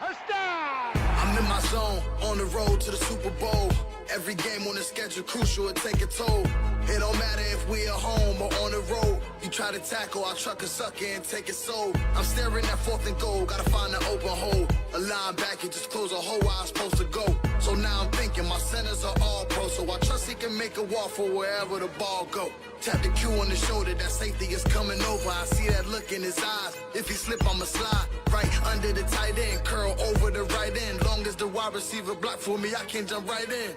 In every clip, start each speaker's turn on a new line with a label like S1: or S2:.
S1: I'm in my zone, on the road to the Super Bowl. Every game on the schedule crucial, it take a toll. It don't matter if we at home or on the road. You try to tackle, I'll truck a sucker and take it soul. I'm staring at 4th and goal, gotta find an open hole. A linebacker just close a hole where I'm supposed to go. So now I'm thinking my centers are all pro, so I trust he can make a waffle wherever the ball go. Tap the cue on the shoulder, that safety is coming over. I see that look in his eyes. If he slip, I'ma slide right under the tight end, curl over the right end. Long as the wide receiver block for me, I can jump right in.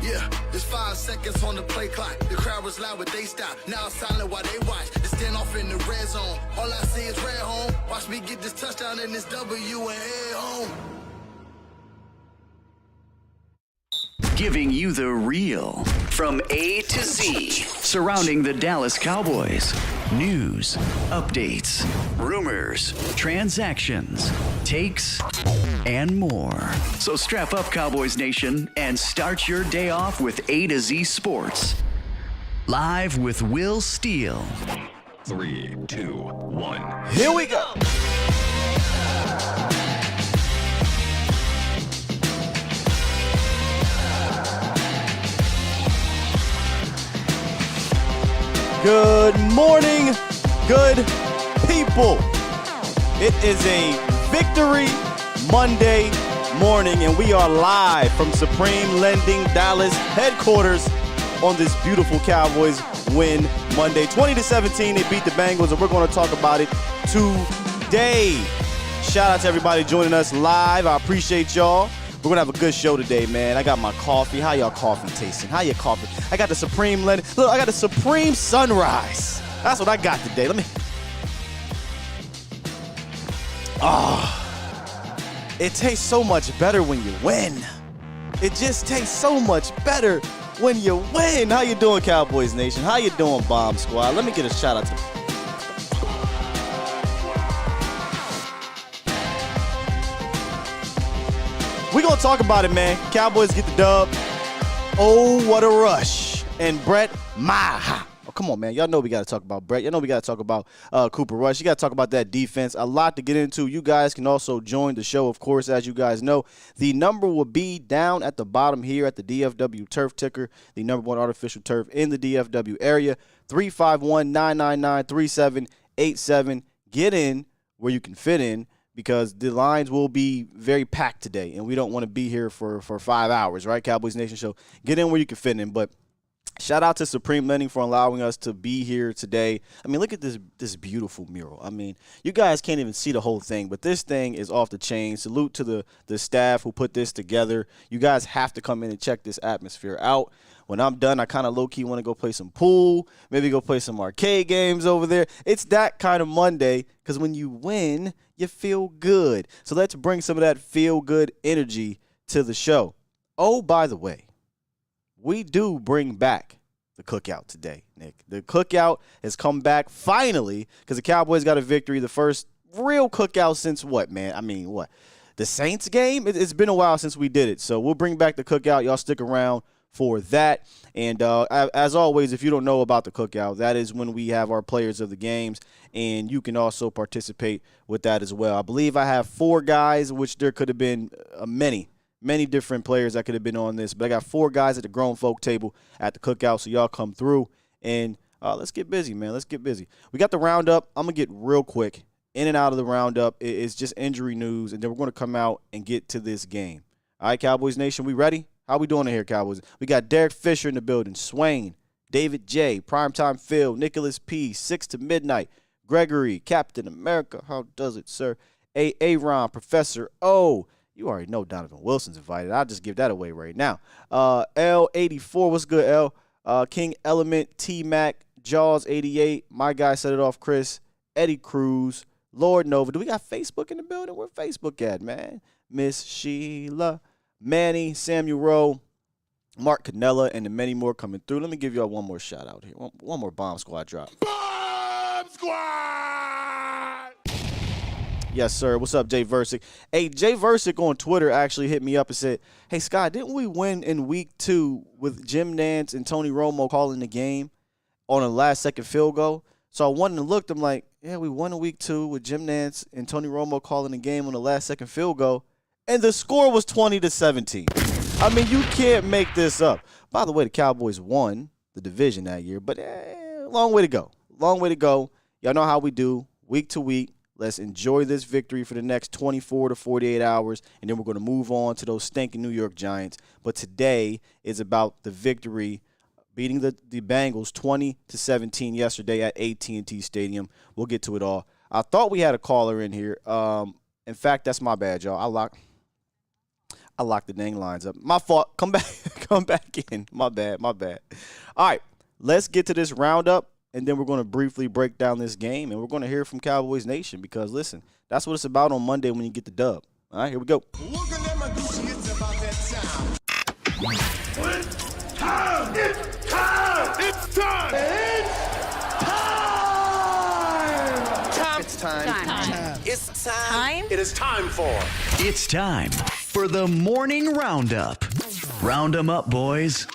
S1: Yeah, there's 5 seconds on the play clock. The crowd was loud, but they stopped. Now it's silent while they watch. The standoff in the red zone. All I see is red home. Watch me get this touchdown and this W and head home.
S2: Giving you the real from A to Z surrounding the Dallas Cowboys. News, updates, rumors, transactions, takes, and more. So strap up, Cowboys Nation, and start your day off with A to Z Sports. Live with Will Steele.
S3: 3, 2, 1.
S4: Here we go. Good morning, good people. It is a Victory Monday morning, and we are live from Supreme Lending Dallas headquarters on this beautiful Cowboys win Monday. 20-17, they beat the Bengals, and we're going to talk about it today. Shout out to everybody joining us live. I appreciate y'all. We're going to have a good show today, man. I got my coffee. How y'all coffee tasting? How your coffee? I got the Supreme Lending. Look, I got the Supreme Sunrise. That's what I got today. Let me. It tastes so much better when you win. It just tastes so much better when you win. How you doing, Cowboys Nation? How you doing, Bomb Squad? Let me get a shout out to we're going to talk about it, man. Cowboys get the dub. Oh, what a rush. And Brett Maher. Oh, come on, man. Y'all know we got to talk about Brett. Y'all know we got to talk about Cooper Rush. You got to talk about that defense. A lot to get into. You guys can also join the show, of course, as you guys know. The number will be down at the bottom here at the DFW turf ticker, the number 1 artificial turf in the DFW area, 351-999-3787. Get in where you can fit in, because the lines will be very packed today, and we don't want to be here for 5 hours, right? Cowboys Nation show. Get in where you can fit in. But shout out to Supreme Lending for allowing us to be here today. I mean, look at this beautiful mural. I mean, you guys can't even see the whole thing, but this thing is off the chain. Salute to the staff who put this together. You guys have to come in and check this atmosphere out. When I'm done, I kind of low-key want to go play some pool, maybe go play some arcade games over there. It's that kind of Monday, because when you win, you feel good. So let's bring some of that feel-good energy to the show. Oh, by the way, we do bring back the cookout today, Nick. The cookout has come back finally, because the Cowboys got a victory. The first real cookout since what, man? I mean, what? The Saints game? It's been a while since we did it. So we'll bring back the cookout. Y'all stick around for that. And as always, if you don't know about the cookout, that is when we have our players of the games, and you can also participate with that as well. I believe I have 4 guys, which there could have been many different players that could have been on this, but I got 4 guys at the grown folk table at the cookout, so y'all come through, and let's get busy, man. Let's get busy. We got the roundup. I'm going to get real quick in and out of the roundup. It's just injury news, and then we're going to come out and get to this game. All right, Cowboys Nation, we ready? How we doing in here, Cowboys? We got Derek Fisher in the building, Swain, David J, Primetime Phil, Nicholas P, 6 to Midnight, Gregory, Captain America, how does it, sir? Aaron, Professor O. You already know Donovan Wilson's invited. I'll just give that away right now. L84, what's good, L? King Element, T-Mac, Jaws 88, my guy set it off, Chris, Eddie Cruz, Lord Nova. Do we got Facebook in the building? Where Facebook at, man? Miss Sheila, Manny, Samuel Rowe, Mark Canella, and the many more coming through. Let me give y'all one more shout out here. One more Bomb Squad drop.
S5: Bomb Squad!
S4: Yes, sir. What's up, Jay Versick? Hey, Jay Versick on Twitter actually hit me up and said, hey, Scott, didn't we win in week 2 with Jim Nantz and Tony Romo calling the game on a last-second field goal? So I went and looked. I'm like, yeah, we won in week 2 with Jim Nantz and Tony Romo calling the game on the last-second field goal, and the score was 20-17. I mean, you can't make this up. By the way, the Cowboys won the division that year, but long way to go. Long way to go. Y'all know how we do, week to week. Let's enjoy this victory for the next 24 to 48 hours, and then we're going to move on to those stinking New York Giants. But today is about the victory, beating the Bengals 20-17 yesterday at AT&T Stadium. We'll get to it all. I thought we had a caller in here. In fact, that's my bad, y'all. I locked the dang lines up. My fault. Come back in. My bad. All right, let's get to this roundup. And then we're going to briefly break down this game, and we're going to hear from Cowboys Nation because, listen, that's what it's about on Monday when you get the dub. All right, here we go.
S5: Look at them, Gucci, it's about that time. It's time! It's time! It's time! It's time! It's time! It is time for.
S2: It's time for the morning roundup. Round 'em up, boys.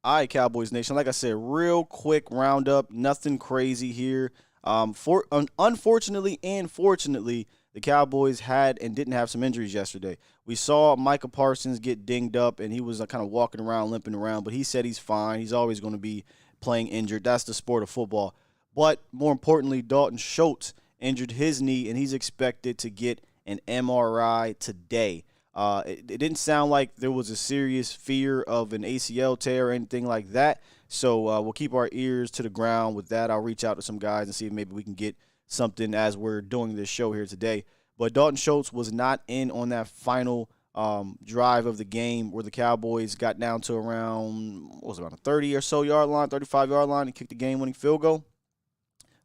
S4: All right, Cowboys Nation. Like I said, real quick roundup. Nothing crazy here. Unfortunately and fortunately, the Cowboys had and didn't have some injuries yesterday. We saw Micah Parsons get dinged up, and he was kind of walking around, limping around. But he said he's fine. He's always going to be playing injured. That's the sport of football. But more importantly, Dalton Schultz injured his knee, and he's expected to get an MRI today. It didn't sound like there was a serious fear of an ACL tear or anything like that. So we'll keep our ears to the ground with that. I'll reach out to some guys and see if maybe we can get something as we're doing this show here today. But Dalton Schultz was not in on that final drive of the game where the Cowboys got down to around a 30 or so yard line, 35-yard line, and kicked the game-winning field goal.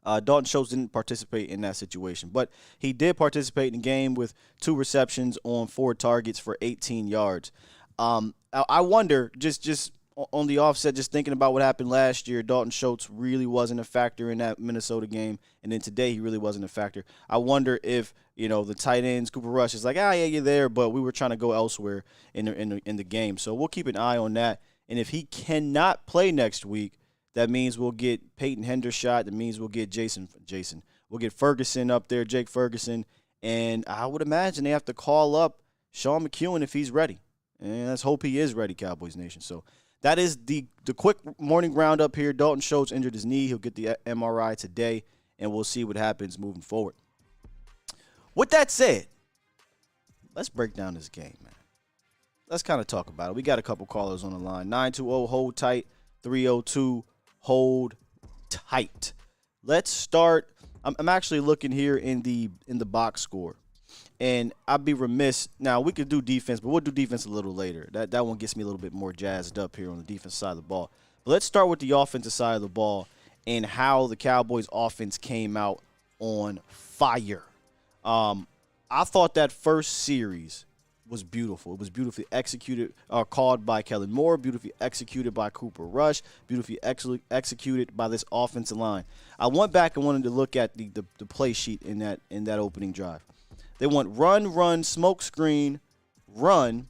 S4: Dalton Schultz didn't participate in that situation, but he did participate in the game with 2 receptions on 4 targets for 18 yards. I wonder, just on the offset, just thinking about what happened last year, Dalton Schultz really wasn't a factor in that Minnesota game, and then today he really wasn't a factor. I wonder if, the tight ends, Cooper Rush is like, yeah, you're there, but we were trying to go elsewhere in the game. So we'll keep an eye on that. And if he cannot play next week, that means we'll get Peyton Hendershot. That means we'll get We'll get Ferguson up there, Jake Ferguson. And I would imagine they have to call up Sean McEwen if he's ready. And let's hope he is ready, Cowboys Nation. So that is the quick morning roundup here. Dalton Schultz injured his knee. He'll get the MRI today, and we'll see what happens moving forward. With that said, let's break down this game, man. Let's kind of talk about it. We got a couple callers on the line. 920, hold tight. 302, hold tight. Let's start. I'm actually looking here in the box score, and I'd be remiss. Now we could do defense, but we'll do defense a little later. That one gets me a little bit more jazzed up here on the defense side of the ball. But let's start with the offensive side of the ball and how the Cowboys offense came out on fire. I thought that first series was beautiful. It was beautifully executed, called by Kellen Moore, beautifully executed by Cooper Rush, beautifully executed by this offensive line. I went back and wanted to look at the play sheet in that opening drive. They went run, smoke screen, run.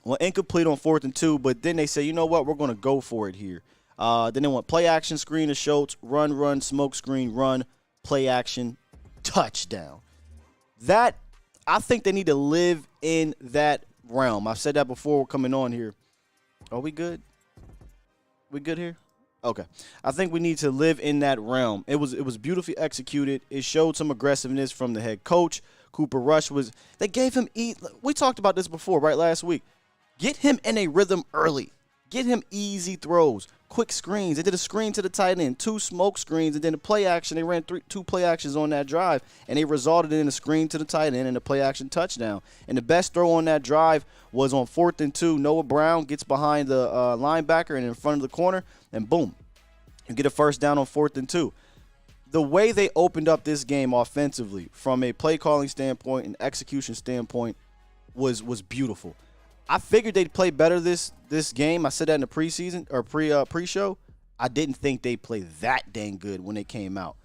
S4: Well, incomplete on 4th and 2, but then they say, you know what, we're going to go for it here. Then they went play action screen to Schultz, run, smoke screen, run, play action, touchdown. That, I think they need to live in that realm. I've said that before we're coming on here. Are we good? We good here? Okay. I think we need to live in that realm. It was beautifully executed. It showed some aggressiveness from the head coach. Cooper Rush they gave him we talked about this before, right, last week. Get him in a rhythm early. Get him easy throws, quick screens. They did a screen to the tight end, 2 smoke screens, and then the play action. They ran 2 play actions on that drive, and they resulted in a screen to the tight end and a play action touchdown. And the best throw on that drive was on 4th and 2. Noah Brown gets behind the linebacker and in front of the corner, and boom, you get a first down on 4th and 2. The way they opened up this game offensively from a play calling standpoint and execution standpoint was beautiful. I figured they'd play better this game. I said that in the preseason or pre-show. I didn't think they'd play that dang good when they came out.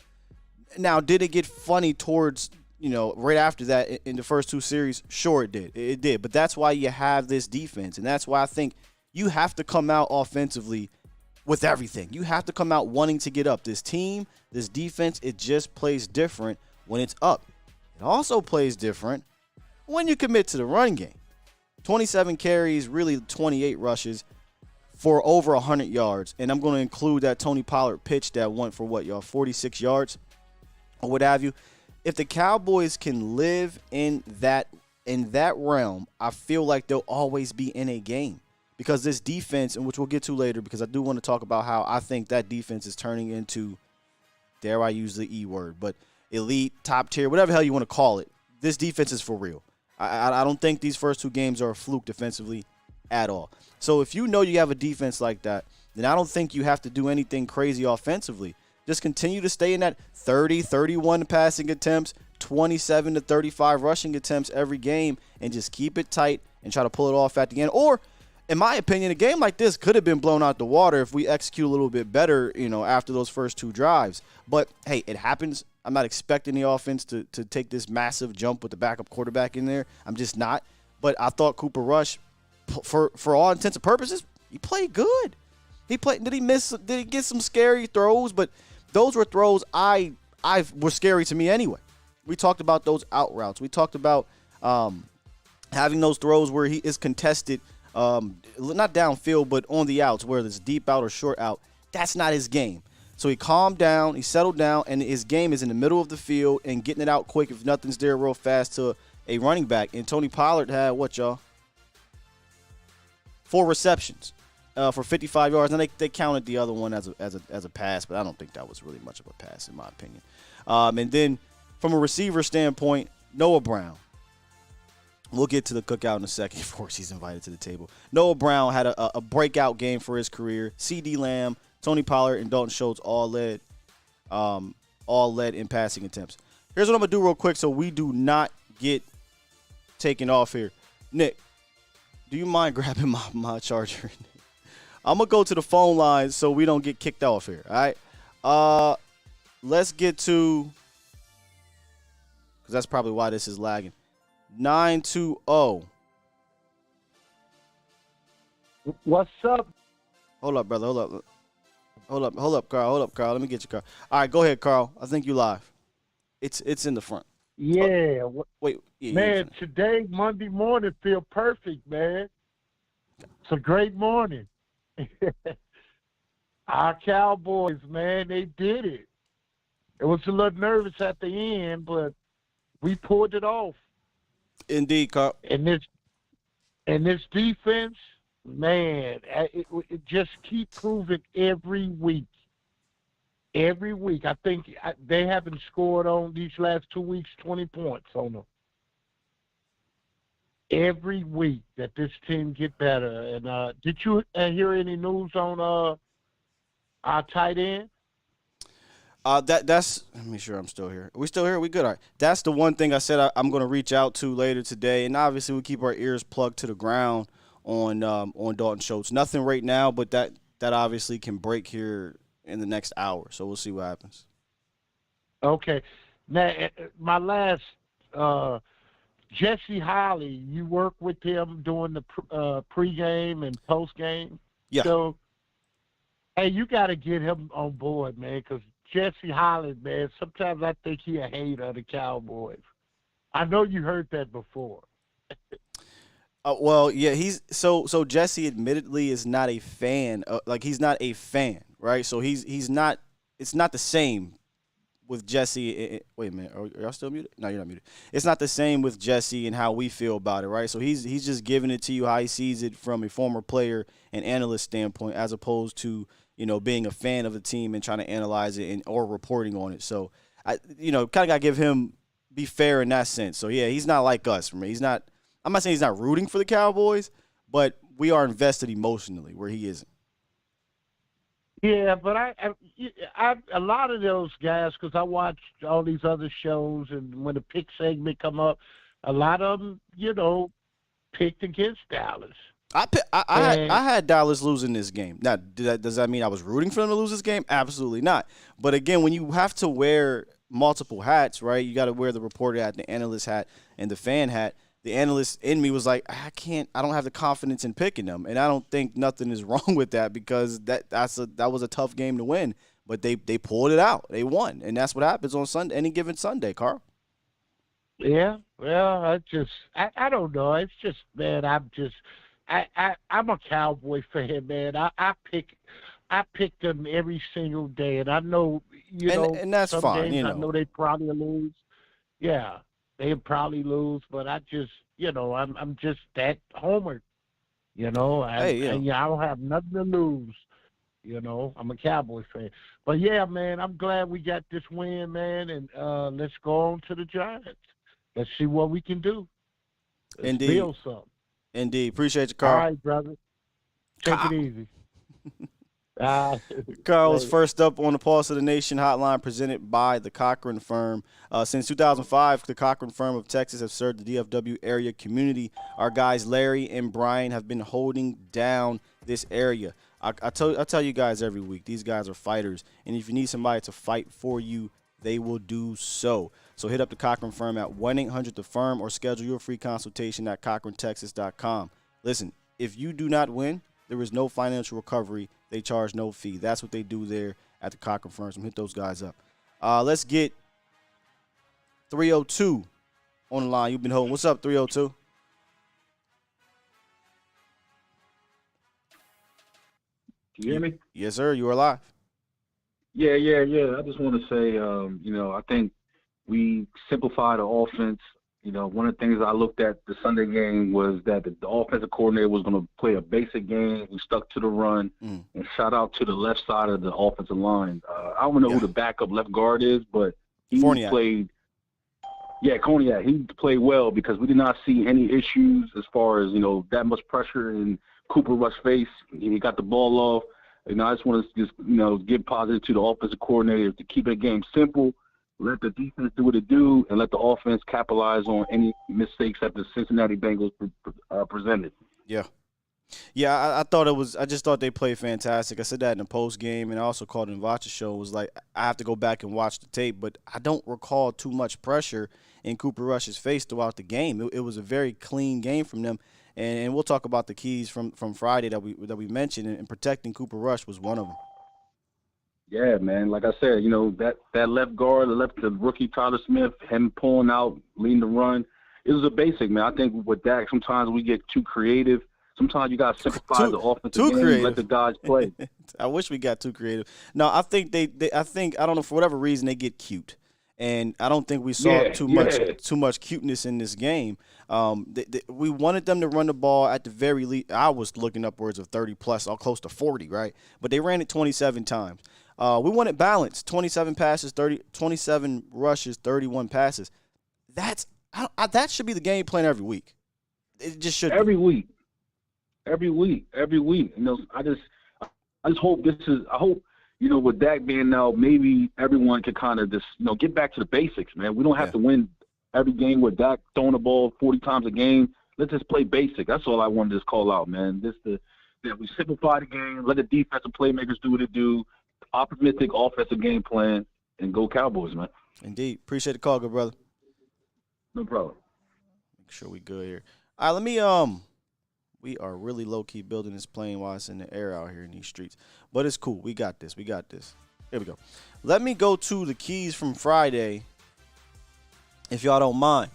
S4: Now, did it get funny towards, right after that in the first 2 series? Sure, it did. It did. But that's why you have this defense, and that's why I think you have to come out offensively with everything. You have to come out wanting to get up. This team, this defense, it just plays different when it's up. It also plays different when you commit to the run game. 27 carries, really 28 rushes for over 100 yards. And I'm going to include that Tony Pollard pitch that went for what, y'all, 46 yards or what have you. If the Cowboys can live in that realm, I feel like they'll always be in a game. Because this defense, and which we'll get to later, because I do want to talk about how I think that defense is turning into, dare I use the E word, but elite, top tier, whatever the hell you want to call it. This defense is for real. I don't think these first two games are a fluke defensively at all. So if you know you have a defense like that, then I don't think you have to do anything crazy offensively. Just continue to stay in that 30, 31 passing attempts, 27 to 35 rushing attempts every game, and just keep it tight and try to pull it off at the end. Or, in my opinion, a game like this could have been blown out the water if we execute a little bit better, after those first two drives. But, hey, it happens. I'm not expecting the offense to take this massive jump with the backup quarterback in there. I'm just not. But I thought Cooper Rush, for all intents and purposes, he played good. Did he get some scary throws? But those were throws I were scary to me anyway. We talked about those out routes. We talked about having those throws where he is contested, not downfield, but on the outs, whether it's deep out or short out. That's not his game. So he calmed down, he settled down, and his game is in the middle of the field and getting it out quick if nothing's there real fast to a running back. And Tony Pollard had, what, y'all? 4 receptions for 55 yards. And they counted the other one as a pass, but I don't think that was really much of a pass in my opinion. And then from a receiver standpoint, Noah Brown. We'll get to the cookout in a second. Of course, he's invited to the table. Noah Brown had a breakout game for his career. CeeDee Lamb, Tony Pollard, and Dalton Schultz all led in passing attempts. Here's what I'm going to do real quick so we do not get taken off here. Nick, do you mind grabbing my charger? I'm going to go to the phone line so we don't get kicked off here, all right? Let's get to, because that's probably why this is lagging. 920.
S6: What's up?
S4: Hold up, brother. Hold up, Carl. Let me get you, Carl. All right, go ahead, Carl. I think you live. It's in the front.
S6: Yeah.
S4: Wait. Yeah,
S6: man, today, Monday morning, feel perfect, man. It's a great morning. Our Cowboys, man, they did it. It was a little nervous at the end, but we pulled it off.
S4: Indeed, Carl.
S6: And this defense, man, it just keep proving every week. Every week. I think they haven't scored on these last 2 weeks 20 points on them. Every week that this team get better. And did you hear any news on our tight end?
S4: That's. Let me make sure I'm still here. Are we still here? We good? All right. That's the one thing I said I'm going to reach out to later today, and obviously we keep our ears plugged to the ground on Dalton Schultz. Nothing right now, but that obviously can break here in the next hour. So we'll see what happens.
S6: Okay. Now, my last Jesse Holly, you work with him during the pregame and postgame.
S4: Yeah.
S6: So, hey, you got to get him on board, man, because Jesse Holly, man, sometimes I think he a hater of the Cowboys. I know you heard that before.
S4: Well, yeah, he's so Jesse admittedly is not a fan. He's not a fan, right? So he's not. It's not the same with Jesse. Wait a minute, are y'all still muted? No, you're not muted. It's not the same with Jesse and how we feel about it, right? So he's just giving it to you how he sees it from a former player and analyst standpoint, as opposed to being a fan of the team and trying to analyze it or reporting on it. So I kind of got to give him be fair in that sense. So yeah, he's not like us. For me, he's not. I'm not saying he's not rooting for the Cowboys, but we are invested emotionally where he isn't.
S6: Yeah, but I a lot of those guys, because I watch all these other shows, and when the pick segment come up, a lot of them, picked against Dallas.
S4: I had Dallas losing this game. Now, does that mean I was rooting for them to lose this game? Absolutely not. But again, when you have to wear multiple hats, right? You got to wear the reporter hat, the analyst hat, and the fan hat. the analyst in me was like, I don't have the confidence in picking them. And I don't think nothing is wrong with that because that was a tough game to win. But they pulled it out. They won. And that's what happens on Sunday, any given Sunday, Carl.
S6: Yeah, well, I don't know. It's just, man, I'm a Cowboy fan, man. I pick them every single day, and I know,
S4: and that's
S6: some
S4: fine.
S6: games I know they probably lose. Yeah, they probably lose, but I just, I'm just that homer. I don't have nothing to lose. I'm a Cowboy fan. But yeah, man, I'm glad we got this win, man, and let's go on to the Giants. Let's see what we can do. Let's
S4: Indeed.
S6: build something.
S4: Indeed. Appreciate you, Carl.
S6: All right, brother. Take it easy.
S4: Carl was first up on the Pulse of the Nation hotline presented by the Cochran Firm. Since 2005, the Cochran Firm of Texas have served the DFW area community. Our guys Larry and Brian have been holding down this area. I tell you guys every week, these guys are fighters, and if you need somebody to fight for you, they will do so. So hit up the Cochran Firm at 1-800-THE-FIRM or schedule your free consultation at CochranTexas.com. Listen, if you do not win, there is no financial recovery. They charge no fee. That's what they do there at the Cochran Firm. So hit those guys up. Let's get 302 on the line. You've been holding. What's up, 302?
S7: Can you hear me?
S4: Yes, sir. You are live.
S7: Yeah. I just want to say, I think we simplified the offense. One of the things I looked at the Sunday game was that the offensive coordinator was going to play a basic game. We stuck to the run, and shout out to the left side of the offensive line. I don't know who the backup left guard is, but he played. Yeah, Cognac. He played well because we did not see any issues as far as that much pressure in Cooper Rush's face. He got the ball off. I just want to give positive to the offensive coordinator to keep the game simple. Let the defense do what it do, and let the offense capitalize on any mistakes that the Cincinnati Bengals presented.
S4: Yeah, I just thought they played fantastic. I said that in the post game, and I also called it in Vacha's show. It was like I have to go back and watch the tape, but I don't recall too much pressure in Cooper Rush's face throughout the game. It was a very clean game from them, and we'll talk about the keys from Friday that we mentioned, and protecting Cooper Rush was one of them.
S7: Yeah, man. Like I said, that left guard, the rookie Tyler Smith, him pulling out, leading the run, it was a basic, man. I think with Dak, sometimes we get too creative. Sometimes you got to simplify the offensive game and let the guys play.
S4: I wish we got too creative. No, I think I don't know, for whatever reason, they get cute. And I don't think we saw too much cuteness in this game. We wanted them to run the ball at the very least. I was looking upwards of 30-plus, or close to 40, right? But they ran it 27 times. We wanted balance, 27 passes, 27 rushes, 31 passes. That should be the game plan every week. It just should
S7: every week. Every week. I just hope I hope, with Dak being out, maybe everyone can kind of just, get back to the basics, man. We don't have to win every game with Dak throwing the ball 40 times a game. Let's just play basic. That's all I wanted to call out, man. That we simplify the game, let the defensive playmakers do what they do, optimistic offensive game plan, and go Cowboys, man.
S4: Indeed. Appreciate the call, good brother.
S7: No problem.
S4: Make sure we good here. All right, let me we are really low-key building this plane while it's in the air out here in these streets. But it's cool. We got this. Here we go. Let me go to the keys from Friday, if y'all don't mind.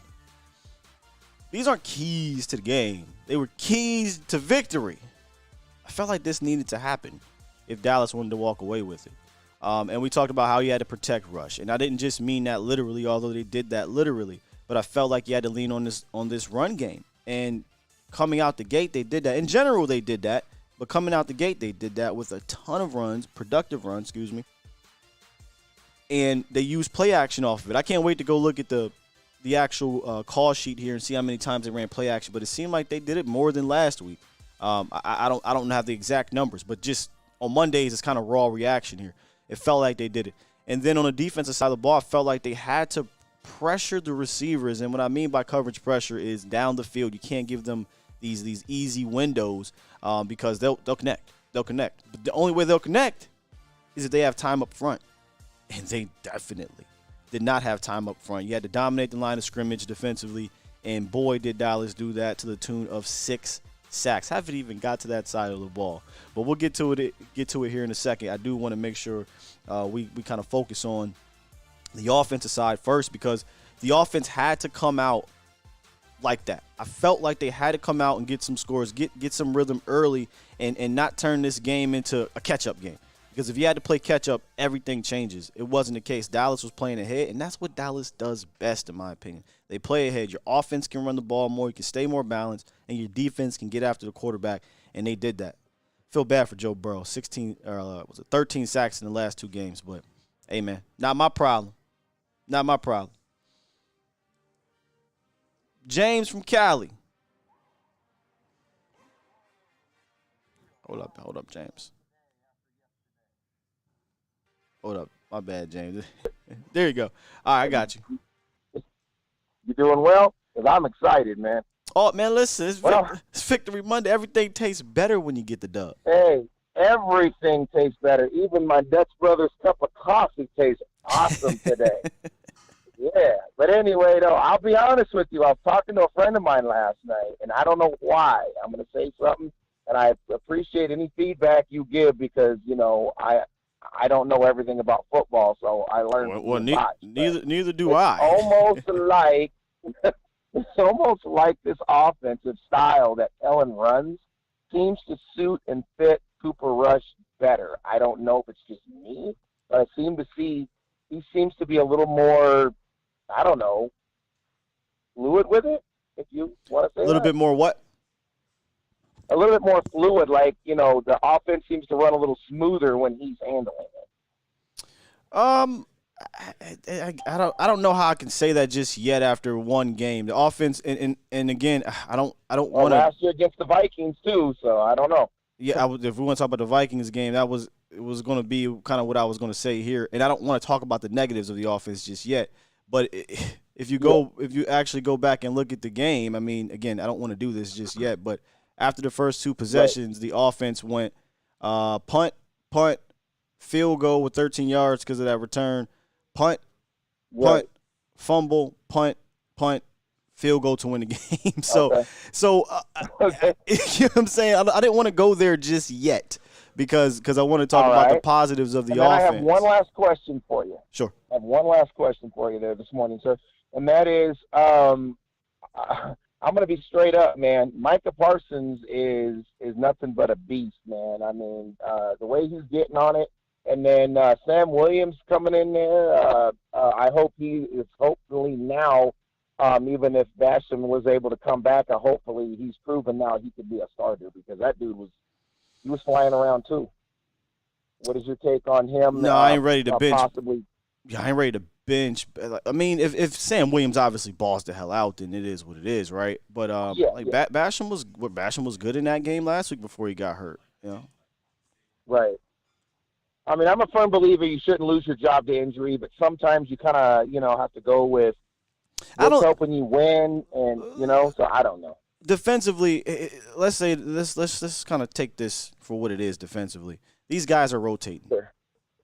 S4: These aren't keys to the game. They were keys to victory. I felt like this needed to happen if Dallas wanted to walk away with it. And we talked about how you had to protect Rush. And I didn't just mean that literally, although they did that literally. But I felt like you had to lean on this run game. And coming out the gate, they did that. In general, they did that. But coming out the gate, they did that with a ton of runs, productive runs, And they used play action off of it. I can't wait to go look at the actual call sheet here and see how many times they ran play action. But it seemed like they did it more than last week. I don't have the exact numbers, but just on Mondays, it's kind of raw reaction here. It felt like they did it. And then on the defensive side of the ball, I felt like they had to pressure the receivers. And what I mean by coverage pressure is down the field. You can't give them these easy windows because they'll connect. They'll connect. But the only way they'll connect is if they have time up front. And they definitely did not have time up front. You had to dominate the line of scrimmage defensively, and boy, did Dallas do that to the tune of 6 sacks. Haven't even got to that side of the ball, but we'll get to it here in a second. I do want to make sure we kind of focus on the offensive side first, because the offense had to come out like that. I felt like they had to come out and get some scores, get some rhythm early, and not turn this game into a catch-up game. Because if you had to play catch-up, everything changes. It wasn't the case. Dallas was playing ahead, and that's what Dallas does best, in my opinion. They play ahead. Your offense can run the ball more. You can stay more balanced, and your defense can get after the quarterback, and they did that. Feel bad for Joe Burrow. 13 sacks in the last 2 games, but, hey, man, not my problem. Not my problem. James from Cali. Hold up, James. Hold up. My bad, James. There you go. All right, I got you.
S8: You doing well? Because I'm excited, man.
S4: Oh, man, listen. It's Victory Monday. Everything tastes better when you get the dub.
S8: Hey, everything tastes better. Even my Dutch Brothers cup of coffee tastes awesome today. Yeah. But anyway, though, I'll be honest with you. I was talking to a friend of mine last night, and I don't know why. I'm going to say something, and I appreciate any feedback you give because, you know, I don't know everything about football, so I learned.
S4: Well, neither do I.
S8: It's almost like this offensive style that Kellen runs seems to suit and fit Cooper Rush better. I don't know if it's just me, but I seem to see he seems to be a little more, I don't know, fluid with it, if you want to say
S4: a little bit more what?
S8: A little bit more fluid, like, you know, the offense seems to run a little smoother when he's handling it.
S4: I don't know how I can say that just yet after one game. The offense and again, I don't want to.
S8: Last year against the Vikings too, so I don't know.
S4: Yeah, if we want to talk about the Vikings game, it was going to be kind of what I was going to say here, and I don't want to talk about the negatives of the offense just yet. But if you actually go back and look at the game, I mean, again, I don't want to do this just yet, but after the first 2 possessions, the offense went punt, field goal with 13 yards because of that return, punt, fumble, punt, field goal to win the game. So you know what I'm saying? I didn't want to go there just yet because I want to talk about the positives of the offense.
S8: I have one last question for you.
S4: Sure.
S8: I have one last question for you there this morning, sir, and that is I'm going to be straight up, man. Micah Parsons is nothing but a beast, man. I mean, the way he's getting on it, and then Sam Williams coming in there. I hope he is hopefully now, even if Basham was able to come back, hopefully he's proven now he could be a starter because that dude was flying around too. What is your take on him?
S4: No, I ain't ready to bench.
S8: Possibly.
S4: Yeah, I ain't ready to bench. I mean, if Sam Williams obviously balls the hell out, then it is what it is, right? But Basham was good in that game last week before he got hurt. You know,
S8: right. I mean, I'm a firm believer you shouldn't lose your job to injury, but sometimes you kind of have to go with what's helping you win, and so I don't know.
S4: Defensively, let's kind of take this for what it is. Defensively, these guys are rotating.
S8: Sure.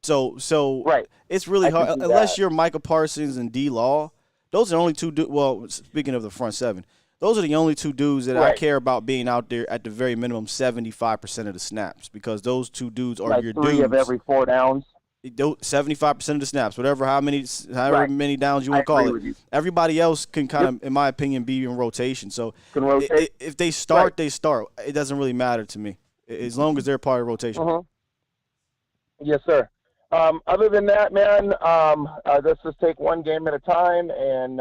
S4: So
S8: right.
S4: It's really hard unless you're Micah Parsons and D. Law. Those are the only 2 well, speaking of the front 7, those are the only 2 dudes that I care about being out there at the very minimum 75% of the snaps because those 2 dudes are your
S8: 3
S4: dudes.
S8: of every 4 downs.
S4: 75% of the snaps, however many downs you want to call it. Everybody else can kind of, in my opinion, be in rotation. So if they start, they start. It doesn't really matter to me as long as they're part of rotation.
S8: Yes, sir. Other than that, man, let's just take one game at a time and,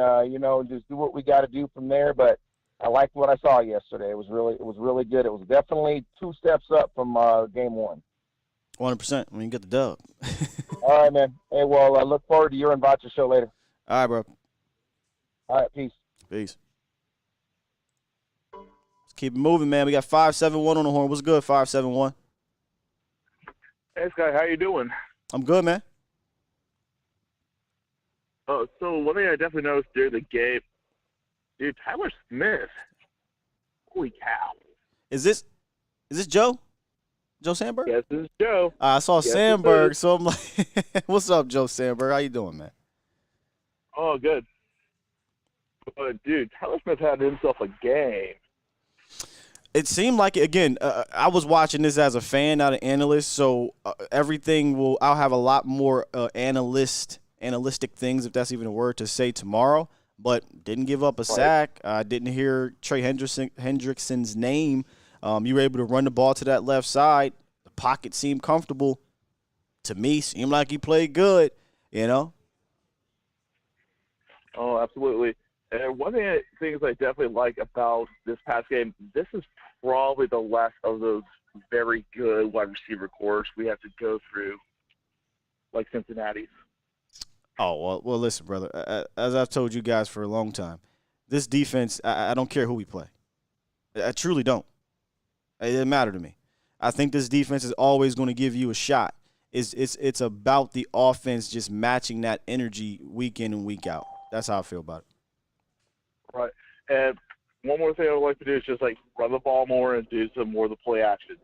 S8: just do what we got to do from there. But I liked what I saw yesterday. It was really good. It was definitely 2 steps up from game 1.
S4: 100% when you get the dub.
S8: All right, man. Hey, well, I look forward to your and Vacha show later.
S4: All right, bro.
S8: All right, peace.
S4: Peace. Let's keep it moving, man. We got 571 on the horn. What's good, 571?
S9: Hey, Scott, how you doing?
S4: I'm good, man.
S9: So one thing I definitely noticed during the game, dude, Tyler Smith. Holy cow!
S4: Is this Joe? Joe Sandberg?
S9: Yes, this is Joe.
S4: I saw Sandberg, so I'm like, "What's up, Joe Sandberg? How you doing, man?"
S9: Oh, good. But, dude, Tyler Smith had himself a game.
S4: It seemed like, again, I was watching this as a fan, not an analyst, so I'll have a lot more analytic things, if that's even a word, to say tomorrow. But didn't give up a sack. Didn't hear Trey Hendrickson's name. You were able to run the ball to that left side. The pocket seemed comfortable. To me, seemed like he played good, you know?
S9: Oh, absolutely. And one of the things I definitely like about this past game, this is probably the last of those very good wide receiver cores we have to go through, like Cincinnati's.
S4: Oh, well, listen, brother. As I've told you guys for a long time, this defense, I don't care who we play. I truly don't. It doesn't matter to me. I think this defense is always going to give you a shot. It's about the offense just matching that energy week in and week out. That's how I feel about it.
S9: Right. And one more thing I would like to do is just, like, run the ball more and do some more of the play action.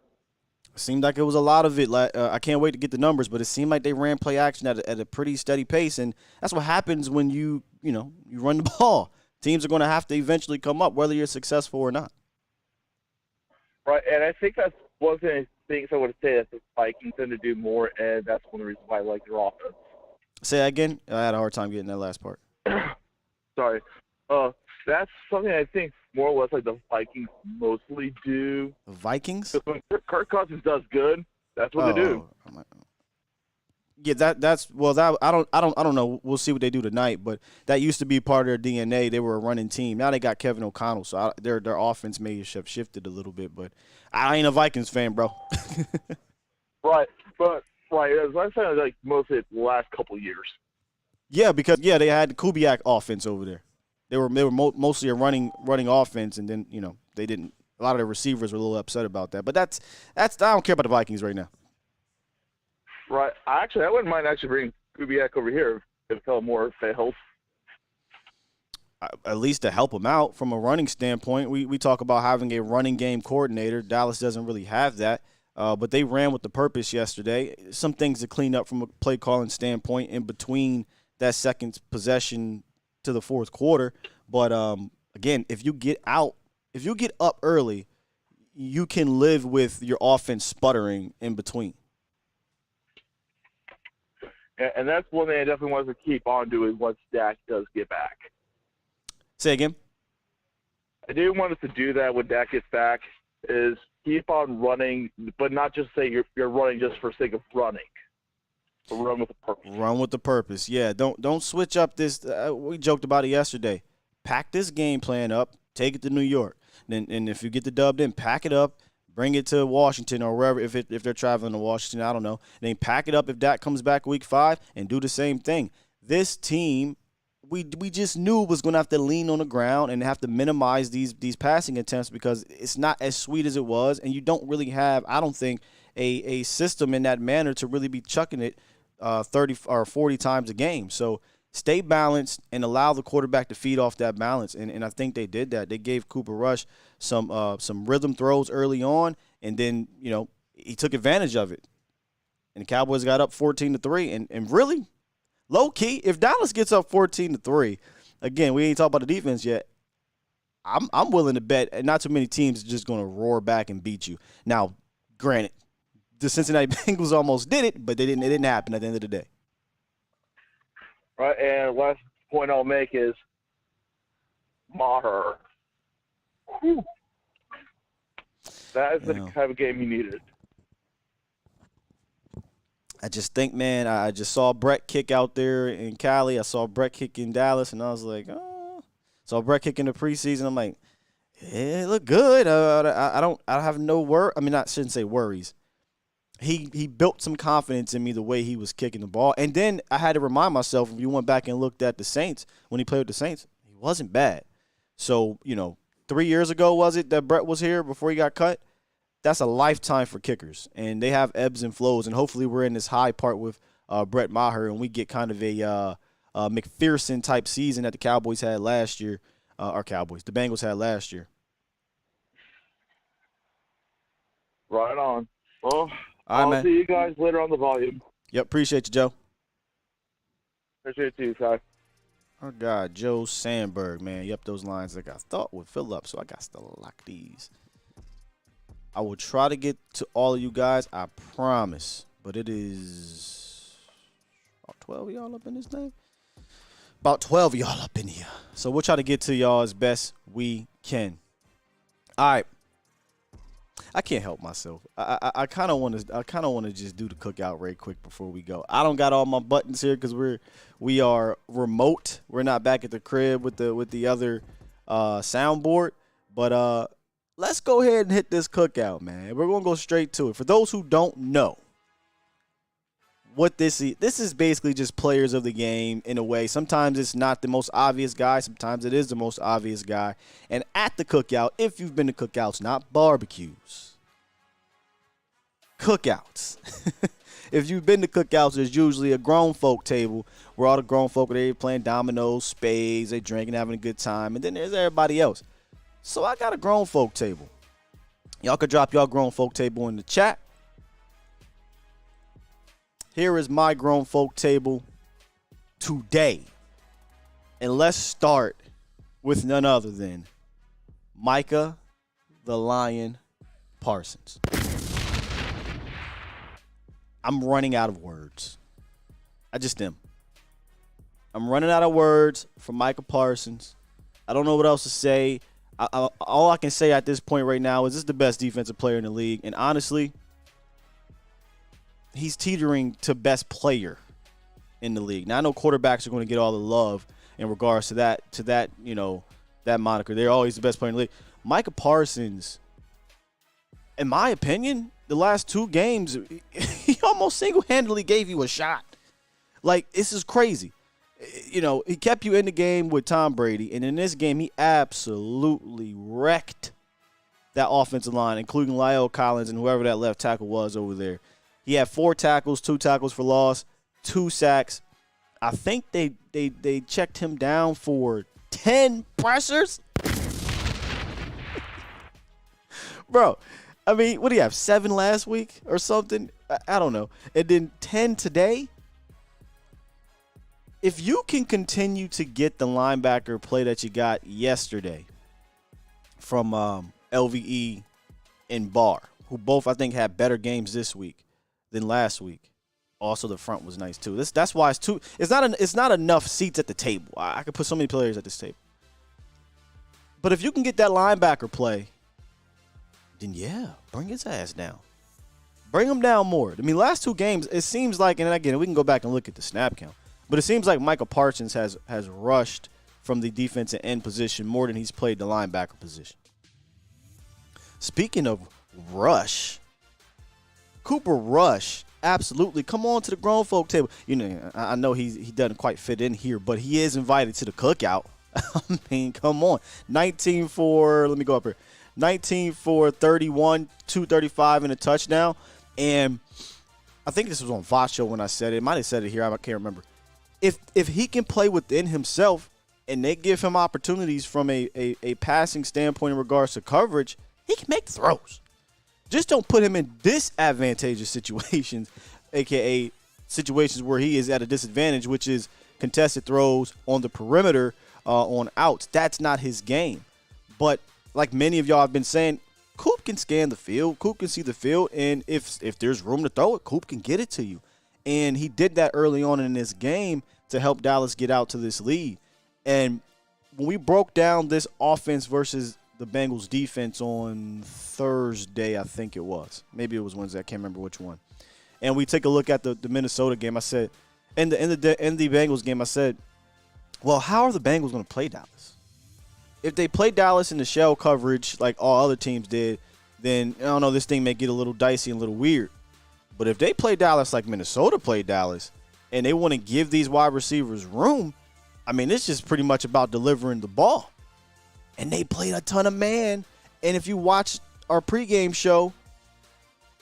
S4: It seemed like it was a lot of it. I can't wait to get the numbers, but it seemed like they ran play action at a pretty steady pace, and that's what happens when you run the ball. Teams are going to have to eventually come up, whether you're successful or not.
S9: Right, and I think that's one of the things I would say that the Vikings tend to do more, and that's one of the reasons why I like their offense.
S4: Say that again? I had a hard time getting that last part.
S9: Sorry. That's something I think more or less like the Vikings mostly do.
S4: The Vikings?
S9: When Kirk Cousins does good, that's what they do.
S4: Yeah, I don't know. We'll see what they do tonight, but that used to be part of their DNA. They were a running team. Now they got Kevin O'Connell, so their offense may have shifted a little bit. But I ain't a Vikings fan, bro.
S9: Right, but as I said, like mostly the last couple of years.
S4: Yeah, because they had the Kubiak offense over there. They were mostly a running offense, and then they didn't. A lot of the receivers were a little upset about that. But that's I don't care about the Vikings right now.
S9: Right. I wouldn't mind bringing Kubiak over here if Pellemore fails.
S4: At least to help him out from a running standpoint. We talk about having a running game coordinator. Dallas doesn't really have that, but they ran with the purpose yesterday. Some things to clean up from a play calling standpoint in between that second possession to the fourth quarter. But again, if you get up early, you can live with your offense sputtering in between.
S9: And that's one thing I definitely want to keep on doing once Dak does get back.
S4: Say again?
S9: I do want us to do that when Dak gets back, is keep on running, but not just say you're running just for sake of running. But run with a purpose.
S4: Run with the purpose, yeah. Don't switch up this. We joked about it yesterday. Pack this game plan up, take it to New York. And if you get the dub, then pack it up, bring it to Washington or wherever, if they're traveling to Washington, I don't know. And then pack it up if Dak comes back week 5 and do the same thing. This team, we just knew was going to have to lean on the ground and have to minimize these passing attempts because it's not as sweet as it was, and you don't really have, I don't think, a system in that manner to really be chucking it 30 or 40 times a game. So stay balanced and allow the quarterback to feed off that balance. And I think they did that. They gave Cooper Rush some rhythm throws early on, and then, he took advantage of it. And the Cowboys got up 14-3. And really, low key, if Dallas gets up 14-3, again, we ain't talking about the defense yet. I'm willing to bet, and not too many teams are just going to roar back and beat you. Now, granted, the Cincinnati Bengals almost did it, but it didn't happen at the end of the day.
S9: Right, and last point I'll make is Maher. Whew. That is the kind of game you needed.
S4: I just think, man, I just saw Brett kick out there in Cali. I saw Brett kick in Dallas, and I was like, oh. Saw Brett kick in the preseason. I'm like, yeah, it looked good. I have no shouldn't say worries. He built some confidence in me the way he was kicking the ball. And then I had to remind myself, if you went back and looked at the Saints, when he played with the Saints, he wasn't bad. So, 3 years ago, was it, that Brett was here before he got cut? That's a lifetime for kickers. And they have ebbs and flows. And hopefully we're in this high part with Brett Maher, and we get kind of a McPherson-type season that the Cowboys had last year. The Bengals had last year.
S9: Right on. Well,
S4: all right,
S9: I'll
S4: man.
S9: see you guys later on the volume.
S4: Yep, appreciate you, Joe.
S9: Appreciate you, Ty.
S4: Our guy, Joe Sandberg, man. Yep, those lines like I thought would fill up, so I got to lock these. I will try to get to all of you guys, I promise. But it is about 12 of y'all up in this thing. About 12 of y'all up in here. So we'll try to get to y'all as best we can. All right. I can't help myself. I kind of want to just do the cookout right quick before we go. I don't got all my buttons here because we are remote. We're not back at the crib with the other soundboard. But let's go ahead and hit this cookout, man. We're gonna go straight to it. For those who don't know what this is basically just players of the game in a way. Sometimes it's not the most obvious guy. Sometimes it is the most obvious guy. And at the cookout, if you've been to cookouts, not barbecues, cookouts. If you've been to cookouts, there's usually a grown folk table where all the grown folk are there playing dominoes, spades, they drinking, having a good time. And then there's everybody else. So I got a grown folk table. Y'all could drop y'all grown folk table in the chat. Here is my grown folk table today. And let's start with none other than Micah the Lion Parsons. I'm running out of words. I just am. I'm running out of words for Micah Parsons. I don't know what else to say. All I can say at this point right now is this is the best defensive player in the league. And honestly, he's teetering to best player in the league. Now I know quarterbacks are going to get all the love in regards to that, you know, that moniker. They're always the best player in the league. Micah Parsons, in my opinion, the last two games, he almost single-handedly gave you a shot. Like, this is crazy. You know, he kept you in the game with Tom Brady, and in this game, he absolutely wrecked that offensive line, including La'el Collins and whoever that left tackle was over there. He had 4 tackles, 2 tackles for loss, 2 sacks. I think they checked him down for 10 pressures. Bro, I mean, what do you have, 7 last week or something? I don't know. And then 10 today? If you can continue to get the linebacker play that you got yesterday from LVE and Barr, who both I think had better games this week than last week. Also, the front was nice too. That's why it's not enough seats at the table. I could put so many players at this table. But if you can get that linebacker play, then yeah, bring his ass down. Bring him down more. I mean, last 2 games, it seems like, and again, we can go back and look at the snap count, but it seems like Micah Parsons has rushed from the defensive end position more than he's played the linebacker position. Speaking of rush, Cooper Rush, absolutely. Come on to the grown folk table. You know, I know he doesn't quite fit in here, but he is invited to the cookout. I mean, come on. 19 for 31, 235 and a touchdown. And I think this was on Vosh Show when I said it. I might have said it here. I can't remember. If he can play within himself and they give him opportunities from a passing standpoint in regards to coverage, he can make the throws. Just don't put him in disadvantageous situations, a.k.a. situations where he is at a disadvantage, which is contested throws on the perimeter on outs. That's not his game. But like many of y'all have been saying, Coop can scan the field. Coop can see the field. And if there's room to throw it, Coop can get it to you. And he did that early on in this game to help Dallas get out to this lead. And when we broke down this offense versus the Bengals defense on Thursday, I think it was. Maybe it was Wednesday. I can't remember which one. And we take a look at the Minnesota game. I said, in the Bengals game, I said, well, how are the Bengals going to play Dallas? If they play Dallas in the shell coverage like all other teams did, then, I don't know, this thing may get a little dicey and a little weird. But if they play Dallas like Minnesota played Dallas and they want to give these wide receivers room, I mean, it's just pretty much about delivering the ball. And they played a ton of man. And if you watch our pregame show,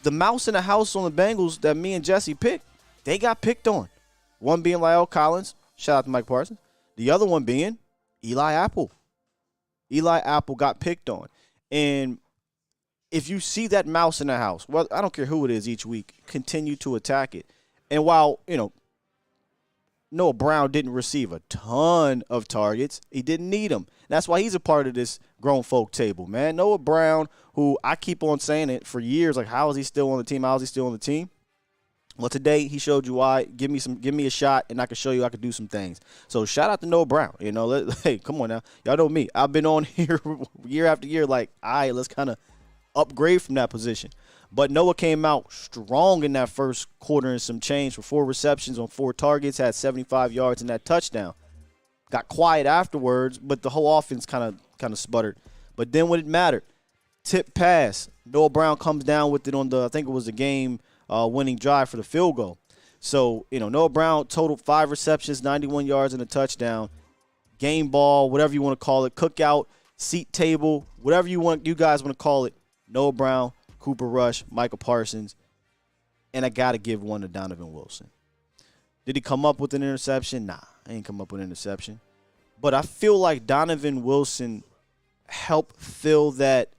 S4: the mouse in the house on the Bengals that me and Jesse picked, they got picked on. One being La'el Collins. Shout out to Mike Parsons. The other one being Eli Apple. Eli Apple got picked on. And if you see that mouse in the house, well, I don't care who it is each week, continue to attack it. And while, you know, Noah Brown didn't receive a ton of targets. He didn't need them. That's why he's a part of this grown folk table, man. Noah Brown, who I keep on saying it for years, like, how is he still on the team? How is he still on the team? Well, today he showed you why. Give me a shot, and I can show you I can do some things. So shout out to Noah Brown. You know, hey, come on now, y'all know me. I've been on here year after year, like, all right, let's kind of upgrade from that position. But Noah came out strong in that first quarter and some change for 4 receptions on 4 targets, had 75 yards in that touchdown. Got quiet afterwards, but the whole offense kind of sputtered. But then when it mattered, tip pass, Noah Brown comes down with it on I think it was the game winning drive for the field goal. So, you know, Noah Brown totaled 5 receptions, 91 yards and a touchdown. Game ball, whatever you want to call it, cookout, seat table, whatever you guys want to call it. Noah Brown, Cooper Rush, Michael Parsons, and I got to give one to Donovan Wilson. Did he come up with an interception? Nah, I ain't come up with an interception. But I feel like Donovan Wilson helped fill that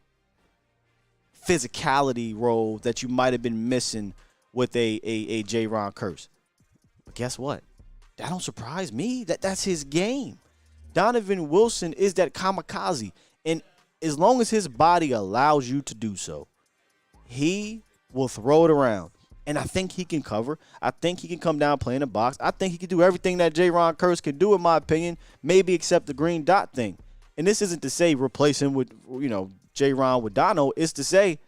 S4: physicality role that you might have been missing with a J-Ron Curse. But guess what? That don't surprise me. That's his game. Donovan Wilson is that kamikaze. And as long as his body allows you to do so, he will throw it around. And I think he can cover. I think he can come down, play in the box. I think he can do everything that J-Ron Curse can do, in my opinion, maybe except the green dot thing. And this isn't to say replace him with, J-Ron with Dono. It's to say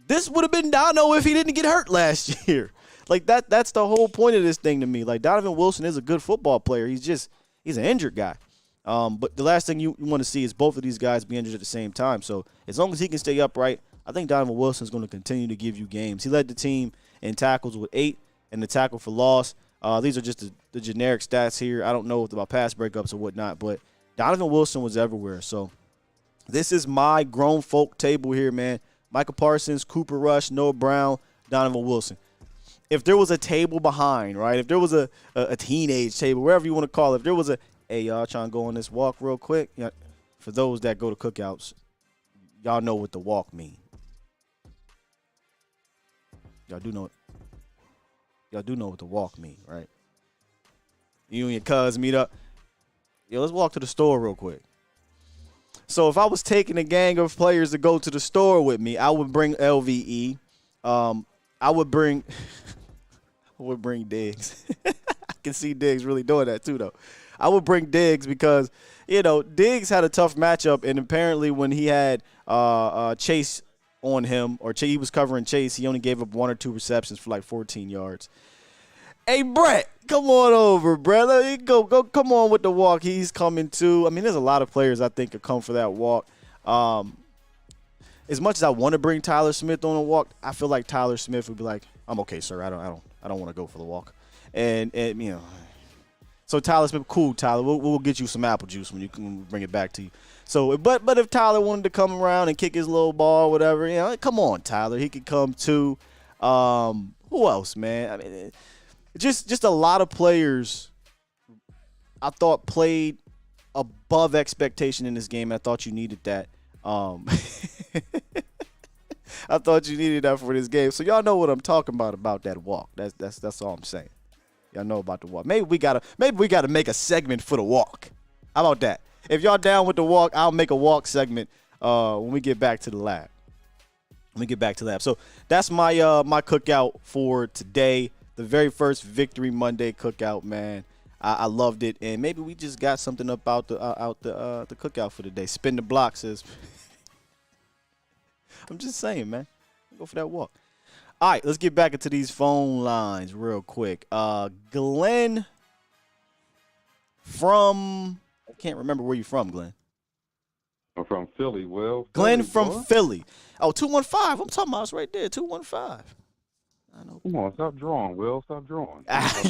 S4: this would have been Dono if he didn't get hurt last year. Like, that's the whole point of this thing to me. Like, Donovan Wilson is a good football player. He's an injured guy. But the last thing you want to see is both of these guys be injured at the same time. So as long as he can stay upright, I think Donovan Wilson is going to continue to give you games. He led the team in tackles with 8 and the tackle for loss. These are just the generic stats here. I don't know about pass breakups or whatnot, but Donovan Wilson was everywhere. So this is my grown folk table here, man. Michael Parsons, Cooper Rush, Noah Brown, Donovan Wilson. If there was a table behind, right, if there was a teenage table, wherever you want to call it, if there was hey, y'all trying to go on this walk real quick? Yeah, for those that go to cookouts, y'all know what the walk mean. Y'all do know what the walk mean, right? You and your cuz meet up. Yo, let's walk to the store real quick. So if I was taking a gang of players to go to the store with me, I would bring LVE. I would bring Diggs. I can see Diggs really doing that too, though. I would bring Diggs because, Diggs had a tough matchup, and apparently when he had Chase on him, or he was covering Chase, he only gave up 1 or 2 receptions for like 14 yards. Hey, Brett, come on over, brother. Go, come on with the walk. He's coming too. I mean, there's a lot of players I think could come for that walk. As much as I want to bring Tyler Smith on a walk, I feel like Tyler Smith would be like, "I'm okay, sir. I don't want to go for the walk." And so Tyler Smith, cool, Tyler. We'll get you some apple juice when you can bring it back to you. So, but if Tyler wanted to come around and kick his little ball, or whatever, come on, Tyler. He could come too. Who else, man? I mean, just a lot of players I thought played above expectation in this game. I thought you needed that. I thought you needed that for this game. So y'all know what I'm talking about that walk. That's all I'm saying. Y'all know about the walk. Maybe we gotta make a segment for the walk. How about that? If y'all down with the walk, I'll make a walk segment when we get back to the lab. So that's my my cookout for today. The very first Victory Monday cookout, man. I loved it, and maybe we just got something up out the cookout for today. Spin the block says. I'm just saying, man. Go for that walk. All right, let's get back into these phone lines real quick. Glenn from I can't remember where you're from, Glenn.
S10: I'm from Philly. Well,
S4: Glenn from Philly. Oh, 215. I'm talking about it's right there. 215. I know.
S10: Come on, stop drawing, Will. Stop drawing.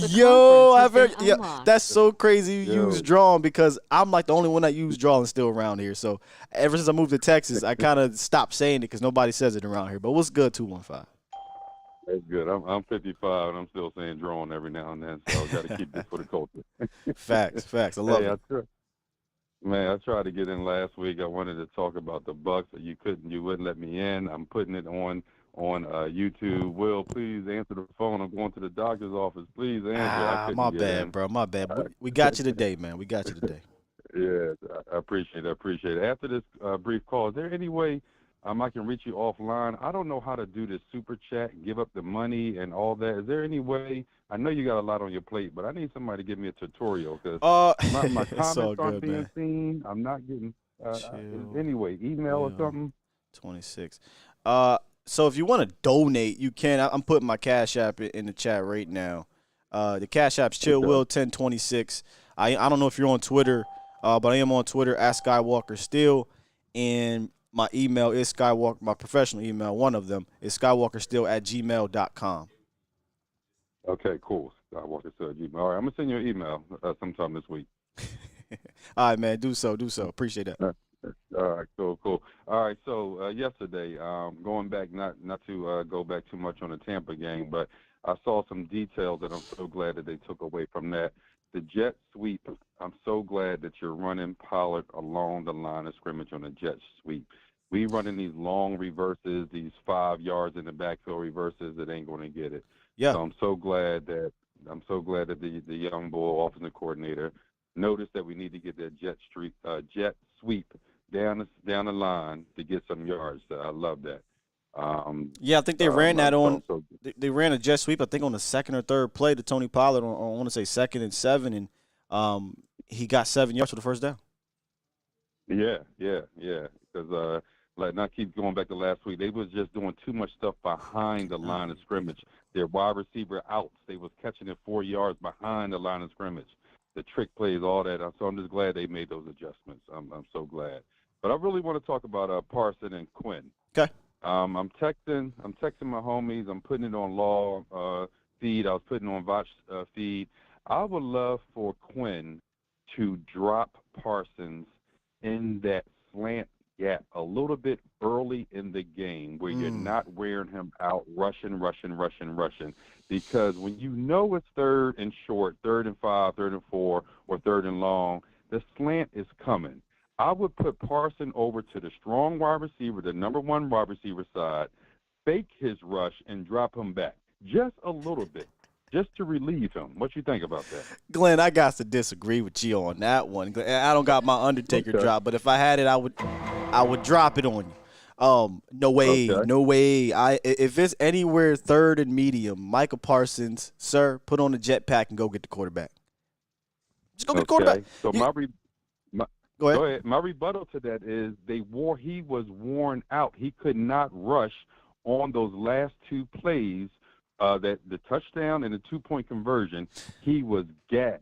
S4: Yo, I've heard. Yeah, that's so crazy. You use drawing because I'm like the only one that use drawing still around here. So ever since I moved to Texas, I kind of stopped saying it because nobody says it around here. But what's good, 215?
S10: That's good. I'm 55 and I'm still saying drawing every now and then. So I got to keep this for the culture.
S4: Facts. I love it.
S10: I tried to get in last week. I wanted to talk about the Bucks, but you wouldn't let me in. I'm putting it on on YouTube. Will, please answer the phone. I'm going to the doctor's office. Please answer. I couldn't
S4: My
S10: get
S4: bad,
S10: in.
S4: bro. My bad. We got you today, man. We got you today.
S10: Yeah, I appreciate it. I appreciate it. After this brief call, is there any way I can reach you offline? I don't know how to do this super chat, give up the money and all that. Is there any way? I know you got a lot on your plate, but I need somebody to give me a tutorial because my
S4: It's all
S10: comments aren't
S4: good,
S10: being
S4: man.
S10: seen. I'm not getting
S4: Chill.
S10: anyway, email or something.
S4: 26. So if you want to donate, you can. I'm putting my Cash App in the chat right now. The Cash App's ChillWill1026. I don't know if you're on Twitter, but I am on Twitter at Skywalker Still, and my email is Skywalker. My professional email, one of them, is skywalkerstill@gmail.com.
S10: Okay, cool. Skywalker said Gmail. All right, I'm gonna send you an email sometime this week.
S4: All right, man. Do so. Appreciate that.
S10: All right, cool. All right, so yesterday, going back, not to go back too much on the Tampa game, but I saw some details that I'm so glad that they took away from that. The jet sweep, I'm so glad that you're running Pollard along the line of scrimmage on the jet sweep. We running these long reverses, these 5 yards in the backfield reverses that ain't going to get it.
S4: Yeah.
S10: So I'm so glad that the young bull offensive coordinator noticed that we need to get that jet sweep down the line to get some yards. I love that.
S4: Yeah, I think they ran that on. They ran a jet sweep. I think on the second or third play to Tony Pollard on I want to say 2nd and 7, and he got 7 yards for the first down.
S10: Yeah. Because not keep going back to last week. They was just doing too much stuff behind the line of scrimmage. Their wide receiver outs. They was catching it 4 yards behind the line of scrimmage. The trick plays, all that. So I'm just glad they made those adjustments. I'm so glad. But I really want to talk about Parson and Quinn.
S4: Okay.
S10: I'm texting my homies. I'm putting it on Law feed. I was putting it on Vach feed. I would love for Quinn to drop Parsons in that slant gap a little bit early in the game where you're not wearing him out rushing. Because when you know it's 3rd and short, 3rd and 5, 3rd and 4, or 3rd and long, the slant is coming. I would put Parson over to the strong wide receiver, the number 1 wide receiver side, fake his rush, and drop him back just a little bit, just to relieve him. What you think about that?
S4: Glenn, I got to disagree with you on that one. I don't got my Undertaker drop, but if I had it, I would drop it on you. No way. If it's anywhere 3rd and medium, Micah Parsons, sir, put on the jetpack and go get the quarterback. Just go get the quarterback.
S10: So
S4: Go ahead.
S10: My rebuttal to that is he was worn out. He could not rush on those last 2 plays, that the touchdown and the 2-point conversion. He was gassed.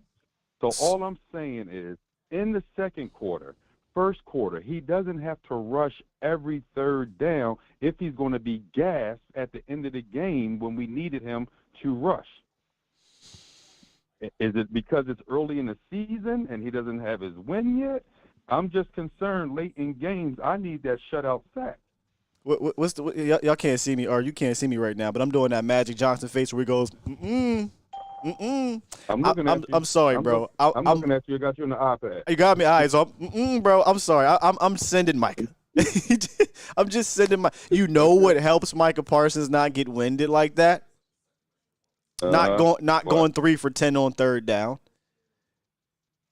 S10: So all I'm saying is, in the second quarter, first quarter, he doesn't have to rush every 3rd down if he's going to be gassed at the end of the game when we needed him to rush. Is it because it's early in the season and he doesn't have his win yet? I'm just concerned late in games. I need that shutout sack.
S4: Y'all can't see me, or you can't see me right now, but I'm doing that Magic Johnson face where he goes, I'm looking at you. I'm sorry, bro.
S10: I'm looking at you. I got you on the iPad.
S4: You got me eyes up. Bro, I'm sorry. I'm sending Micah. I'm just sending my. You know what helps Micah Parsons not get winded like that? Going 3 for 10 on 3rd down.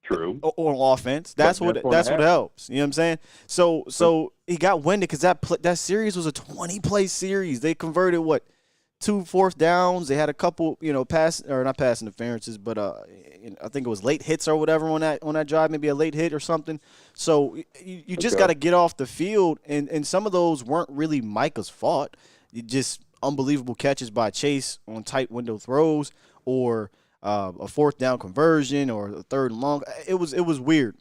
S10: True.
S4: Or offense. That's what helps. You know what I'm saying? So he got winded because that series was a 20-play series. They converted 2 4th downs. They had a couple, not pass interferences, but I think it was late hits or whatever on that drive, maybe a late hit or something. So you just got to get off the field, and some of those weren't really Micah's fault. Just unbelievable catches by Chase on tight window throws, or a 4th down conversion, or a 3rd and long. It was weird,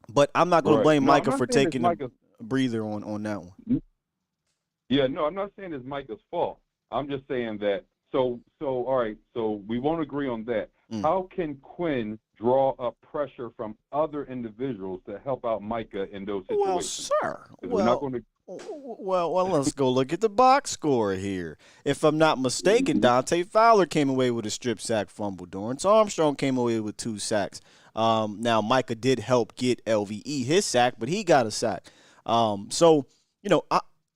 S4: but I'm not going to blame Micah for taking a breather on that one.
S10: Yeah, no, I'm not saying it's Micah's fault. I'm just saying that. So all right. So we won't agree on that. How can Quinn draw up pressure from other individuals to help out Micah in those situations?
S4: Well, sir. Well, let's go look at the box score here. If I'm not mistaken, Dante Fowler came away with a strip sack fumble. Dorrance Armstrong came away with 2 sacks. Now, Micah did help get LVE his sack, but he got a sack.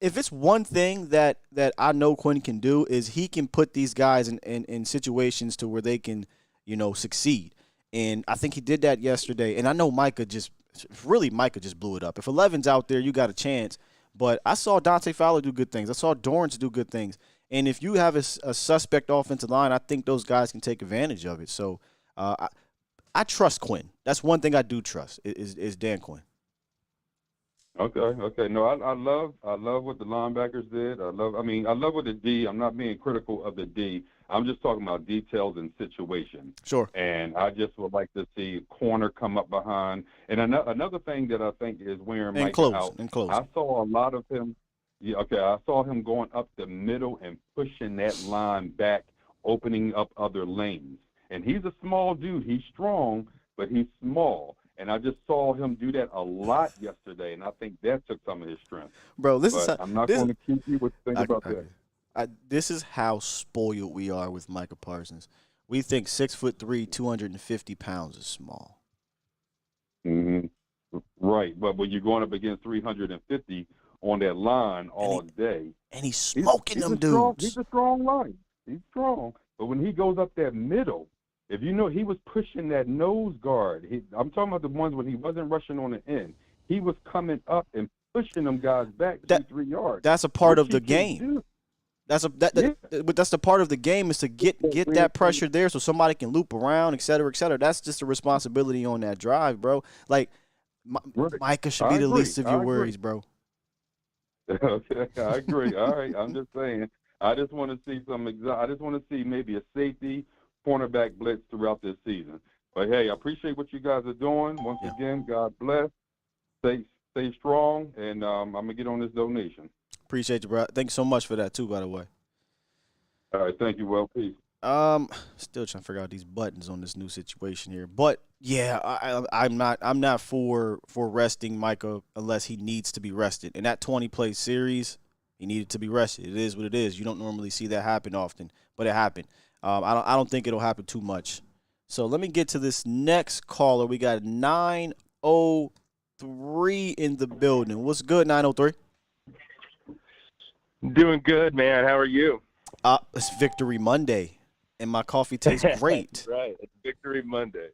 S4: if it's one thing that I know Quinn can do is he can put these guys in situations to where they can, succeed. And I think he did that yesterday. And I know Micah just blew it up. If 11's out there, you got a chance. But I saw Dante Fowler do good things. I saw Dorrance do good things. And if you have a suspect offensive line, I think those guys can take advantage of it. So I trust Quinn. That's one thing I do trust is Dan Quinn.
S10: Okay. No, I love what the linebackers did. I love what the D. I'm not being critical of the D. I'm just talking about details and situation.
S4: Sure.
S10: And I just would like to see corner come up behind. And another thing that I think is wearing Mike out. I saw a lot of him. Yeah, okay. I saw him going up the middle and pushing that line back, opening up other lanes. And he's a small dude. He's strong, but he's small. And I just saw him do that a lot yesterday, and I think that took some of his strength.
S4: Bro,
S10: I'm not going to keep you with things about that.
S4: This is how spoiled we are with Micah Parsons. We think 6'3", 250 pounds is small.
S10: Mm-hmm. Right, but when you're going up against 350 on that line all day,
S4: and he's smoking them dudes.
S10: He's a strong line. He's strong, but when he goes up that middle. If you know, he was pushing that nose guard. I'm talking about the ones when he wasn't rushing on the end. He was coming up and pushing them guys back 2-3 yards.
S4: That's a part of the game. That's the part of the game is to get that pressure there so somebody can loop around, et cetera, et cetera. That's just a responsibility on that drive, bro. Like, Micah should be the least of your worries, bro.
S10: Okay, I agree. All right, I'm just saying. I just want to see I just want to see maybe a safety cornerback blitz throughout this season. But, hey, I appreciate what you guys are doing. Once again, God bless. Stay strong, and I'm going to get on this donation.
S4: Appreciate you, bro. Thanks so much for that, too, by the way.
S10: All right, thank you. Well, peace.
S4: Still trying to figure out these buttons on this new situation here. But, yeah, I'm not for resting Micah unless he needs to be rested. In that 20-play series, he needed to be rested. It is what it is. You don't normally see that happen often, but it happened. I don't think it'll happen too much. So let me get to this next caller. We got 903 in the building. What's good, 903?
S11: Doing good, man. How are you?
S4: It's Victory Monday, and my coffee tastes great.
S11: That's right. It's Victory Monday.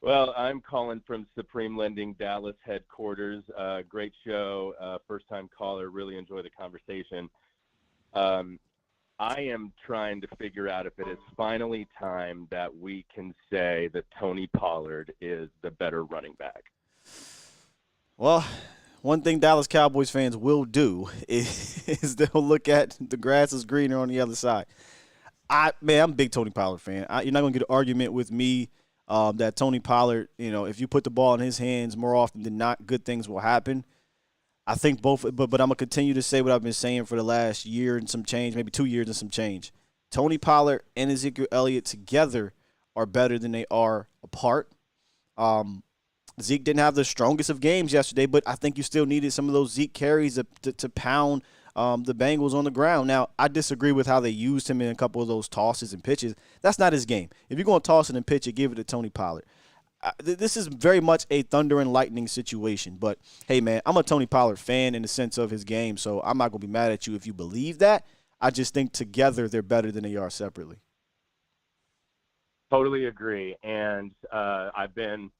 S11: Well, I'm calling from Supreme Lending Dallas headquarters. Great show. First-time caller. Really enjoy the conversation. I am trying to figure out if it is finally time that we can say that Tony Pollard is the better running back.
S4: Well, one thing Dallas Cowboys fans will do is they'll look at the grass is greener on the other side. I'm a big Tony Pollard fan. You're not going to get an argument with me that Tony Pollard, if you put the ball in his hands more often than not, good things will happen. I think both, but I'm going to continue to say what I've been saying for the last year and some change, maybe 2 years and some change. Tony Pollard and Ezekiel Elliott together are better than they are apart. Zeke didn't have the strongest of games yesterday, but I think you still needed some of those Zeke carries to pound the Bengals on the ground. Now, I disagree with how they used him in a couple of those tosses and pitches. That's not his game. If you're going to toss it and pitch it, give it to Tony Pollard. This is very much a thunder and lightning situation. But, hey, man, I'm a Tony Pollard fan in the sense of his game, so I'm not going to be mad at you if you believe that. I just think together they're better than they are separately.
S11: Totally agree. And I've been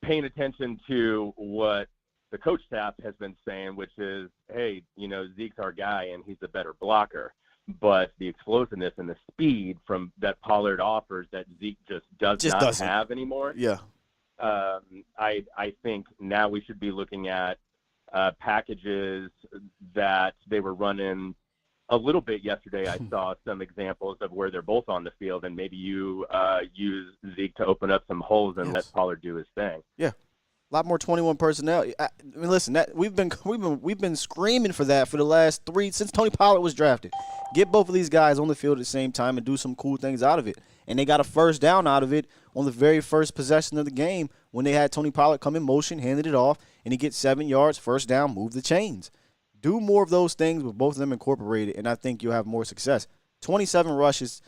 S11: paying attention to what the coach staff has been saying, which is, hey, Zeke's our guy and he's a better blocker. But the explosiveness and the speed from that Pollard offers that Zeke just doesn't have anymore.
S4: Yeah.
S11: I think now we should be looking at packages that they were running a little bit yesterday. I saw some examples of where they're both on the field, and maybe you use Zeke to open up some holes and let Pollard do his thing.
S4: Yeah. A lot more 21 personnel. I mean, listen, we've been screaming for that for the last since Tony Pollard was drafted. Get both of these guys on the field at the same time and do some cool things out of it. And they got a first down out of it on the very first possession of the game when they had Tony Pollard come in motion, handed it off, and he gets 7 yards, first down, move the chains. Do more of those things with both of them incorporated, and I think you'll have more success. 27 rushes.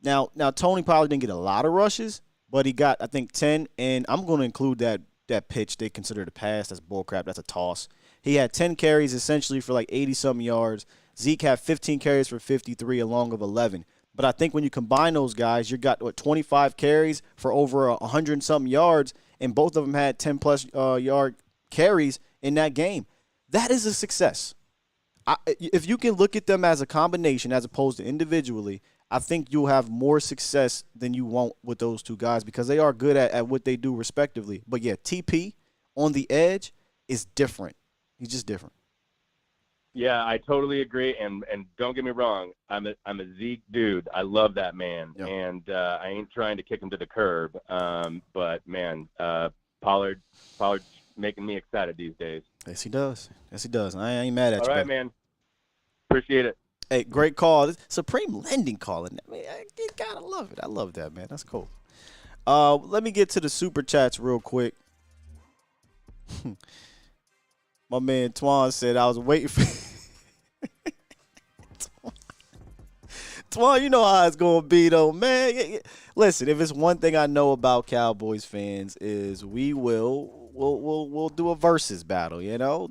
S4: Now Tony Pollard didn't get a lot of rushes, but he got, I think, 10, and I'm going to include that pitch they considered a pass. That's bullcrap. That's a toss. He had 10 carries essentially for like 80-something yards. Zeke had 15 carries for 53 along of 11. But I think when you combine those guys, you got, 25 carries for over 100-something yards, and both of them had 10-plus yard carries in that game. That is a success. If you can look at them as a combination as opposed to individually, I think you'll have more success than you won't with those two guys because they are good at what they do respectively. But, yeah, TP on the edge is different. He's just different.
S11: Yeah, I totally agree, and don't get me wrong, I'm a Zeke dude. I love that man, and I ain't trying to kick him to the curb. But man, Pollard's making me excited these days.
S4: Yes, he does. I ain't mad at you.
S11: All right, man. Appreciate it.
S4: Hey, great call. Supreme Lending calling. I mean, you gotta love it. I love that, man. That's cool. Let me get to the super chats real quick. My man Twan said I was waiting for Twan, you know how it's gonna be though, man. Listen, if it's one thing I know about Cowboys fans is we'll do a versus battle, you know.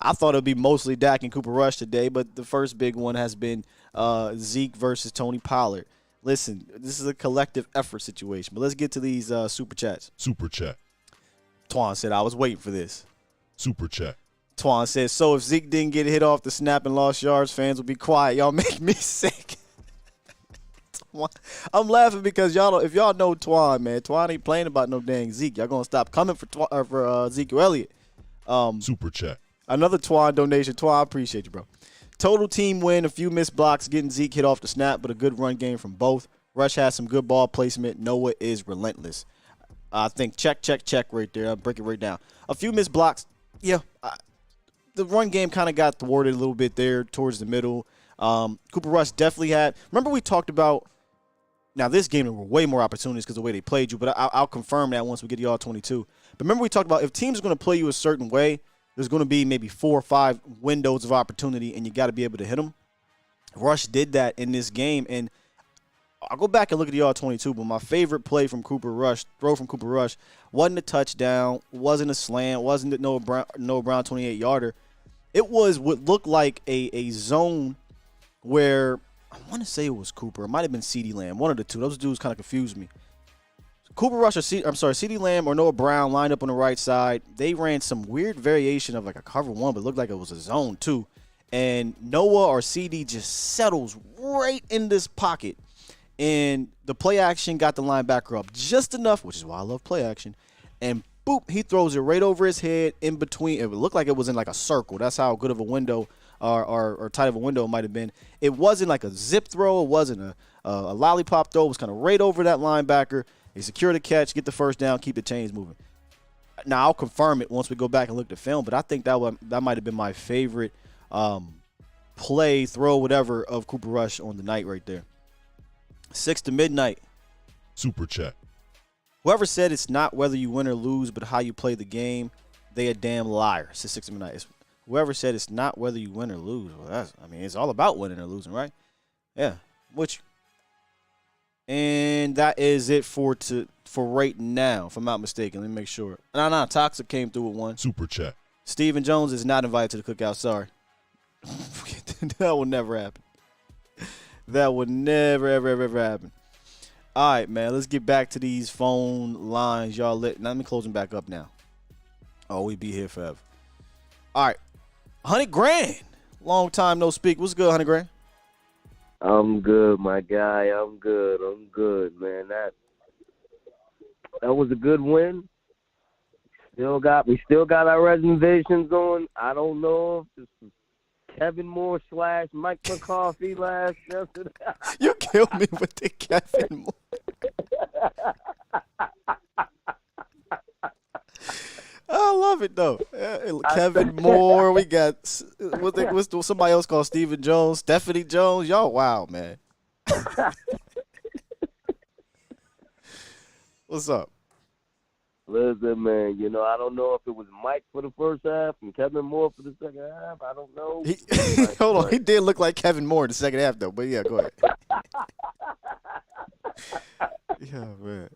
S4: I thought it would be mostly Dak and Cooper Rush today, but the first big one has been Zeke versus Tony Pollard. Listen, this is a collective effort situation, but let's get to these super chats.
S12: Super chat.
S4: Twan said I was waiting for this.
S12: Super chat.
S4: Twan says, so if Zeke didn't get hit off the snap and lost yards, fans will be quiet. Y'all make me sick. I'm laughing because if y'all know Twan, man, Twan ain't playing about no dang Zeke. Y'all gonna stop coming for Ezekiel Elliott.
S12: Super chat.
S4: Another Twan donation. Twan, I appreciate you, bro. Total team win, a few missed blocks, getting Zeke hit off the snap, but a good run game from both. Rush has some good ball placement. Noah is relentless. I think check right there. I'll break it right down. A few missed blocks. Yeah, the run game kind of got thwarted a little bit there towards the middle. Cooper Rush definitely had. Remember we talked about. Now this game there were way more opportunities because of the way they played you, but I'll confirm that once we get to y'all 22. But remember we talked about if teams are going to play you a certain way, there's going to be maybe 4 or 5 windows of opportunity, and you got to be able to hit them. Rush did that in this game, and I'll go back and look at the y'all 22. But my favorite play from Cooper Rush, throw from Cooper Rush, wasn't a touchdown, wasn't a slant, wasn't a Noah Brown 28-yarder. It was what looked like a zone where I want to say it was Cooper. It might have been CeeDee Lamb. One of the two. Those dudes kind of confused me. Cooper Rush or CeeDee Lamb or Noah Brown lined up on the right side. They ran some weird variation of like a cover one, but it looked like it was a zone too. And Noah or CeeDee just settles right in this pocket. And the play action got the linebacker up just enough, which is why I love play action. And boop, he throws it right over his head in between. It looked like it was in like a circle. That's how good of a window or tight of a window it might have been. It wasn't like a zip throw. It wasn't a lollipop throw. It was kind of right over that linebacker. They secure the catch, get the first down, keep the chains moving. Now, I'll confirm it once we go back and look at the film, but I think that might have been my favorite play, throw, whatever, of Cooper Rush on the night right there. 6 to midnight.
S12: Super chat.
S4: Whoever said it's not whether you win or lose, but how you play the game, they a damn liar. It's 6 to midnight. Whoever said it's not whether you win or lose, well, it's all about winning or losing, right? Yeah, and that is it for right now, if I'm not mistaken. Let me make sure. No, Toxic came through with one.
S12: Super chat.
S4: Stephen Jones is not invited to the cookout. Sorry. That will never happen. That would never, ever happen. All right, man, let's get back to these phone lines. Y'all let me close them back up now. Oh, we be here forever. All right. 100 grand. Long time no speak. What's good, 100 grand?
S13: I'm good, my guy. I'm good, man. That was a good win. We still got our reservations on. I don't know if this is Kevin Moore / Mike McCarthy last yesterday.
S4: You killed me with the Kevin Moore. I love it though. Kevin Moore. We got what's somebody else called Stephen Jones, Stephanie Jones. Y'all, wow, man. What's up?
S13: Listen, man. I don't know if it was Mike for the first half and Kevin Moore for the second half. I don't know.
S4: Hold on, he did look like Kevin Moore in the second half though. But yeah, go ahead. Yeah, man.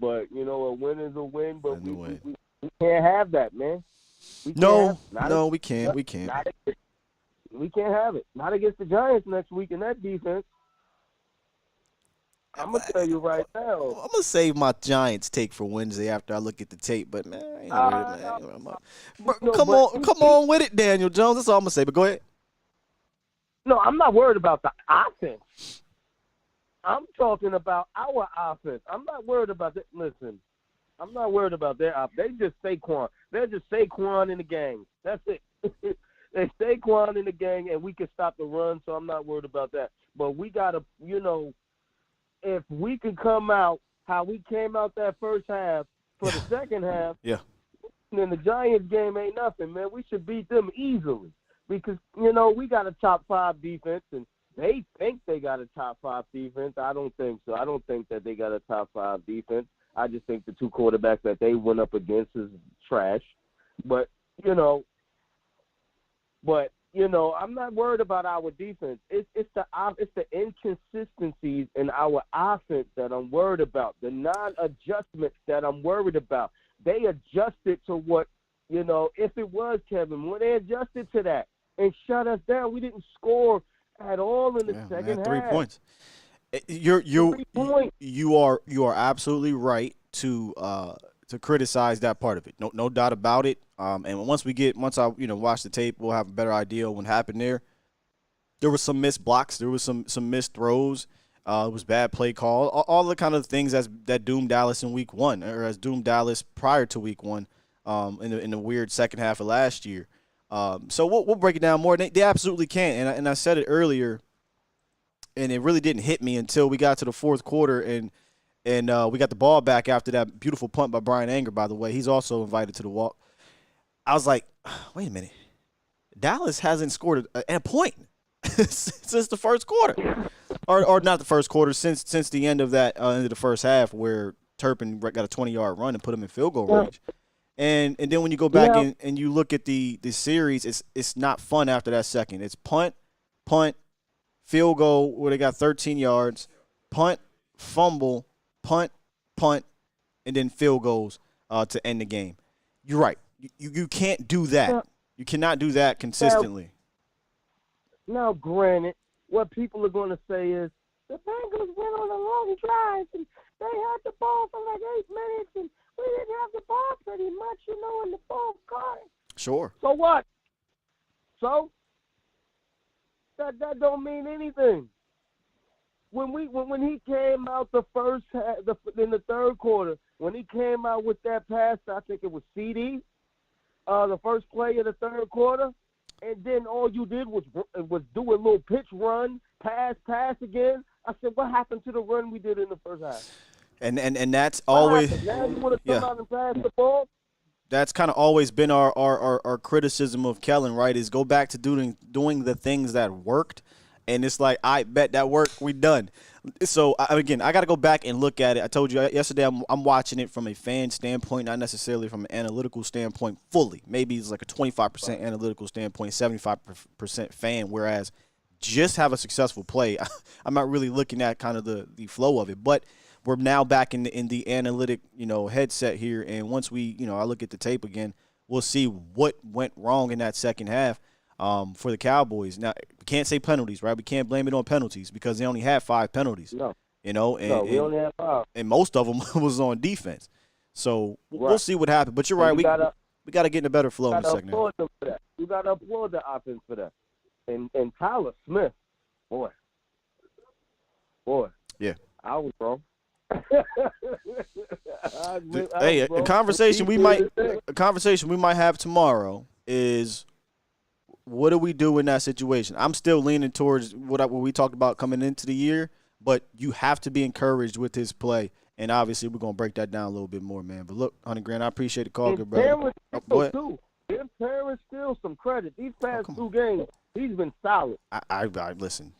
S13: But a win is a win. But can't have that, man. We
S4: can't. We can't.
S13: We can't have it. Not against the Giants next week in that defense. I'm gonna tell you right now.
S4: I'm gonna save my Giants take for Wednesday after I look at the tape. But man, I ain't worried, man. Come on with it, Daniel Jones. That's all I'm gonna say. But go ahead.
S13: No, I'm not worried about the offense. I'm talking about our offense. I'm not worried about that. Listen, I'm not worried about their offense. They just Saquon. They're just Saquon in the gang. That's it. They Saquon in the gang, and we can stop the run, so I'm not worried about that. But we got to, if we can come out how we came out that first half for the second half, then the Giants game ain't nothing, man. We should beat them easily because, we got a top 5 defense, and they think they got a top 5 defense. I don't think so. I don't think that they got a top 5 defense. I just think the 2 quarterbacks that they went up against is trash. But, I'm not worried about our defense. It's the inconsistencies in our offense that I'm worried about, the non-adjustments that I'm worried about. They adjusted to what, if it was Kevin, when they adjusted to that and shut us down, we didn't score at all in the second half.
S4: 3 points. You are absolutely right to criticize that part of it. No doubt about it. And once I watch the tape, we'll have a better idea of what happened there. There was some missed blocks. There was some missed throws. It was bad play call. All the kind of things that doomed Dallas in week 1, or as doomed Dallas prior to week 1, in the weird second half of last year. So we'll break it down more. They absolutely can. And I said it earlier, and it really didn't hit me until we got to the fourth quarter and we got the ball back after that beautiful punt by Brian Anger, by the way. He's also invited to the walk. I was like, wait a minute. Dallas hasn't scored a point since the first quarter. Or not the first quarter, since the end of that end of the first half where Turpin got a 20-yard run and put him in field goal range. And then when you go back and you look at the series, it's not fun after that second. It's punt, field goal where they got 13 yards, punt, fumble, punt, and then field goals to end the game. You're right. You can't do that. You cannot do that consistently.
S13: Now, granted, what people are going to say is the Bengals went on a long drive and they had the ball for like 8 minutes and we didn't have the ball pretty much, in the fourth quarter.
S4: Sure.
S13: So what? So that don't mean anything. When he came out the first half, in the third quarter, when he came out with that pass, I think it was CD, the first play of the third quarter, and then all you did was do a little pitch run, pass again. I said, what happened to the run we did in the first half?
S4: And that's always
S13: now you want to come out and pass the ball?
S4: That's kind of always been our criticism of Kellen, right? Is go back to doing the things that worked. And it's like, I bet that worked. We done. So, again, I got to go back and look at it. I told you yesterday I'm watching it from a fan standpoint, not necessarily from an analytical standpoint fully. Maybe it's like a 25% analytical standpoint, 75% fan, whereas just have a successful play. I'm not really looking at kind of the flow of it. But we're now back in the analytic, headset here. And once I look at the tape again, we'll see what went wrong in that second half. For the Cowboys. Now, we can't say penalties, right? We can't blame it on penalties because they only had 5 penalties.
S13: No.
S4: And
S13: we only had 5.
S4: And most of them was on defense. So we'll see what happens. But you're right. We got to get in a better flow in the second half.
S13: You got to applaud the offense for that. And Tyler Smith, boy.
S4: Yeah.
S13: I was wrong.
S4: A conversation we might have tomorrow is, what do we do in that situation? I'm still leaning towards what we talked about coming into the year, but you have to be encouraged with his play. And obviously, we're going to break that down a little bit more, man. But look, Honey Grant, I appreciate the call, good brother.
S13: Go ahead. Give Terrence still some credit. These past 2 games, he's been solid.
S4: I listen.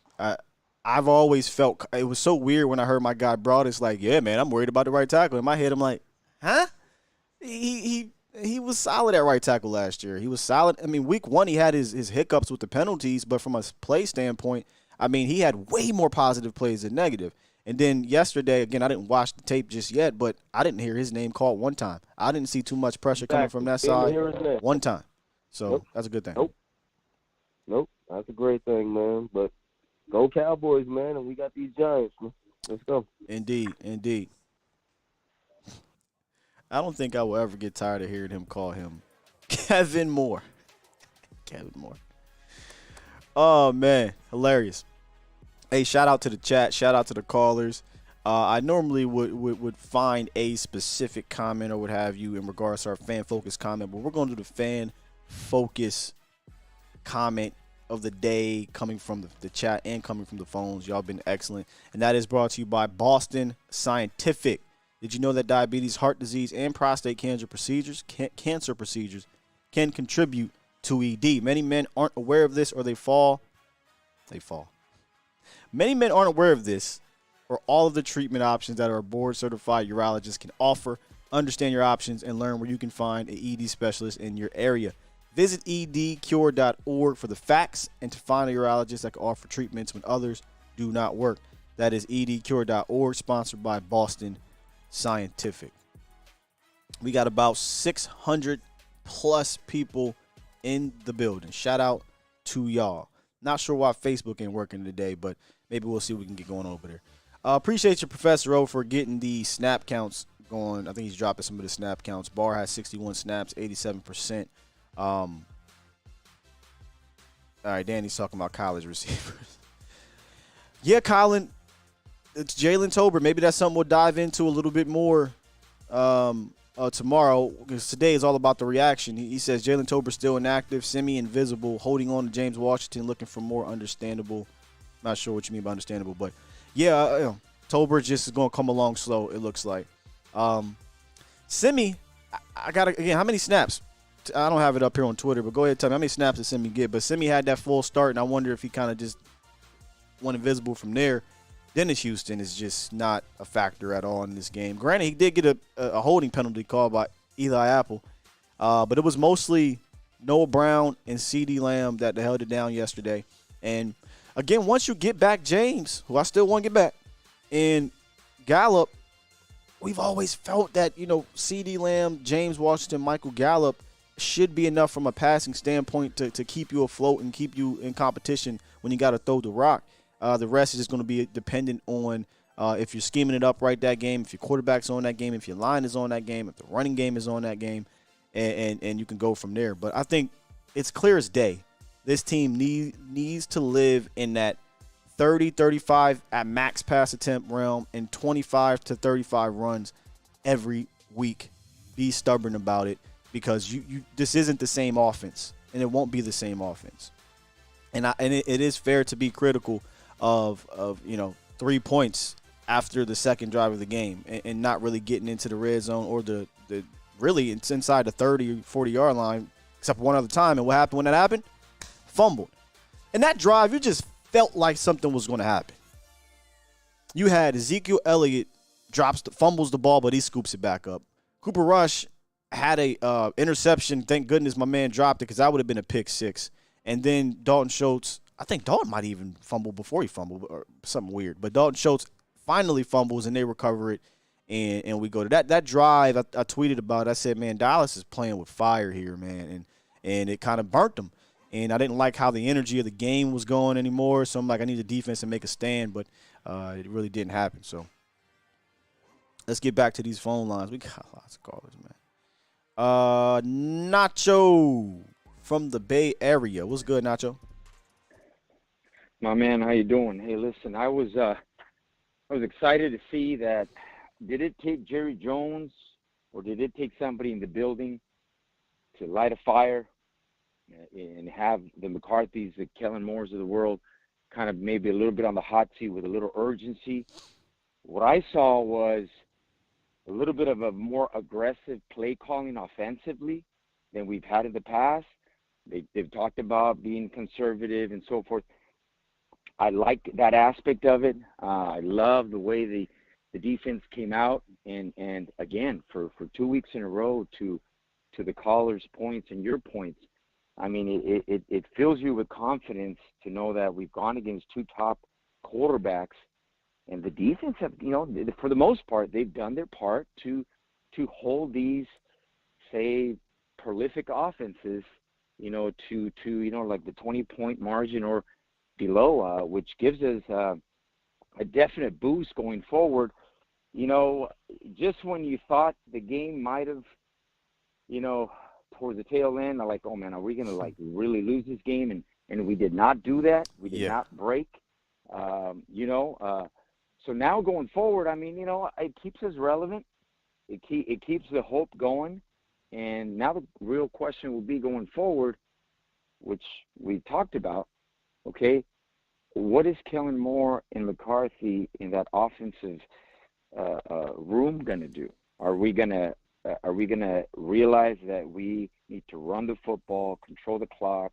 S4: I've always felt it was so weird when I heard my guy Broadus like, yeah, man, I'm worried about the right tackle. In my head, I'm like, huh? He was solid at right tackle last year. He was solid. I mean, week 1, he had his hiccups with the penalties, but from a play standpoint, I mean, he had way more positive plays than negative. And then yesterday, again, I didn't watch the tape just yet, but I didn't hear his name called one time. I didn't see too much pressure coming from that
S13: Didn't
S4: side
S13: hear his name.
S4: one time. So
S13: Nope.
S4: that's a good thing.
S13: Nope. That's a great thing, man. But go Cowboys, man, and we got these Giants, man. Let's go.
S4: Indeed, indeed. I don't think I will ever get tired of hearing him call him Kevin Moore. Kevin Moore. Oh, man. Hilarious. Hey, shout out to the chat. Shout out to the callers. I normally would find a specific comment or what have you in regards to our fan focus comment, but we're going to do the fan focus comment of the day coming from the chat and coming from the phones. Y'all been excellent. And that is brought to you by Boston Scientific. Did you know that diabetes, heart disease, and prostate cancer procedures can contribute to ED? Many men aren't aware of this or they fall. Many men aren't aware of this or all of the treatment options that our board-certified urologists can offer. Understand your options and learn where you can find an ED specialist in your area. Visit edcure.org for the facts and to find a urologist that can offer treatments when others do not work. That is edcure.org, sponsored by Boston Scientific. We got about 600 plus people in the building. Shout out to y'all. Not sure why Facebook ain't working today, but maybe we'll see what we can get going over there. Appreciate you, Professor O, for getting the snap counts going. I think he's dropping some of the snap counts. Barr has 61 snaps, 87%. All right, Danny's talking about college receivers. Yeah, Colin, it's Jalen Tolbert. Maybe that's something we'll dive into a little bit more tomorrow, because today is all about the reaction. He says Jalen Tolbert still inactive, semi-invisible, holding on to James Washington, looking for more understandable. Not sure what you mean by understandable, but yeah, Tolbert just is going to come along slow, it looks like. Semi, I got to, again, how many snaps? I don't have it up here on Twitter, but go ahead and tell me how many snaps did Semi get. But Semi had that full start, and I wonder if he kind of just went invisible from there. Dennis Houston is just not a factor at all in this game. Granted, he did get a holding penalty called by Eli Apple, but it was mostly Noah Brown and CeeDee Lamb that held it down yesterday. And, again, once you get back James, who I still want to get back, and Gallup, we've always felt that, CeeDee Lamb, James Washington, Michael Gallup should be enough from a passing standpoint to keep you afloat and keep you in competition when you got to throw the rock. The rest is just going to be dependent on if you're scheming it up right that game, if your quarterback's on that game, if your line is on that game, if the running game is on that game, and you can go from there. But I think it's clear as day. This team needs to live in that 30, 35 at max pass attempt realm and 25 to 35 runs every week. Be stubborn about it, because this isn't the same offense, and it won't be the same offense. And it is fair to be critical of 3 points after the second drive of the game and not really getting into the red zone or the really it's inside the 30 or 40-yard line, except one other time. And what happened when that happened? Fumbled. And that drive, you just felt like something was going to happen. You had Ezekiel Elliott fumbles the ball, but he scoops it back up. Cooper Rush had a interception. Thank goodness my man dropped it, because that would have been a pick six. And then Dalton Schultz, I think Dalton might even fumble before he fumbled or something weird. But Dalton Schultz finally fumbles, and they recover it, and we go to that drive. I tweeted about it. I said, man, Dallas is playing with fire here, man. And it kind of burnt them. And I didn't like how the energy of the game was going anymore. So I'm like, I need the defense to make a stand. But it really didn't happen. So let's get back to these phone lines. We got lots of callers, man. Nacho from the Bay Area. What's good, Nacho?
S14: My man, how you doing? Hey, listen, I was excited to see that. Did it take Jerry Jones, or did it take somebody in the building to light a fire and have the McCarthys, the Kellen Moores of the world, kind of maybe a little bit on the hot seat with a little urgency? What I saw was a little bit of a more aggressive play calling offensively than we've had in the past. They've talked about being conservative and so forth. I like that aspect of it. I love the way the defense came out, and again, for 2 weeks in a row, to the callers' points and your points, I mean, it fills you with confidence to know that we've gone against two top quarterbacks And the defense have, for the most part, they've done their part to hold these, say, prolific offenses, to like the 20-point margin or below, which gives us a definite boost going forward. Just when you thought the game might have, towards the tail end, like, oh man, are we gonna like really lose this game? And we did not do that. We did not break. So now going forward, I mean, it keeps us relevant. It keeps the hope going. And now the real question will be going forward, which we talked about. Okay, what is Kellen Moore and McCarthy in that offensive room going to do? Are we going to realize that we need to run the football, control the clock,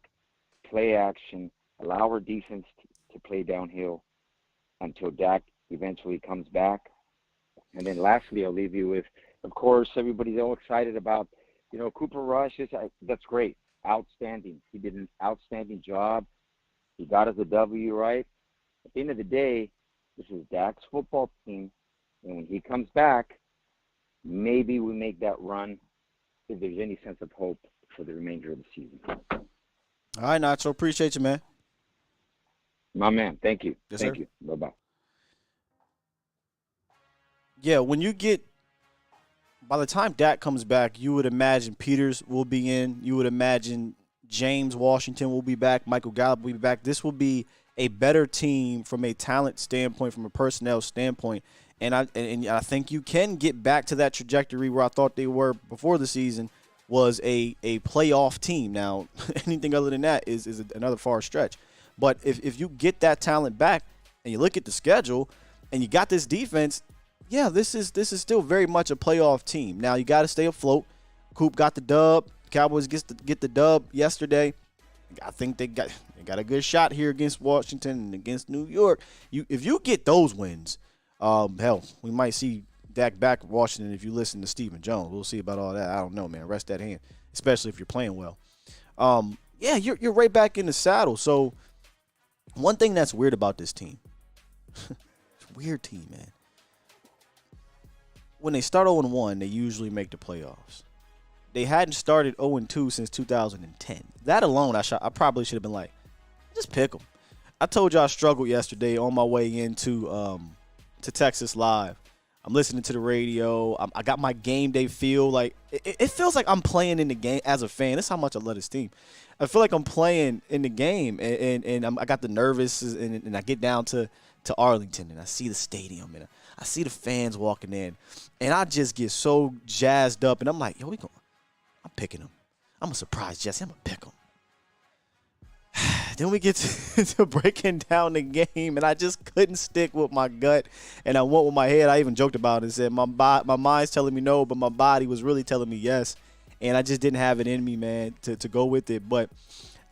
S14: play action, allow our defense to play downhill until Dak eventually comes back? And then lastly, I'll leave you with, of course, everybody's all excited about, Cooper Rush. That's great. Outstanding. He did an outstanding job. He got us a W, right? At the end of the day, this is Dak's football team. And when he comes back, maybe we make that run if there's any sense of hope for the remainder of the season.
S4: All right, Nacho. Appreciate you, man.
S14: My man. Thank you.
S4: Yes,
S14: Thank
S4: sir.
S14: you. Bye-bye.
S4: Yeah, when you get – by the time Dak comes back, you would imagine Peters will be in. You would imagine James Washington will be back. Michael Gallup will be back. This will be a better team from a talent standpoint, from a personnel standpoint. And I think you can get back to that trajectory where I thought they were before the season was a playoff team. Now, anything other than that is another far stretch. But if you get that talent back and you look at the schedule and you got this defense, yeah, this is still very much a playoff team. Now, you got to stay afloat. Coop got the dub. Cowboys get the dub yesterday. I think they got a good shot here against Washington and against New York. If you get those wins, hell, we might see Dak back at Washington if you listen to Stephen Jones. We'll see about all that. I don't know, man. Rest that hand, especially if you're playing well. Yeah, you're right back in the saddle. So one thing that's weird about this team, it's a weird team, man. When they start 0-1, they usually make the playoffs. They hadn't started 0-2 since 2010. That alone, I probably should have been like, just pick them. I told you I struggled yesterday on my way into to Texas Live. I'm listening to the radio. I got my game day feel. Like it feels like I'm playing in the game as a fan. That's how much I love this team. I feel like I'm playing in the game, and I got the nervous, and I get down to Arlington, and I see the stadium, and I see the fans walking in, and I just get so jazzed up, and I'm like, yo, I'm picking them. I'm a surprise, Jesse. I'm going to pick them. Then we get to breaking down the game, and I just couldn't stick with my gut, and I went with my head. I even joked about it and said my mind's telling me no, but my body was really telling me yes, and I just didn't have it in me, man, to go with it. But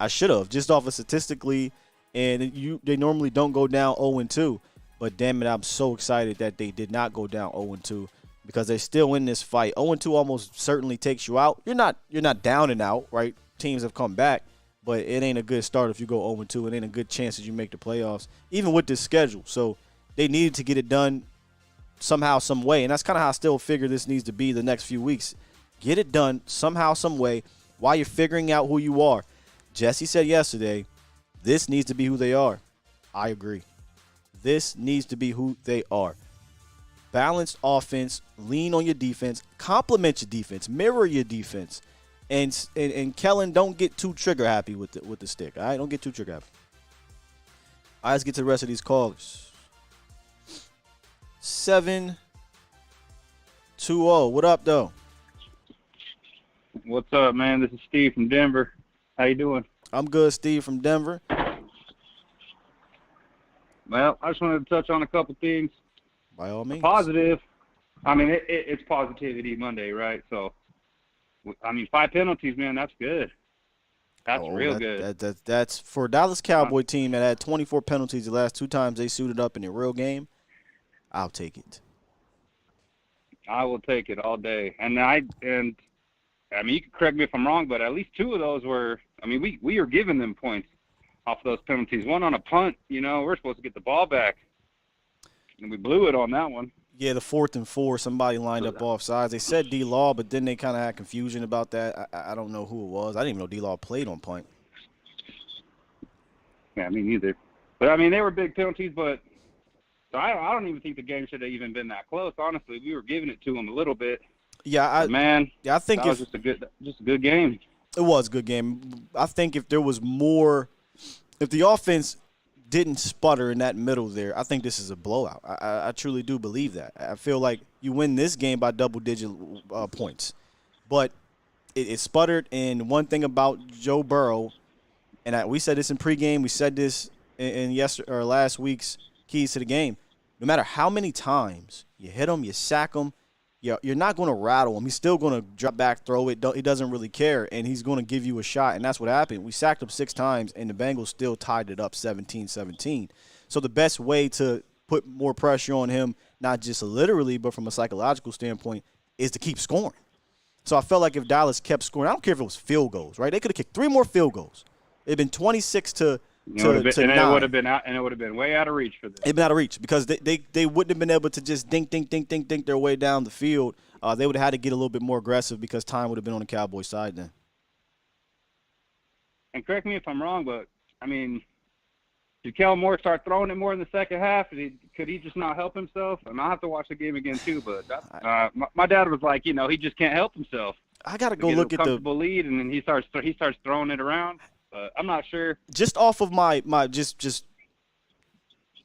S4: I should have, just off of statistically, and they normally don't go down 0-2. But damn it, I'm so excited that they did not go down 0-2 because they're still in this fight. 0-2 almost certainly takes you out. You're not down and out, right? Teams have come back, but it ain't a good start if you go 0-2. It ain't a good chance that you make the playoffs, even with this schedule. So they needed to get it done somehow, some way, and that's kind of how I still figure this needs to be the next few weeks. Get it done somehow, some way while you're figuring out who you are. Jesse said yesterday, this needs to be who they are. I agree. This needs to be who they are. Balanced offense, lean on your defense, complement your defense, mirror your defense, and Kellen, don't get too trigger happy with the stick. All right, don't get too trigger happy. All right, let's get to the rest of these callers. 720. What up, though?
S15: What's up, man? This is Steve from Denver. How you doing?
S4: I'm good, Steve from Denver.
S15: Well, I just wanted to touch on a couple things.
S4: By all means.
S15: Positive. I mean, it's Positivity Monday, right? So, I mean, 5 penalties, man, that's good. That's real good.
S4: That's for a Dallas Cowboy team that had 24 penalties the last 2 times they suited up in a real game. I'll take it.
S15: I will take it all day. And I mean, you can correct me if I'm wrong, but at least 2 of those were, I mean, we are giving them points off of those penalties. One on a punt, we're supposed to get the ball back. and we blew it on that one.
S4: Yeah, the 4th and 4, somebody lined up off sides. They said D-Law, but then they kind of had confusion about that. I don't know who it was. I didn't even know D-Law played on punt.
S15: Yeah, me neither. But, I mean, they were big penalties, but so I don't even think the game should have even been that close. Honestly, we were giving it to them a little bit.
S4: Yeah, I think
S15: that was just a good game.
S4: It was a good game. I think if there was more, if the offense didn't sputter in that middle there, I think this is a blowout. I truly do believe that. I feel like you win this game by double-digit points. But it sputtered, and one thing about Joe Burrow, and we said this in pregame, we said this in last week's keys to the game, no matter how many times you hit him, you sack him, you're not going to rattle him. He's still going to drop back, throw it. He doesn't really care, and he's going to give you a shot, and that's what happened. We sacked him 6 times, and the Bengals still tied it up 17-17. So the best way to put more pressure on him, not just literally but from a psychological standpoint, is to keep scoring. So I felt like if Dallas kept scoring, I don't care if it was field goals, right? They could have kicked 3 more field goals. It would have been 26 to 9.
S15: It would have been way out of reach for them.
S4: It'd been out of reach because they wouldn't have been able to just dink their way down the field. They would have had to get a little bit more aggressive because time would have been on the Cowboys side then.
S15: And correct me if I'm wrong, but I mean, did Kellen Moore start throwing it more in the second half? Could he just not help himself? And I'll have to watch the game again too. But my dad was like, he just can't help himself.
S4: I gotta go look at the
S15: comfortable lead, and then he starts throwing it around. I'm not sure.
S4: Just off of my just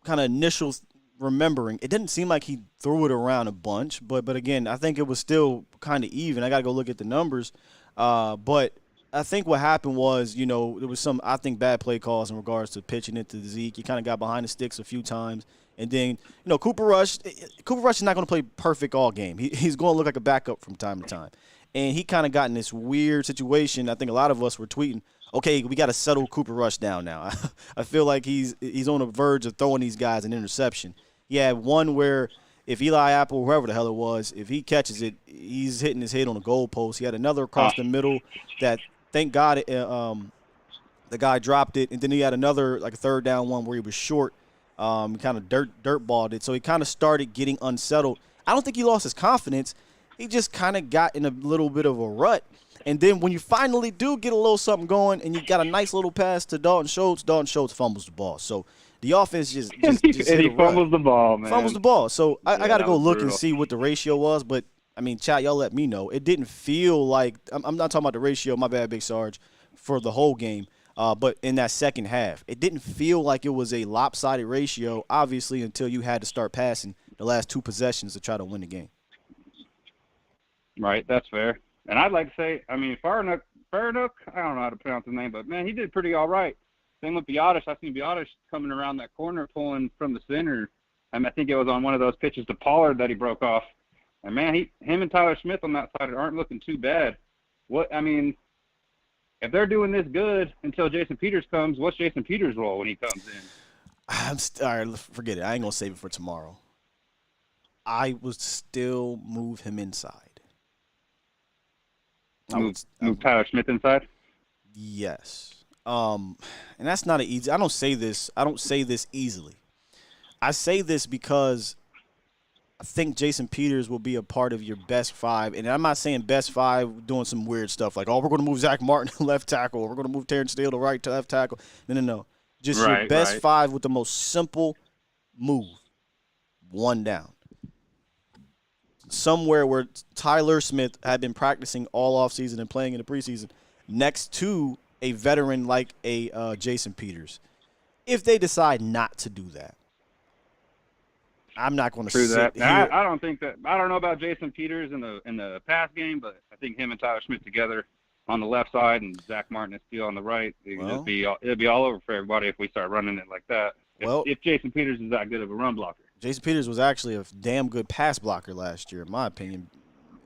S4: kind of initial remembering, it didn't seem like he threw it around a bunch. But again, I think it was still kind of even. I got to go look at the numbers. But I think what happened was, there was some, I think, bad play calls in regards to pitching it to Zeke. He kind of got behind the sticks a few times. And then, Cooper Rush is not going to play perfect all game. He's going to look like a backup from time to time. And he kind of got in this weird situation. I think a lot of us were tweeting, okay, we got to settle Cooper Rush down now. I feel like he's on the verge of throwing these guys an interception. He had one where if Eli Apple, whoever the hell it was, if he catches it, he's hitting his head on the goalpost. He had another across the middle that, thank God, the guy dropped it. And then he had another, like a third down one where he was short, kind of dirt balled it. So he kind of started getting unsettled. I don't think he lost his confidence. He just kind of got in a little bit of a rut. And then when you finally do get a little something going and you got a nice little pass to Dalton Schultz fumbles the ball. So the offense just
S15: he fumbles the ball, man.
S4: Fumbles the ball. So I got to go look
S15: brutal.
S4: and see what the ratio was. But, I mean, chat, y'all let me know. It didn't feel like – I'm not talking about the ratio, my bad, Big Sarge, for the whole game. But in that second half, it didn't feel like it was a lopsided ratio, obviously, until you had to start passing the last 2 possessions to try to win the game.
S15: Right, that's fair. And I'd like to say, I mean, Farnock, I don't know how to pronounce his name, but, man, he did pretty all right. Same with Biotish. I seen Biotish coming around that corner, pulling from the center. I think it was on one of those pitches to Pollard that he broke off. And, man, him and Tyler Smith on that side aren't looking too bad. If they're doing this good until Jason Peters comes, what's Jason Peters' role when he comes in?
S4: All right, forget it. I ain't going to save it for tomorrow. I would still move him inside.
S15: Move Tyler Smith inside?
S4: Yes. And that's not an easy – I don't say this easily. I say this because I think Jason Peters will be a part of your best 5. And I'm not saying best 5 doing some weird stuff like, we're going to move Zach Martin to left tackle, or we're going to move Terrence Steele to right to left tackle. No. Just your best 5 with the most simple move. 1 down. Somewhere where Tyler Smith had been practicing all offseason and playing in the preseason next to a veteran like a Jason Peters. If they decide not to do that, I'm not going to sit here.
S15: I don't think that. I don't know about Jason Peters in the pass game, but I think him and Tyler Smith together on the left side and Zach Martin and Steele on the right, it'll be all over for everybody if we start running it like that. If Jason Peters is that good of a run blocker.
S4: Jason Peters was actually a damn good pass blocker last year, in my opinion,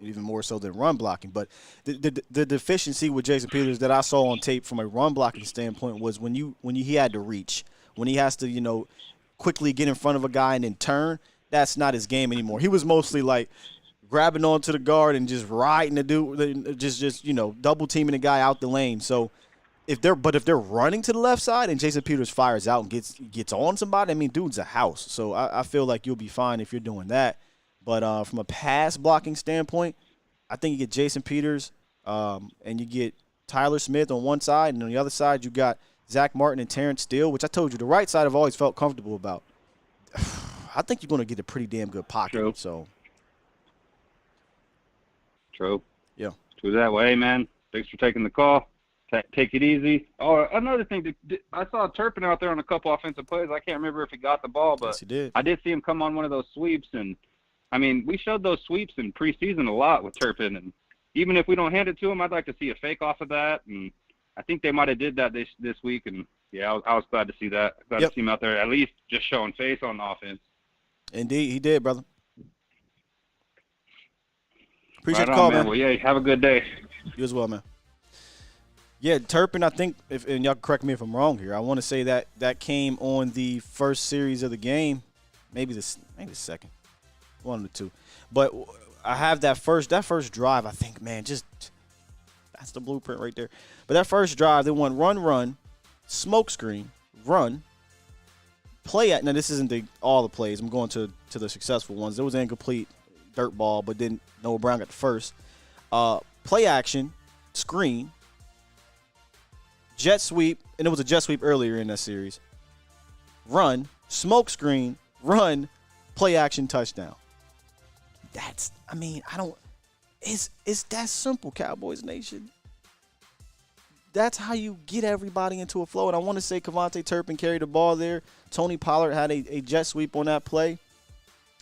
S4: even more so than run blocking. But the deficiency with Jason Peters that I saw on tape from a run blocking standpoint was when he had to reach, when he has to, quickly get in front of a guy and then turn, that's not his game anymore. He was mostly like grabbing onto the guard and just riding the dude, just double teaming the guy out the lane. So if they're running to the left side and Jason Peters fires out and gets on somebody, I mean, dude's a house. So I feel like you'll be fine if you're doing that. But from a pass blocking standpoint, I think you get Jason Peters and you get Tyler Smith on one side, and on the other side you got Zach Martin and Terrence Steele, which I told you the right side I've always felt comfortable about. I think you're going to get a pretty damn good pocket.
S15: True.
S4: So.
S15: True.
S4: Yeah.
S15: True that way, man. Thanks for taking the call. Take it easy. Oh, another thing, I saw Turpin out there on a couple offensive plays. I can't remember if he got the ball, but
S4: yes, he did.
S15: I did see him come on one of those sweeps. And, I mean, we showed those sweeps in preseason a lot with Turpin. And even if we don't hand it to him, I'd like to see a fake off of that. And I think they might have did that this week. And, yeah, I was glad to see that. Glad to see him out there at least just showing face on offense.
S4: Indeed, he did, brother. Appreciate
S15: right
S4: the call,
S15: on, man. Well, yeah, have a good day.
S4: You as well, man. Yeah, Turpin, I think, and y'all correct me if I'm wrong here, I want to say that came on the first series of the game, maybe the second, one of the two. But I have that first drive, I think, man, just that's the blueprint right there. But that first drive, they went run, smoke screen, run, play at. Now, this isn't all the plays. I'm going to the successful ones. There was an incomplete dirt ball, but then Noah Brown got the first. Play action, screen, jet sweep, and it was a jet sweep earlier in that series. Run, smoke screen, run, play action, touchdown. It's that simple, Cowboys Nation. That's how you get everybody into a flow. And I want to say Kevontae Turpin carried the ball there. Tony Pollard had a jet sweep on that play.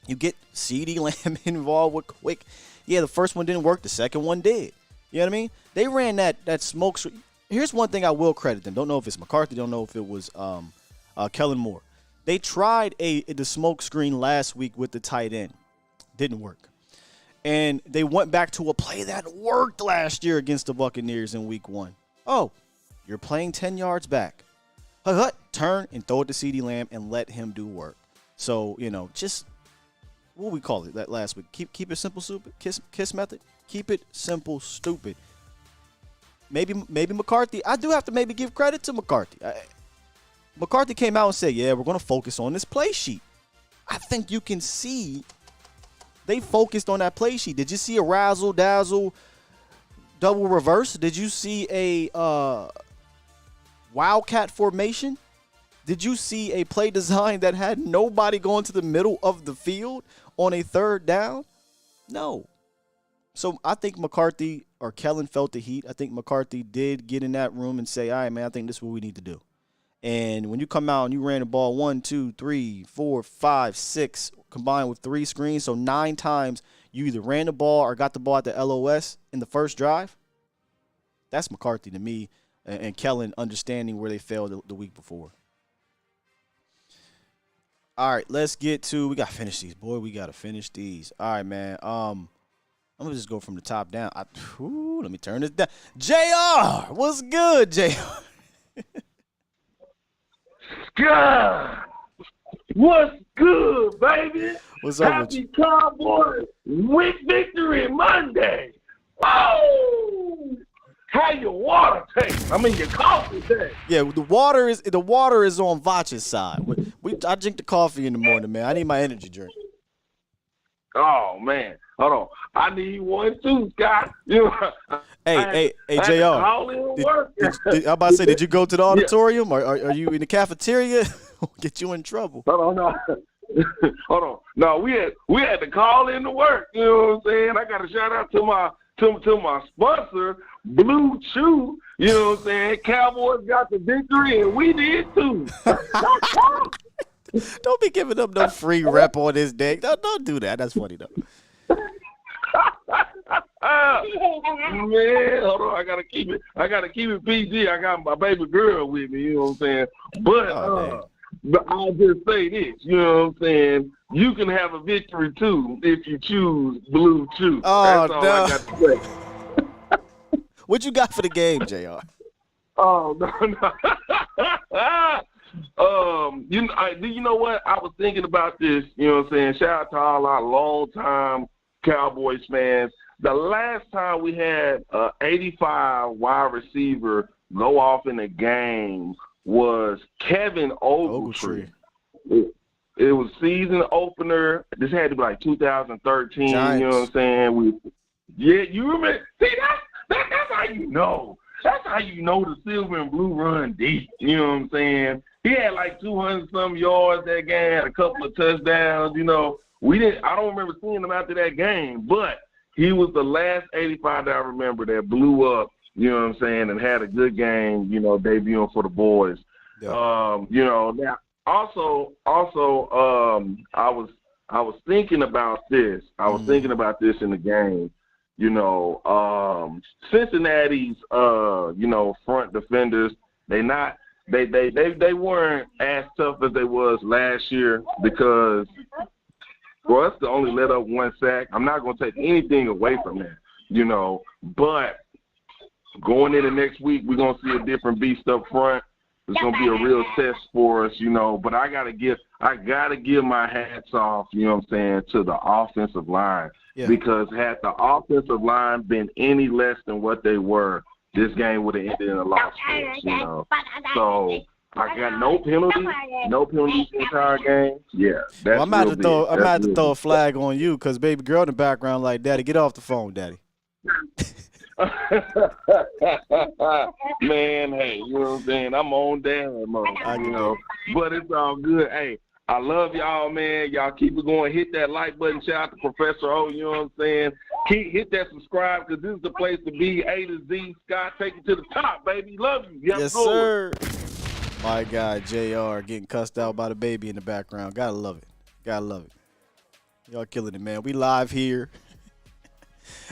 S4: You get CeeDee Lamb involved with quick. Yeah, the first one didn't work. The second one did. You know what I mean? They ran that smoke. Here's one thing I will credit them. Don't know if it's McCarthy. Don't know if it was Kellen Moore. They tried the smoke screen last week with the tight end. Didn't work. And they went back to a play that worked last year against the Buccaneers in week 1. Oh, you're playing 10 yards back. Turn and throw it to CeeDee Lamb and let him do work. So, just what we call it that last week. Keep it simple, stupid. Kiss method. Keep it simple, stupid. Maybe McCarthy. I do have to maybe give credit to McCarthy. McCarthy came out and said, yeah, we're going to focus on this play sheet. I think you can see they focused on that play sheet. Did you see a razzle-dazzle double reverse? Did you see a wildcat formation? Did you see a play design that had nobody going to the middle of the field on a third down? No. So I think McCarthy or Kellen felt the heat. I think McCarthy did get in that room and say, all right, man, I think this is what we need to do. And when you come out and you ran the ball 1, 2, 3, 4, 5, 6, combined with 3 screens, so 9 times you either ran the ball or got the ball at the LOS in the first drive, that's McCarthy to me, and Kellen understanding where they failed the week before. All right, let's get to – we got to finish these. Boy, we got to finish these. All right, man. I'm going to just go from the top down. Let me turn this down. JR, what's good, JR?
S16: God, what's good, baby?
S4: What's up
S16: Happy Cowboys with victory Monday. Oh, how your water taste? I mean, your coffee taste.
S4: Yeah, the water is on Vacha's side. I drink the coffee in the morning, man. I need my energy drink.
S16: Oh man, hold on. I need one too, Scott.
S4: Hey, JR. I'm about to say, did you go to the auditorium? Or are you in the cafeteria? Get you in trouble.
S16: Hold on, no. Hold on. No, we had to call in to work. You know what I'm saying? I got to shout out to my sponsor, Blue Chew. You know what I'm saying? Cowboys got the victory, and we did too.
S4: Don't be giving up no free rep on this deck. Don't do that. That's funny though.
S16: Man, hold on. I gotta keep it PG. I got my baby girl with me. You know what I'm saying? But I'll just say this. You know what I'm saying? You can have a victory too if you choose Blue Chew.
S4: Oh,
S16: that's all
S4: no.
S16: I got to say.
S4: What you got for the game, JR?
S16: Oh no. You know what? I was thinking about this. You know what I'm saying? Shout out to all our long-time Cowboys fans. The last time we had 85 wide receiver go off in the game was Kevin Ogletree. It was season opener. This had to be like 2013.
S4: Giants.
S16: You know what I'm saying? You remember? See, that's how you know. That's how you know the silver and blue run deep. You know what I'm saying? He had like 200-some yards that game, had a couple of touchdowns. You know, I don't remember seeing him after that game, but he was the last 85 that I remember that blew up. You know what I'm saying? And had a good game. You know, debuting for the boys. Yeah. You know, now also, I was thinking about this. I was thinking about this in the game. You know, Cincinnati's front defenders, they weren't as tough as they was last year because for us to only let up one sack, I'm not going to take anything away from that, you know. But going into next week, we're going to see a different beast up front. It's going to be a real test for us, you know. But I gotta give my hats off, you know what I'm saying, to the offensive line. Yeah. Because had the offensive line been any less than what they were, this game would have ended in a loss for us, you know. So I got no penalties the entire game. Yeah, that's
S4: well, I'm about to throw a flag on you because baby girl in the background like, Daddy, get off the phone, Daddy.
S16: Man, hey, you know what I'm saying? I'm on down, man, you know. But it's all good. Hey, I love y'all, man. Y'all keep it going. Hit that like button. Shout out to Professor O, you know what I'm saying? Hit that subscribe because this is the place to be. A to Z. Scott, take it to the top, baby. Love you.
S4: Yes, sir. My guy, JR, getting cussed out by the baby in the background. Gotta love it. Gotta love it. Y'all killing it, man. We live here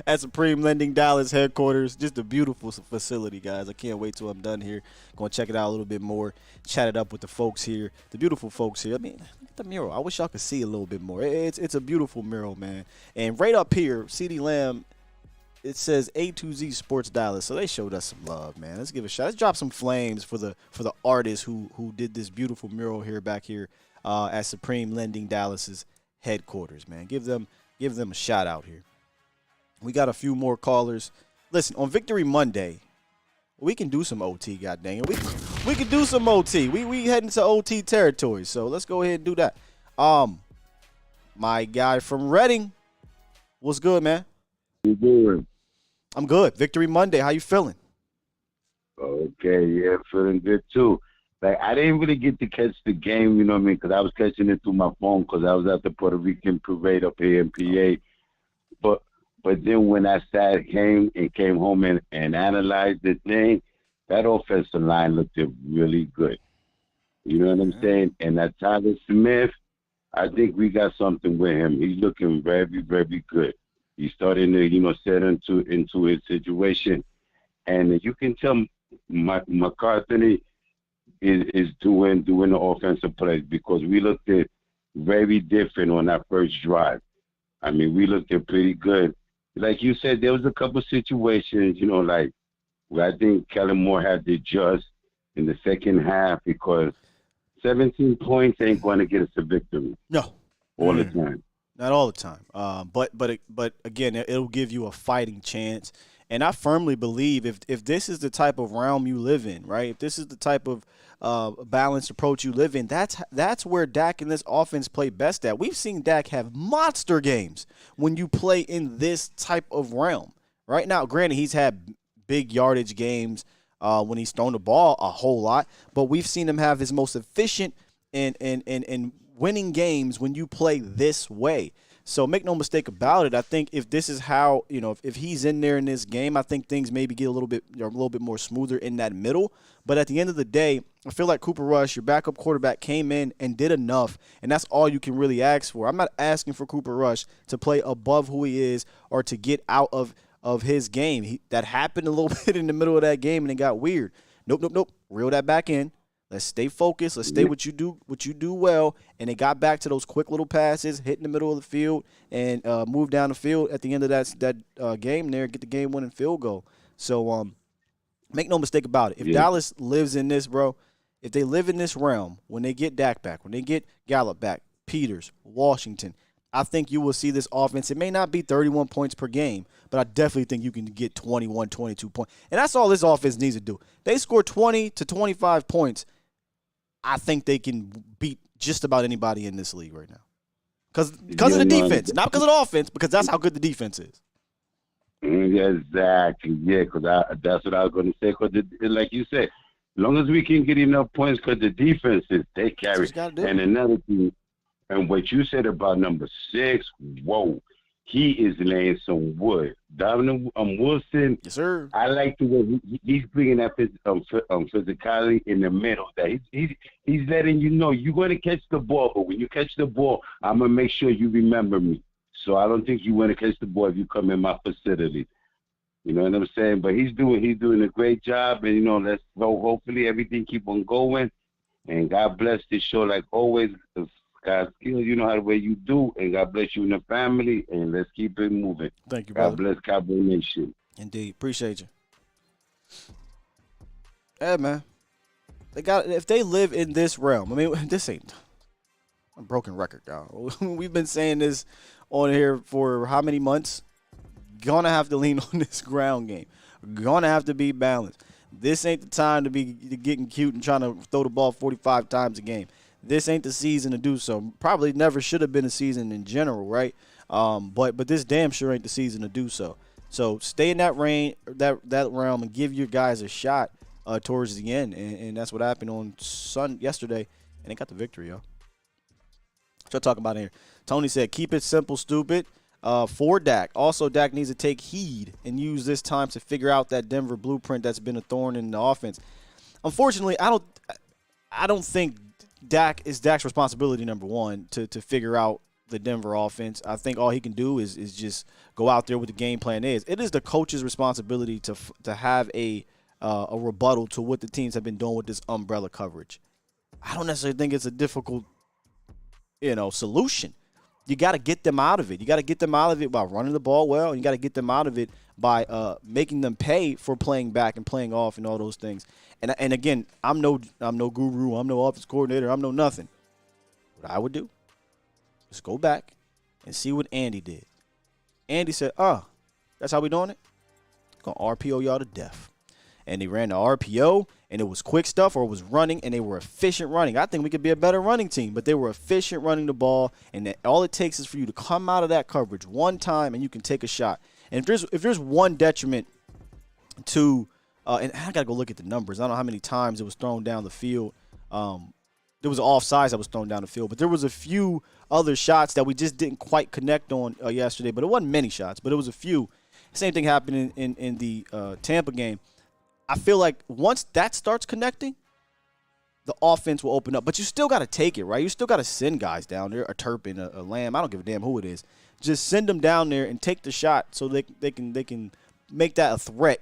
S4: at Supreme Lending Dallas headquarters. Just a beautiful facility, guys. I can't wait till I'm done here. Going to check it out a little bit more, chat it up with the folks here, the beautiful folks here. I mean, look at the mural. I wish y'all could see a little bit more. It's a beautiful mural, man. And right up here, CD Lamb, it says A to Z Sports Dallas. So they showed us some love, man. Let's give a shout. Let's drop some flames for the artists who did this beautiful mural here back here at Supreme Lending Dallas's headquarters, man. Give them a shout out here. We got a few more callers. Listen, on Victory Monday, we can do some OT, goddamn. We can do some OT. We heading to OT territory, so let's go ahead and do that. My guy from Reading, what's good, man?
S17: You doing?
S4: I'm good. Victory Monday, how you feeling?
S17: Okay, yeah, feeling good too. Like, I didn't really get to catch the game, you know what I mean, because I was catching it through my phone because I was at the Puerto Rican parade up here in PA. But then when I came home and analyzed the thing, that offensive line looked really good. You know what I'm saying? And that Tyler Smith, I think we got something with him. He's looking very, very good. He's starting to, set into his situation. And you can tell McCarthy is doing the offensive plays because we looked at very different on that first drive. I mean, we looked at pretty good. Like you said, there was a couple situations, like where I think Kellen Moore had to adjust in the second half because 17 points ain't going to get us a victory.
S4: No.
S17: All the time.
S4: Not all the time. But again, it'll give you a fighting chance. And I firmly believe if this is the type of realm you live in, right, if this is the type of balanced approach you live in, that's where Dak and this offense play best at. We've seen Dak have monster games when you play in this type of realm. Right now, granted, he's had big yardage games when he's thrown the ball a whole lot, but we've seen him have his most efficient and winning games when you play this way. So make no mistake about it. I think if this is how, if he's in there in this game, I think things maybe get a little bit more smoother in that middle. But at the end of the day, I feel like Cooper Rush, your backup quarterback, came in and did enough, and that's all you can really ask for. I'm not asking for Cooper Rush to play above who he is or to get out of his game. That happened a little bit in the middle of that game, and it got weird. Nope. Reel that back in. Let's stay focused. Let's stay what you do well. And they got back to those quick little passes, hit in the middle of the field, and move down the field at the end of that game there, get the game-winning field goal. So make no mistake about it. If Dallas lives in this, bro, if they live in this realm, when they get Dak back, when they get Gallup back, Peters, Washington, I think you will see this offense. It may not be 31 points per game, but I definitely think you can get 21, 22 points. And that's all this offense needs to do. They score 20 to 25 points. I think they can beat just about anybody in this league right now. Because of the defense. Not because of the offense, because that's how good the defense is.
S17: Exactly. Yeah, because that's what I was going to say. Because, like you said, as long as we can get enough points, because the defense is, they carry. And another thing, and what you said about number 6, whoa, he is laying some wood. Donovan Wilson,
S4: yes, sir.
S17: I like the way he's bringing that physicality in the middle. That he's letting you know you're going to catch the ball, but when you catch the ball, I'm going to make sure you remember me. So I don't think you want to catch the ball if you come in my facility. You know what I'm saying? But he's doing a great job, and let's go. Hopefully everything keep on going, and God bless this show like always. God skills, you know how the way you do, and God bless you and the family, and let's keep it moving.
S4: Thank you, brother.
S17: God bless Cowboy Nation.
S4: Indeed, appreciate you. Yeah, man. If they live in this realm. I mean, this ain't a broken record, y'all. We've been saying this on here for how many months? Gonna have to lean on this ground game. Gonna have to be balanced. This ain't the time to be getting cute and trying to throw the ball 45 times a game. This ain't the season to do so. Probably never should have been a season in general, right? But this damn sure ain't the season to do so. So stay in that realm and give your guys a shot towards the end, and that's what happened on yesterday, and they got the victory, y'all. What y'all talking about here? Tony said, "Keep it simple, stupid." For Dak. Also, Dak needs to take heed and use this time to figure out that Denver blueprint that's been a thorn in the offense. Unfortunately, I don't think Dak's responsibility, number one, to figure out the Denver offense. I think all he can do is just go out there with the game plan is. It is the coach's responsibility to have a rebuttal to what the teams have been doing with this umbrella coverage. I don't necessarily think it's a difficult, solution. You got to get them out of it. You got to get them out of it by running the ball well, and you got to get them out of it by making them pay for playing back and playing off and all those things. And again, I'm no guru, I'm no offense coordinator, I'm no nothing. What I would do is go back and see what Andy did. Andy said, that's how we doing it? Gonna RPO y'all to death. And they ran the RPO, and it was quick stuff, or it was running, and they were efficient running. I think we could be a better running team, but they were efficient running the ball, and all it takes is for you to come out of that coverage one time, and you can take a shot. And if there's one detriment to and I got to go look at the numbers. I don't know how many times it was thrown down the field. There was an offsides that was thrown down the field, but there was a few other shots that we just didn't quite connect on yesterday. But it wasn't many shots, but it was a few. Same thing happened in the Tampa game. I feel like once that starts connecting, the offense will open up. But you still got to take it, right? You still got to send guys down there, a Turpin, a Lamb. I don't give a damn who it is. Just send them down there and take the shot so they can make that a threat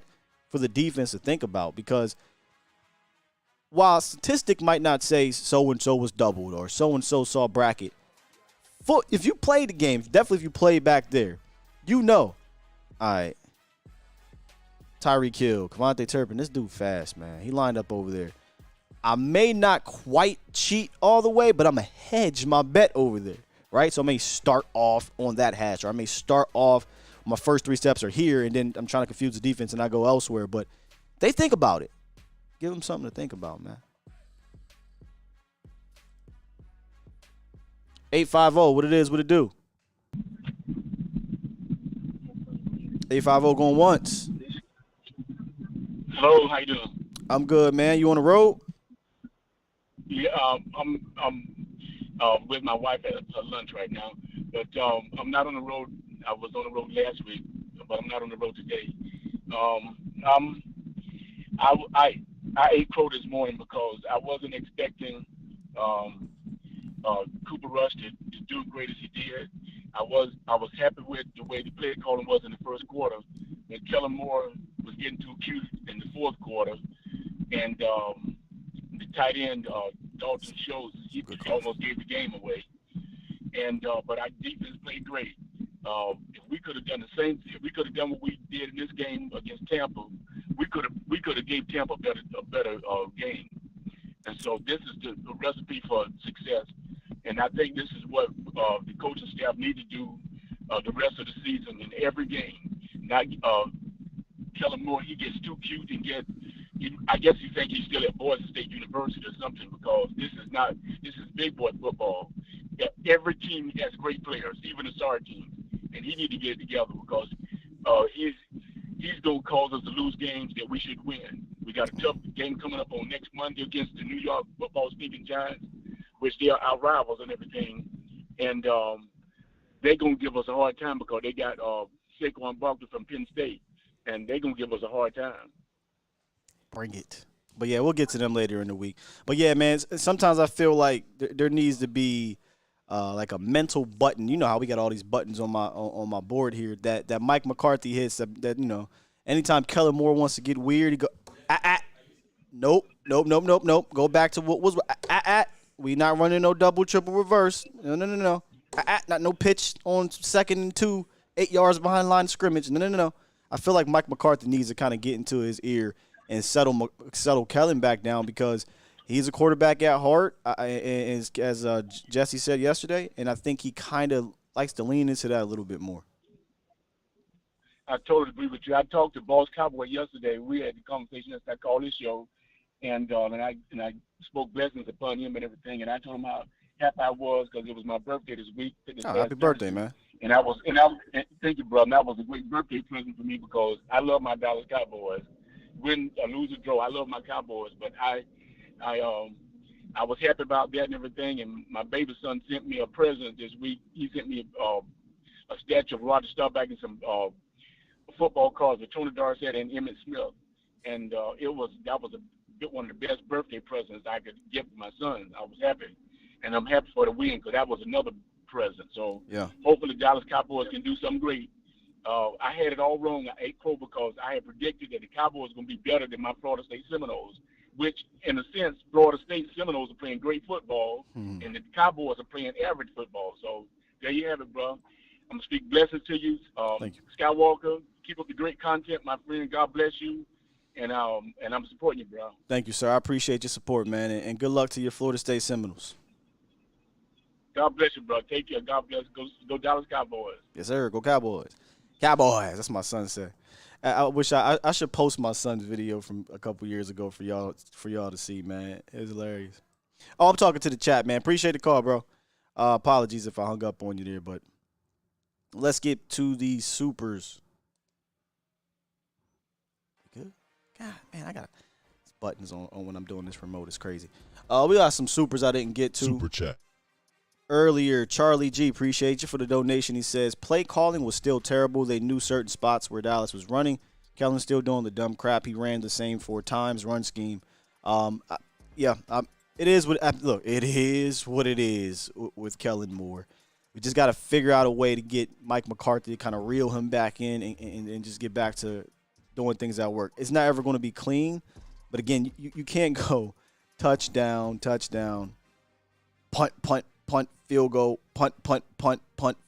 S4: for the defense to think about. Because while statistic might not say so-and-so was doubled or so-and-so saw bracket, if you play the game, definitely if you play back there, all right, Tyreek Hill, Kevontae Turpin, this dude fast, man. He lined up over there. I may not quite cheat all the way, but I'm going to hedge my bet over there, right? So I may start off on that hash, or I may start off, my first 3 steps are here, and then I'm trying to confuse the defense and I go elsewhere. But they think about it. Give them something to think about, man. 850, what it is, what it do? 850 going once.
S18: Hello, how you doing?
S4: I'm good, man. You on the road?
S18: Yeah, I'm with my wife at lunch right now, but I'm not on the road. I was on the road last week, but I'm not on the road today. I ate crow this morning because I wasn't expecting Cooper Rush to do great as he did. I was happy with the way the play calling was in the first quarter. When Kellen Moore was getting too cute in the fourth quarter, and the tight end Dalton Schultz, he almost gave the game away. And but our defense played great. If we could have done the same, if we could have done what we did in this game against Tampa, we could have gave Tampa a better game. And so this is the recipe for success. And And I think this is what the coaching staff need to do the rest of the season in every game. Not Kellen Moore, he gets too cute and I guess he thinks he's still at Boise State University or something, because this is big boy football. Every team has great players, even the sorry teams, and he need to get it together, because he's going to cause us to lose games that we should win. We got a tough game coming up on next Monday against the New York football speaking Giants, which they are our rivals and everything, and they're going to give us a hard time because they got Saquon Barkley from Penn State, and they're going to give us a hard time.
S4: Bring it. But, yeah, we'll get to them later in the week. But, yeah, man, sometimes I feel like there needs to be like a mental button. You know how we got all these buttons on my board here that Mike McCarthy hits that you know, anytime Kellen Moore wants to get weird, he go, nope. Go back to what was, we not running no double, triple reverse. No. Not no pitch on 2nd and 2, 8 yards behind line of scrimmage. No. I feel like Mike McCarthy needs to kind of get into his ear and settle Kellen back down, because he's a quarterback at heart, as Jesse said yesterday, and I think he kind of likes to lean into that a little bit more.
S18: I totally agree with you. I talked to Boss Cowboy yesterday. We had the conversation as I called this show, and I spoke blessings upon him and everything, and I told him how happy I was because it was my birthday this week.
S4: Happy birthday, man!
S18: And thank you, brother. And that was a great birthday present for me, because I love my Dallas Cowboys. Win or lose or draw, I love my Cowboys, but I was happy about that and everything. And my baby son sent me a present this week. He sent me a statue of Roger Staubach and some football cards with Tony Dorsett and Emmitt Smith, and that was one of the best birthday presents I could give my son. I was happy, and I'm happy for the win, because that was another present. So
S4: yeah,
S18: hopefully Dallas Cowboys can do something great. I had it all wrong. I ate crow because I had predicted that the Cowboys were going to be better than my Florida State Seminoles, which, in a sense, Florida State Seminoles are playing great football, and the Cowboys are playing average football. So there you have it, bro. I'm going to speak blessings to you.
S4: Thank you.
S18: Skywalker, keep up the great content, my friend. God bless you, and I'm supporting you, bro.
S4: Thank you, sir. I appreciate your support, man, and good luck to your Florida State Seminoles.
S18: God bless you, bro. Take care. God bless. Go Dallas Cowboys.
S4: Yes, sir. Go Cowboys. Cowboys. That's my son said. I wish I should post my son's video from a couple years ago for y'all to see, man. It was hilarious. Oh, I'm talking to the chat, man. Appreciate the call, bro. Apologies if I hung up on you there, but let's get to the supers. Good. God, man, I got buttons on when I'm doing this remote. It's crazy. We got some supers I didn't get to.
S12: Super chat.
S4: Earlier, Charlie G, appreciate you for the donation. He says, play calling was still terrible. They knew certain spots where Dallas was running. Kellen's still doing the dumb crap. He ran the same 4 times, run scheme. It is what it is with Kellen Moore. We just got to figure out a way to get Mike McCarthy to kind of reel him back in and just get back to doing things that work. It's not ever going to be clean, but again, you can't go touchdown, punt, field goal, punt,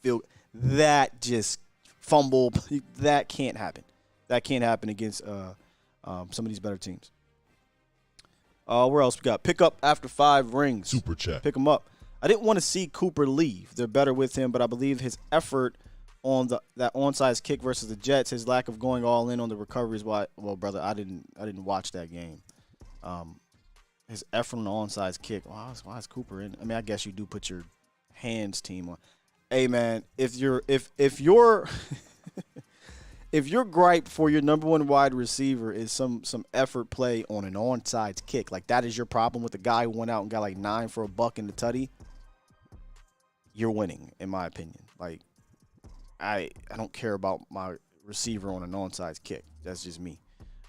S4: field. That just fumble. That can't happen. That can't happen against some of these better teams. Where else we got? Pick up after 5 rings.
S12: Super chat.
S4: Pick him up. I didn't want to see Cooper leave. They're better with him, but I believe his effort on that onside kick versus the Jets, his lack of going all in on the recovery is why. Well, brother, I didn't watch that game. His effort on the onside kick. Why is Cooper in? I mean, I guess you do put your hands team on. Hey man, if your if your gripe for your number 1 wide receiver is some effort play on an onside kick, like that is your problem with the guy who went out and got like 9 for $1 in the tutty, you're winning, in my opinion. Like I don't care about my receiver on an onside kick. That's just me.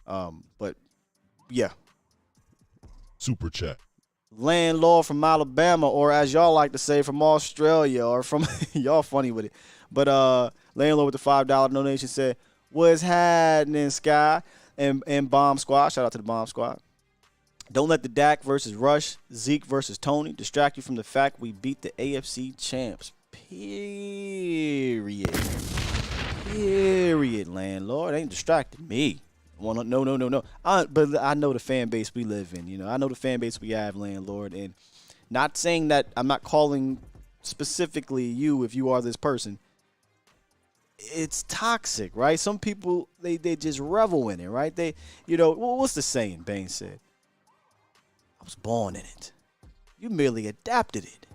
S4: But yeah.
S12: Super chat.
S4: Landlord from Alabama, or as y'all like to say, from Australia, or from y'all funny with it. But landlord with the $5 donation said, "What's happening, Sky?" And Bomb Squad. Shout out to the Bomb Squad. Don't let the Dak versus Rush, Zeke versus Tony distract you from the fact we beat the AFC champs. Period. Landlord. Ain't distracting me. Well, no. But I know the fan base we live in. You know, I know the fan base we have, landlord. And not saying that I'm not calling specifically you, if you are this person, it's toxic, right? Some people, they just revel in it, right? They, what's the saying? Bane said, I was born in it. You merely adapted it.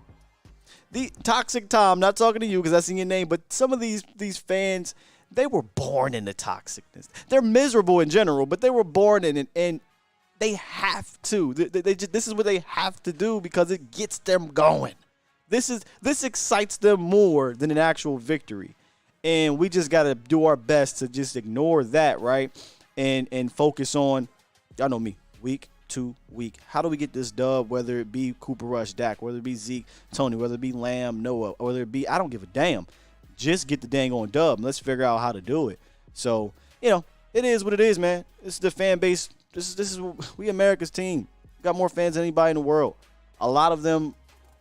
S4: The toxic Tom, not talking to you because that's in your name, but some of these fans, they were born in the toxicness. They're miserable in general, but they were born in it, and they have to. This is what they have to do because it gets them going. This excites them more than an actual victory. And we just got to do our best to just ignore that, right? And focus on, y'all know me, week to week. How do we get this dub, whether it be Cooper Rush, Dak, whether it be Zeke, Tony, whether it be Lamb, Noah, or whether it be, I don't give a damn. Just get the dang on dub. Let's figure out how to do it. So, it is what it is, man. This is the fan base. This is we America's team. We got more fans than anybody in the world. A lot of them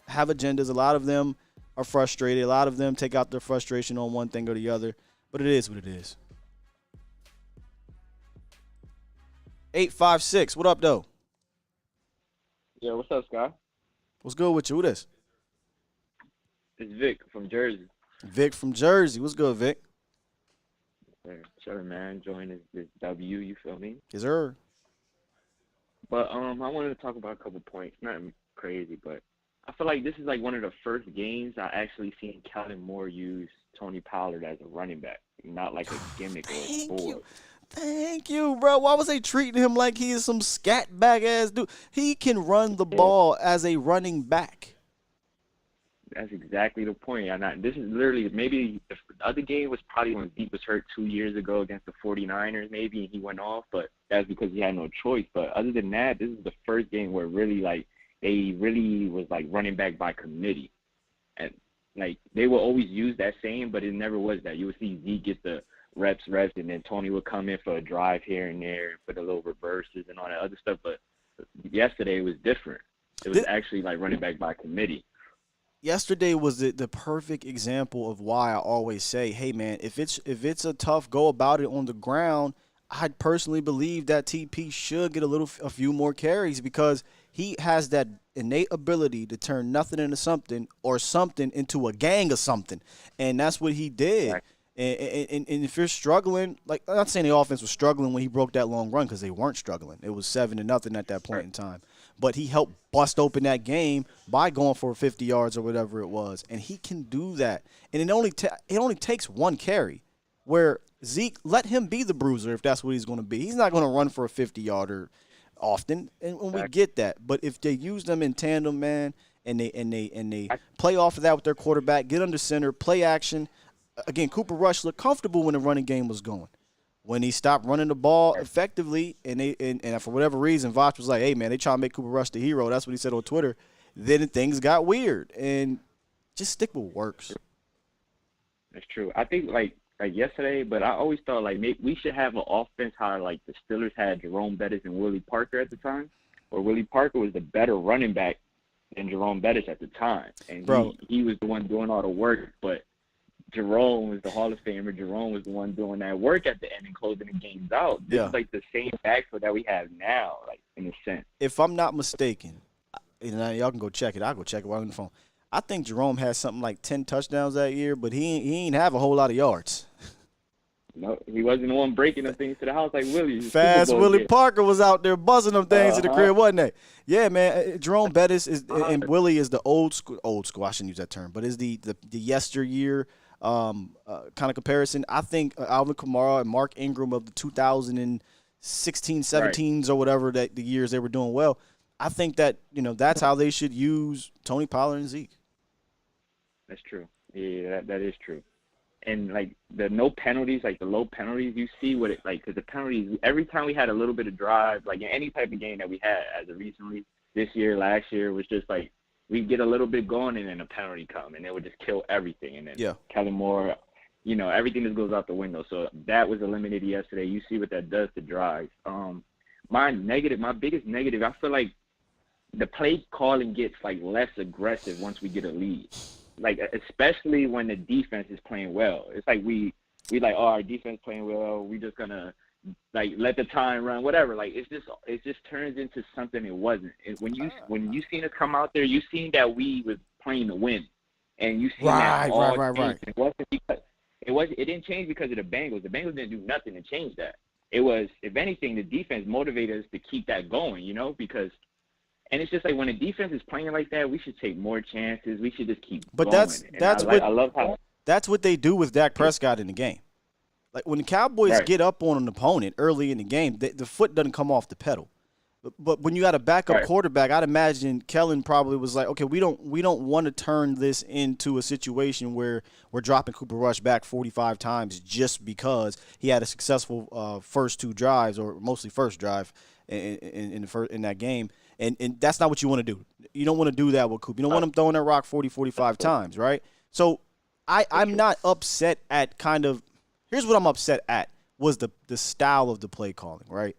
S4: have agendas. A lot of them are frustrated. A lot of them take out their frustration on one thing or the other. But it is what it is. 856. What up, though?
S19: Yeah, what's up, Scott?
S4: What's good with you? Who this?
S19: It's Vic from Jersey.
S4: Vic from Jersey. What's good, Vic?
S19: Sure, man. Enjoying this W, you feel me?
S4: Yes, sir.
S19: But I wanted to talk about a couple points. Nothing crazy, but I feel like this is like one of the first games I actually seen Kellen Moore use Tony Pollard as a running back, not like a gimmick or a sport.
S4: Thank you, bro. Why was they treating him like he is some scat bag ass dude? He can run the ball as a running back.
S19: That's exactly the point. This is literally, maybe the other game was probably when Zeke was hurt 2 years ago against the 49ers, maybe, and he went off, but that's because he had no choice. But other than that, this is the first game where really, like, they really was, like, running back by committee. And, like, they will always use that saying, but it never was that. You would see Zeke get the reps, and then Tony would come in for a drive here and there, put a little reverses and all that other stuff. But yesterday it was different. It was actually, like, running back by committee.
S4: Yesterday was the perfect example of why I always say, hey, man, if it's a tough go about it on the ground, I personally believe that TP should get a few more carries because he has that innate ability to turn nothing into something or something into a gang of something. And that's what he did. Right. And if you're struggling, like, I'm not saying the offense was struggling when he broke that long run because they weren't struggling. It was 7-0 at that point in time. But he helped bust open that game by going for 50 yards or whatever it was. And he can do that. And it only takes one carry where Zeke, let him be the bruiser if that's what he's going to be. He's not going to run for a 50-yarder often, and we get that. But if they use them in tandem, man, and they play off of that with their quarterback, get under center, play action. Again, Cooper Rush looked comfortable when the running game was going. When he stopped running the ball effectively, and for whatever reason, Voch was like, hey, man, they trying to make Cooper Rush the hero. That's what he said on Twitter. Then things got weird. And just stick with what works.
S19: That's true. I think, like yesterday, but I always thought, like, maybe we should have an offense how, like, the Steelers had Jerome Bettis and Willie Parker at the time, or Willie Parker was the better running back than Jerome Bettis at the time. And he was the one doing all the work, but Jerome was the Hall of Famer. Jerome was the one doing that work at the end and closing the games out. This is like the same backfield that we have now, like, in a sense.
S4: If I'm not mistaken, y'all can go check it. I'll go check it while I'm on the phone. I think Jerome had something like 10 touchdowns that year, but he ain't have a whole lot of yards.
S19: No, he wasn't the one breaking them things to the house like Willie.
S4: Fast Willie Parker was out there buzzing them things to the crib, wasn't they? Yeah, man. Jerome Bettis and Willie is the old school. I shouldn't use that term, but is the yesteryear kind of comparison. I think Alvin Kamara and Mark Ingram of the 2016, 17s or whatever that the years they were doing well. I think that that's how they should use Tony Pollard and Zeke.
S19: That's true. Yeah, that is true. And, like, the no penalties, like the low penalties, you see what it, like, because the penalties, every time we had a little bit of drive, like in any type of game that we had as of recently, this year, last year, was just like we'd get a little bit going and then a penalty come and it would just kill everything. And then Kellen Moore, everything just goes out the window. So that was eliminated yesterday. You see what that does to drives. My biggest negative, I feel like the play calling gets, like, less aggressive once we get a lead. Like, especially when the defense is playing well. It's like we like, our defense playing well. We just gonna, like, let the time run, whatever. Like, it just turns into something it wasn't. When you seen us come out there, you seen that we was playing to win. And you see that all
S4: Right.
S19: games. It wasn't because it didn't change because of the Bengals. The Bengals didn't do nothing to change that. It was, if anything, the defense motivated us to keep that going, because and it's just like when the defense is playing like that, we should take more chances. We should just keep
S4: But
S19: going.
S4: I
S19: love how
S4: that's what they do with Dak Prescott in the game. Like when the Cowboys get up on an opponent early in the game, the foot doesn't come off the pedal. But when you got a backup quarterback, I'd imagine Kellen probably was like, okay, we don't want to turn this into a situation where we're dropping Cooper Rush back 45 times just because he had a successful first two drives, or mostly first drive in that game. And that's not what you want to do. You don't want to do that with Cooper. You don't want him throwing that rock 40, 45 times, right? So I'm not upset at here's what I'm upset at was the style of the play calling, right?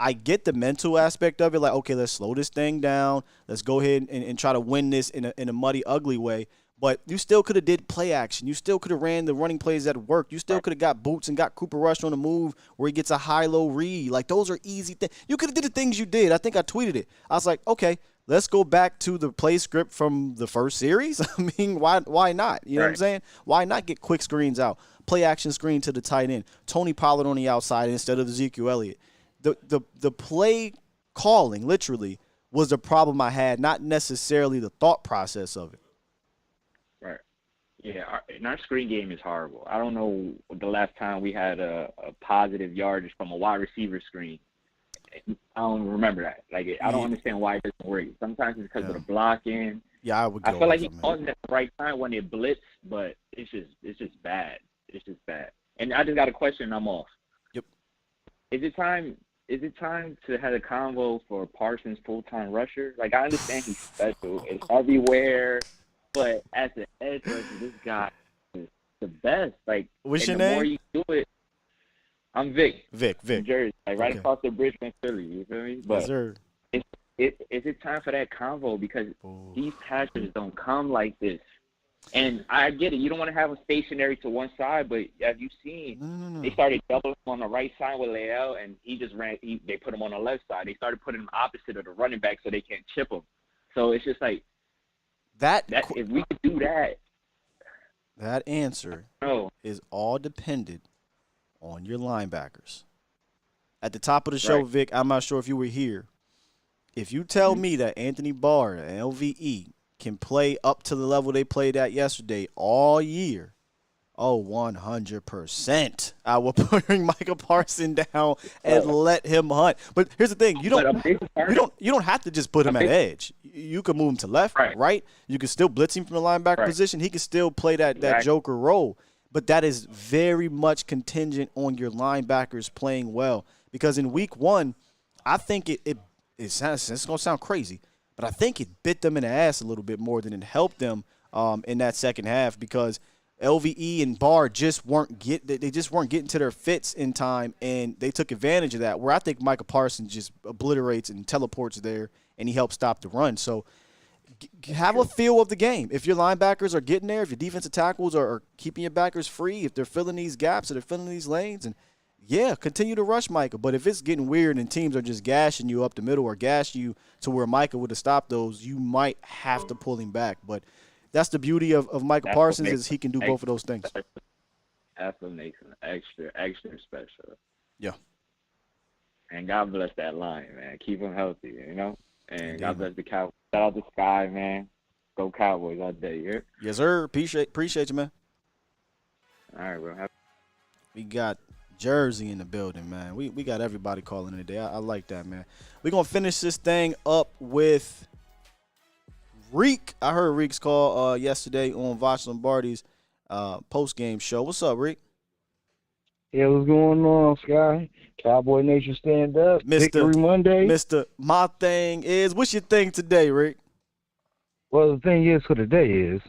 S4: I get the mental aspect of it, like, okay, let's slow this thing down. Let's go ahead and try to win this in a muddy, ugly way. But you still could have did play action. You still could have ran the running plays that work. You still could have got boots and got Cooper Rush on the move where he gets a high-low read. Like, those are easy things. You could have did the things you did. I think I tweeted it. I was like, okay, let's go back to the play script from the first series. I mean, why not? You know what I'm saying? Why not get quick screens out? Play action screen to the tight end. Tony Pollard on the outside instead of Ezekiel Elliott. The play calling, literally, was the problem I had, not necessarily the thought process of it.
S19: Right. Yeah, our screen game is horrible. I don't know the last time we had a positive yardage from a wide receiver screen. I don't remember that. Like, I don't understand why it doesn't work. Sometimes it's because of the blocking.
S4: Yeah, I
S19: feel like he calls it at the right time when it blitz, but it's just bad. It's just bad. And I just got a question, and I'm off.
S4: Yep.
S19: Is it time to have a convo for Parsons full-time rusher? Like, I understand he's special. It's everywhere. But as an edge rusher, this guy is the best. Like,
S4: what's your
S19: the
S4: name?
S19: more you do it, I'm Vic.
S4: Vic.
S19: From Jersey, like right across the bridge from Philly. You feel me? But
S4: yes, sir.
S19: Is it time for that convo? Because these passers don't come like this. And I get it. You don't want to have them stationary to one side, but as you've seen, they started doubling him on the right side with Leal, and he just ran. They put him on the left side. They started putting him opposite of the running back so they can't chip him. So it's just like that if we could do that.
S4: That answer is all dependent on your linebackers. At the top of the show, Vic, I'm not sure if you were here. If you tell me that Anthony Barr and LVE can play up to the level they played at yesterday all year, 100%. I will bring Micah Parsons down and let him hunt. But here's the thing: you don't have to just put him at edge. You can move him to left, right. You can still blitz him from the linebacker position. He can still play that joker role. But that is very much contingent on your linebackers playing well. Because in week one, I think it's going to sound crazy, but I think it bit them in the ass a little bit more than it helped them in that second half, because LVE and Barr just weren't getting to their fits in time, and they took advantage of that, where I think Micah Parsons just obliterates and teleports there, and he helps stop the run. So have a feel of the game. If your linebackers are getting there, if your defensive tackles are keeping your backers free, if they're filling these gaps or they're filling these lanes, and continue to rush Micah. But if it's getting weird and teams are just gashing you up the middle or gash you to where Micah would have stopped those, you might have to pull him back. But that's the beauty of Micah Parsons, is he can do both of those things.
S19: That's what makes him extra special.
S4: Yeah.
S19: And God bless that line, man. Keep him healthy, And indeed, God bless the Cowboys. Shout out to Sky, man. Go Cowboys all day. You heard?
S4: Yes, sir. Appreciate you, man.
S19: All right, bro.
S4: We got Jersey in the building, man. We got everybody calling today. I like that, man. We're going to finish this thing up with Reek. I heard Reek's call yesterday on Vosh Lombardi's post-game show. What's up, Reek?
S6: Yeah, what's going on, Sky? Cowboy Nation stand up. Victory Monday.
S4: Mr. My thing is, what's your thing today, Rick?
S6: Well, the thing is for today is,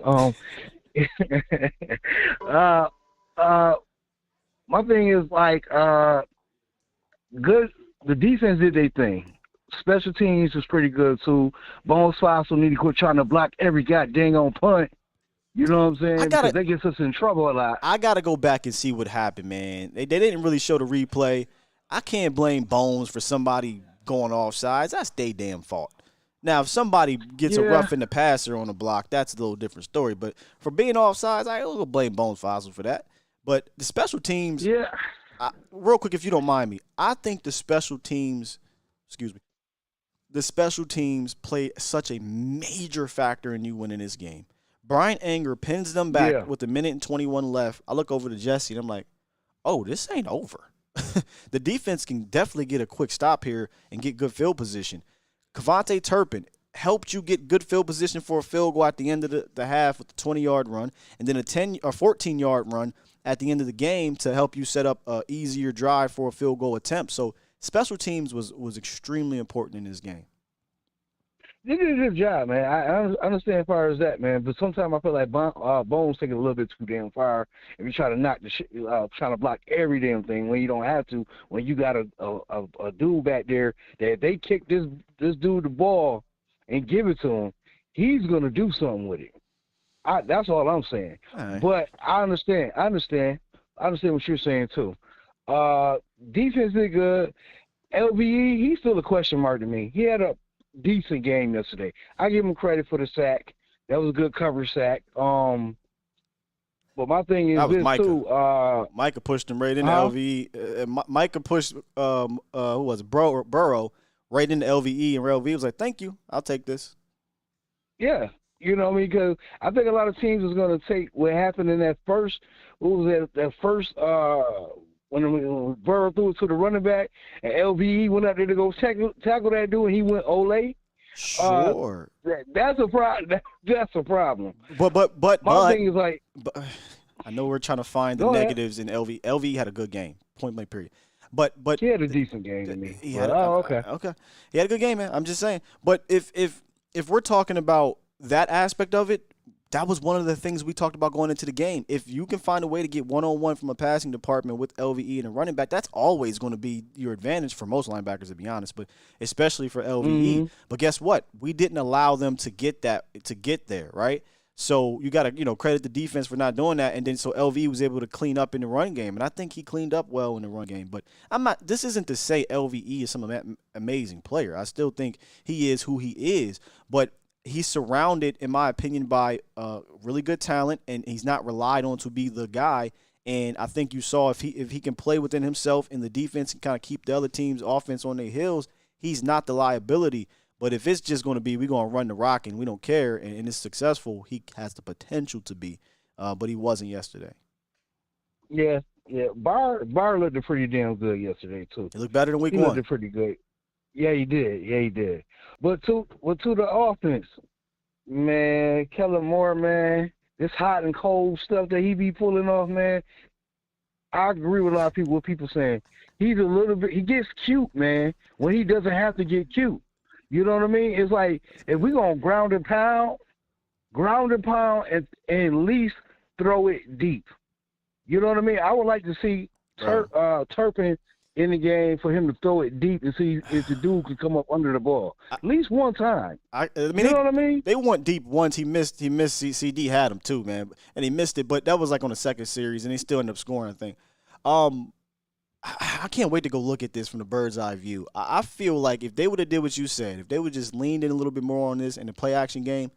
S6: my thing is like, good. The defense did their thing. Special teams was pretty good too. Bones Fossil need to quit trying to block every goddamn on punt. You know what I'm saying? Because that gets us in trouble a lot.
S4: I got to go back and see what happened, man. They didn't really show the replay. I can't blame Bones for somebody going offsides. That's their damn fault. Now, if somebody gets a
S6: Yeah.
S4: rough in the passer on the block, that's a little different story. But for being offsides, I will blame Bones Fossil for that. But the special teams,
S6: Yeah.
S4: real quick, if you don't mind me, I think the special teams, the special teams play such a major factor in you winning this game. Brian Anger pins them back
S6: Yeah.
S4: with a minute and 21 left. I look over to Jesse, and I'm like, oh, this ain't over. The defense can definitely get a quick stop here and get good field position. Kavontae Turpin helped you get good field position for a field goal at the end of the half with a 20-yard run, and then a 10 or 14-yard run at the end of the game to help you set up an easier drive for a field goal attempt. So special teams was extremely important in this game.
S6: They did a good job, man. I understand as far as that, man. But sometimes I feel like Bones taking a little bit too damn far if you try to knock the shit, trying to block every damn thing when you don't have to. When you got a dude back there that if they kick this dude the ball and give it to him, he's gonna do something with it. That's all I'm saying.
S4: All right.
S6: But I understand what you're saying too. Defense did good. LVE, he's still a question mark to me. He had a decent game yesterday. I give him credit for the sack. That was a good coverage sack. But my thing is
S4: That was
S6: this
S4: Micah.
S6: too.
S4: Micah pushed him right into
S6: Huh?
S4: LVE. Micah pushed who was it? Burrow right into LVE, and LVE was like, "Thank you, I'll take this."
S6: Yeah, you know what I mean? Because I think a lot of teams is going to take what happened in that first. What was that first? When Burrow threw it to the running back, and LVE went out there to go tackle that dude, and he went Ole.
S4: Sure.
S6: That's a problem. That's a problem.
S4: But
S6: My thing is like,
S4: I know we're trying to find the
S6: Go ahead.
S4: negatives in LV. LV had a good game, point blank period. But
S6: he had a decent game to me.
S4: He had
S6: okay.
S4: Okay. He had a good game, man. I'm just saying. But if we're talking about that aspect of it, that was one of the things we talked about going into the game. If you can find a way to get one-on-one from a passing department with LVE and a running back, that's always going to be your advantage for most linebackers, to be honest, but especially for LVE.
S6: Mhm.
S4: But guess what? We didn't allow them to get there, right? So you got to, credit the defense for not doing that. And then so LVE was able to clean up in the run game. And I think he cleaned up well in the run game. But this isn't to say LVE is some amazing player. I still think he is who he is. But he's surrounded, in my opinion, by really good talent, and he's not relied on to be the guy. And I think you saw if he can play within himself in the defense and kind of keep the other team's offense on their heels, he's not the liability. But if it's just going to be we're going to run the rock and we don't care and it's successful, he has the potential to be. But he wasn't yesterday.
S6: Yeah. Barr looked pretty damn good yesterday too.
S4: He looked better than week
S6: He
S4: one.
S6: looked pretty good. Yeah, he did. But to the offense, man, Kellen Moore, man, this hot and cold stuff that he be pulling off, man. I agree with a lot of people. What people saying, he gets cute, man, when he doesn't have to get cute. You know what I mean? It's like if we gonna ground and pound, and at least throw it deep. You know what I mean? I would like to see Turpin in the game for him to throw it deep and see if the dude can come up under the ball at least one time.
S4: I mean,
S6: you know what I mean?
S4: They went deep once. He missed. CD had him too, man, and he missed it. But that was like on the second series, and they still ended up scoring, I think. I can't wait to go look at this from the bird's eye view. I feel like if they would have did what you said, if they would just leaned in a little bit more on this in the play action game,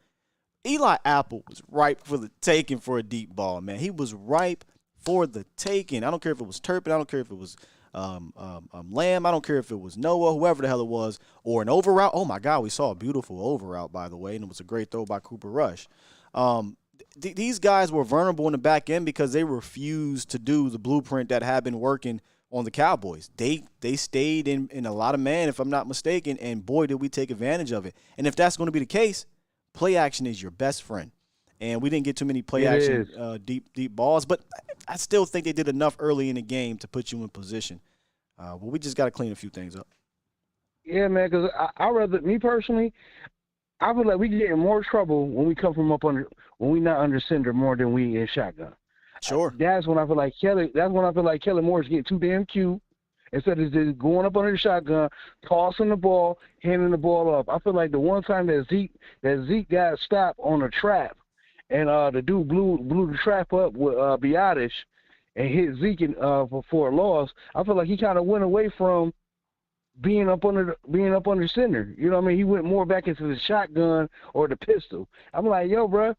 S4: Eli Apple was ripe for the taking for a deep ball, man. He was ripe for the taking. I don't care if it was Turpin. I don't care if it was Lamb. I don't care if it was Noah, whoever the hell it was, or an over route. Oh, my God, we saw a beautiful over route, by the way, and it was a great throw by Cooper Rush. These guys were vulnerable in the back end because they refused to do the blueprint that had been working on the Cowboys. They stayed in a lot of man, if I'm not mistaken, and boy, did we take advantage of it. And if that's going to be the case, play action is your best friend. And we didn't get too many play action deep balls, but I still think they did enough early in the game to put you in position. But we just got to clean a few things up.
S6: Yeah, man, because I rather, me personally, I feel like we get in more trouble when we come from up under, when we not under center more than we in shotgun.
S4: Sure.
S6: That's when I feel like Kelly Moore is getting too damn cute. Instead of just going up under the shotgun, tossing the ball, handing the ball up. I feel like the one time that Zeke got stopped on a trap, and the dude blew the trap up with Biotish and hit Zeke for a loss. I feel like he kind of went away from
S13: being up under center. You know what I mean? He went more back into the shotgun or the pistol. I'm like, yo, bro,